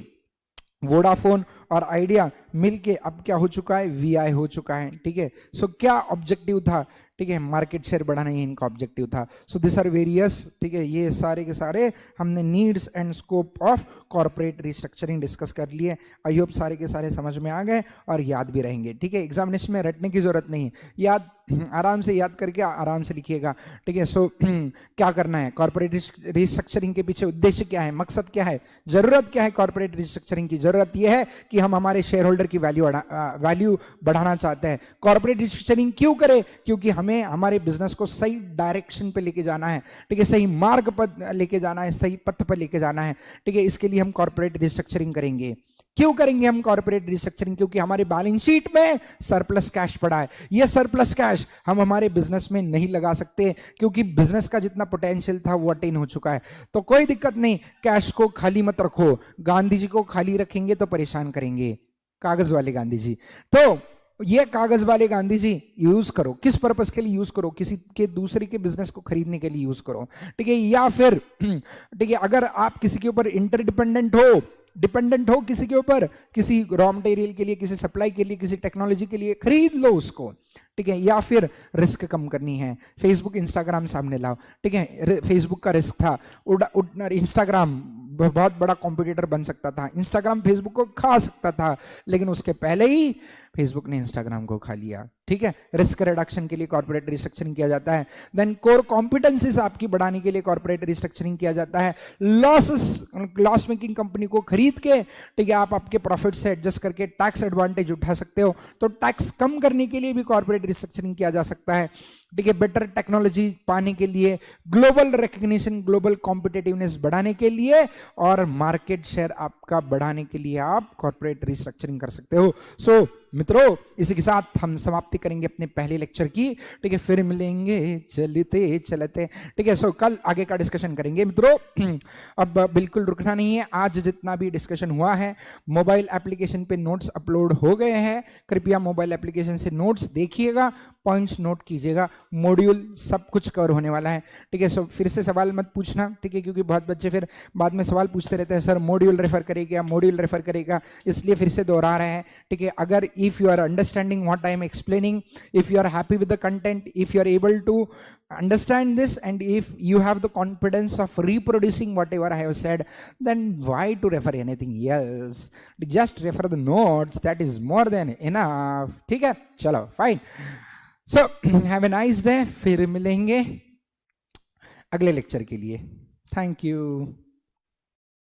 Speaker 1: वोडाफोन और आइडिया मिलके अब क्या हो चुका है? वीआई हो चुका है, ठीक है। सो क्या ऑब्जेक्टिव था? ठीक है, मार्केट शेयर बढ़ाना ही इनका ऑब्जेक्टिव था। सो दिस आर वेरियस, ठीक है, ये सारे के सारे हमने needs and scope of corporate restructuring discuss कर लिए। आई होप सारे के सारे समझ में आ गए और याद भी रहेंगे, ठीक है। एग्जामिनेशन में रटने की जरूरत नहीं है, याद आराम से याद करके आराम से लिखिएगा, ठीक है। सो क्या करना है? कॉर्पोरेट रिस्ट्रक्चरिंग के पीछे उद्देश्य क्या है, मकसद क्या है, जरूरत क्या है? कॉर्पोरेट रिस्ट्रक्चरिंग की जरूरत यह है कि हम हमारे शेयर होल्डर की वैल्यू बढ़ाना चाहते हैं। कॉर्पोरेट रिस्ट्रक्चरिंग क्यों करें? क्योंकि हमें हमारे बिजनेस को सही डायरेक्शन पे लेके जाना है, ठीक है, सही मार्ग पर लेके जाना है, सही पथ पर लेके जाना है, ठीक है। इसके लिए हम कॉर्पोरेट रिस्ट्रक्चरिंग करेंगे। क्यों करेंगे हम कॉर्पोरेट रिस्ट्रक्चरिंग? क्योंकि हमारे बैलेंस शीट में सरप्लस कैश पड़ा है। यह सरप्लस कैश हम हमारे बिजनेस में नहीं लगा सकते क्योंकि बिजनेस का जितना पोटेंशियल था वो अटेन हो चुका है। तो कोई दिक्कत नहीं, कैश को खाली मत रखो। गांधी जी को खाली रखेंगे तो परेशान करेंगे, कागज वाले गांधी जी। तो ये कागज वाले गांधी जी यूज करो, किस पर्पस के लिए यूज करो? किसी के दूसरे के बिजनेस को खरीदने के लिए यूज करो, ठीक है। या फिर ठीक है, अगर आप किसी के ऊपर इंटरडिपेंडेंट हो, डिपेंडेंट हो किसी के ऊपर, किसी रॉ मटेरियल के लिए, किसी सप्लाई के लिए, किसी टेक्नोलॉजी के लिए, खरीद लो उसको, ठीक है, या फिर रिस्क कम करनी है, फेसबुक इंस्टाग्राम सामने लाओ, ठीक है। फेसबुक का रिस्क था, इंस्टाग्राम बहुत बड़ा कॉम्पिटिटर बन सकता था, इंस्टाग्राम फेसबुक को खा सकता था, लेकिन उसके पहले ही फेसबुक ने इंस्टाग्राम को खा लिया, ठीक है। रिस्क रिडक्शन के लिए कॉर्पोरेट रिस्ट्रक्चरिंग किया जाता है। देन कोर कॉम्पिटेंसीज आपकी बढ़ाने के लिए कॉर्पोरेट रिस्ट्रक्चरिंग किया जाता है। लॉस मेकिंग कंपनी को खरीद के, ठीक है, आप आपके प्रॉफिट से एडजस्ट करके टैक्स एडवांटेज उठा सकते हो, तो टैक्स कम करने के लिए भी कॉर्पोरेट रिस्ट्रक्चरिंग किया जा सकता है, ठीक है। बेटर टेक्नोलॉजी पाने के लिए, ग्लोबल रिकग्निशन, ग्लोबल कॉम्पिटिटिवनेस बढ़ाने के लिए, और मार्केट शेयर आपका बढ़ाने के लिए आप कॉर्पोरेट रिस्ट्रक्चरिंग कर सकते हो। सो मित्रों, इसी के साथ हम समाप्ति करेंगे अपने पहले लेक्चर की, ठीक है। फिर मिलेंगे चलते चलते, ठीक है। सो कल आगे का डिस्कशन करेंगे मित्रों। अब बिल्कुल रुकना नहीं है, आज जितना भी डिस्कशन हुआ है मोबाइल एप्लीकेशन पे नोट्स अपलोड हो गए हैं, कृपया मोबाइल एप्लीकेशन से नोट्स देखिएगा, पॉइंट्स नोट कीजिएगा, मॉड्यूल सब कुछ कवर होने वाला है, ठीक है। सो फिर से सवाल मत पूछना, ठीक है, क्योंकि बहुत बच्चे फिर बाद में सवाल पूछते रहते हैं, सर मॉड्यूल रेफर करेगा, मॉड्यूल रेफर करेगा, इसलिए फिर से दोहरा रहे हैं, ठीक है। अगर if you are understanding what I am explaining, if you are happy with the content, if you are able to understand this, and if you have the confidence of reproducing whatever I have said, then why to refer anything else? Just refer the notes, that is more than enough, ठीक है। चलो fine, so have a nice day, फिर मिलेंगे अगले lecture के लिए। Thank you.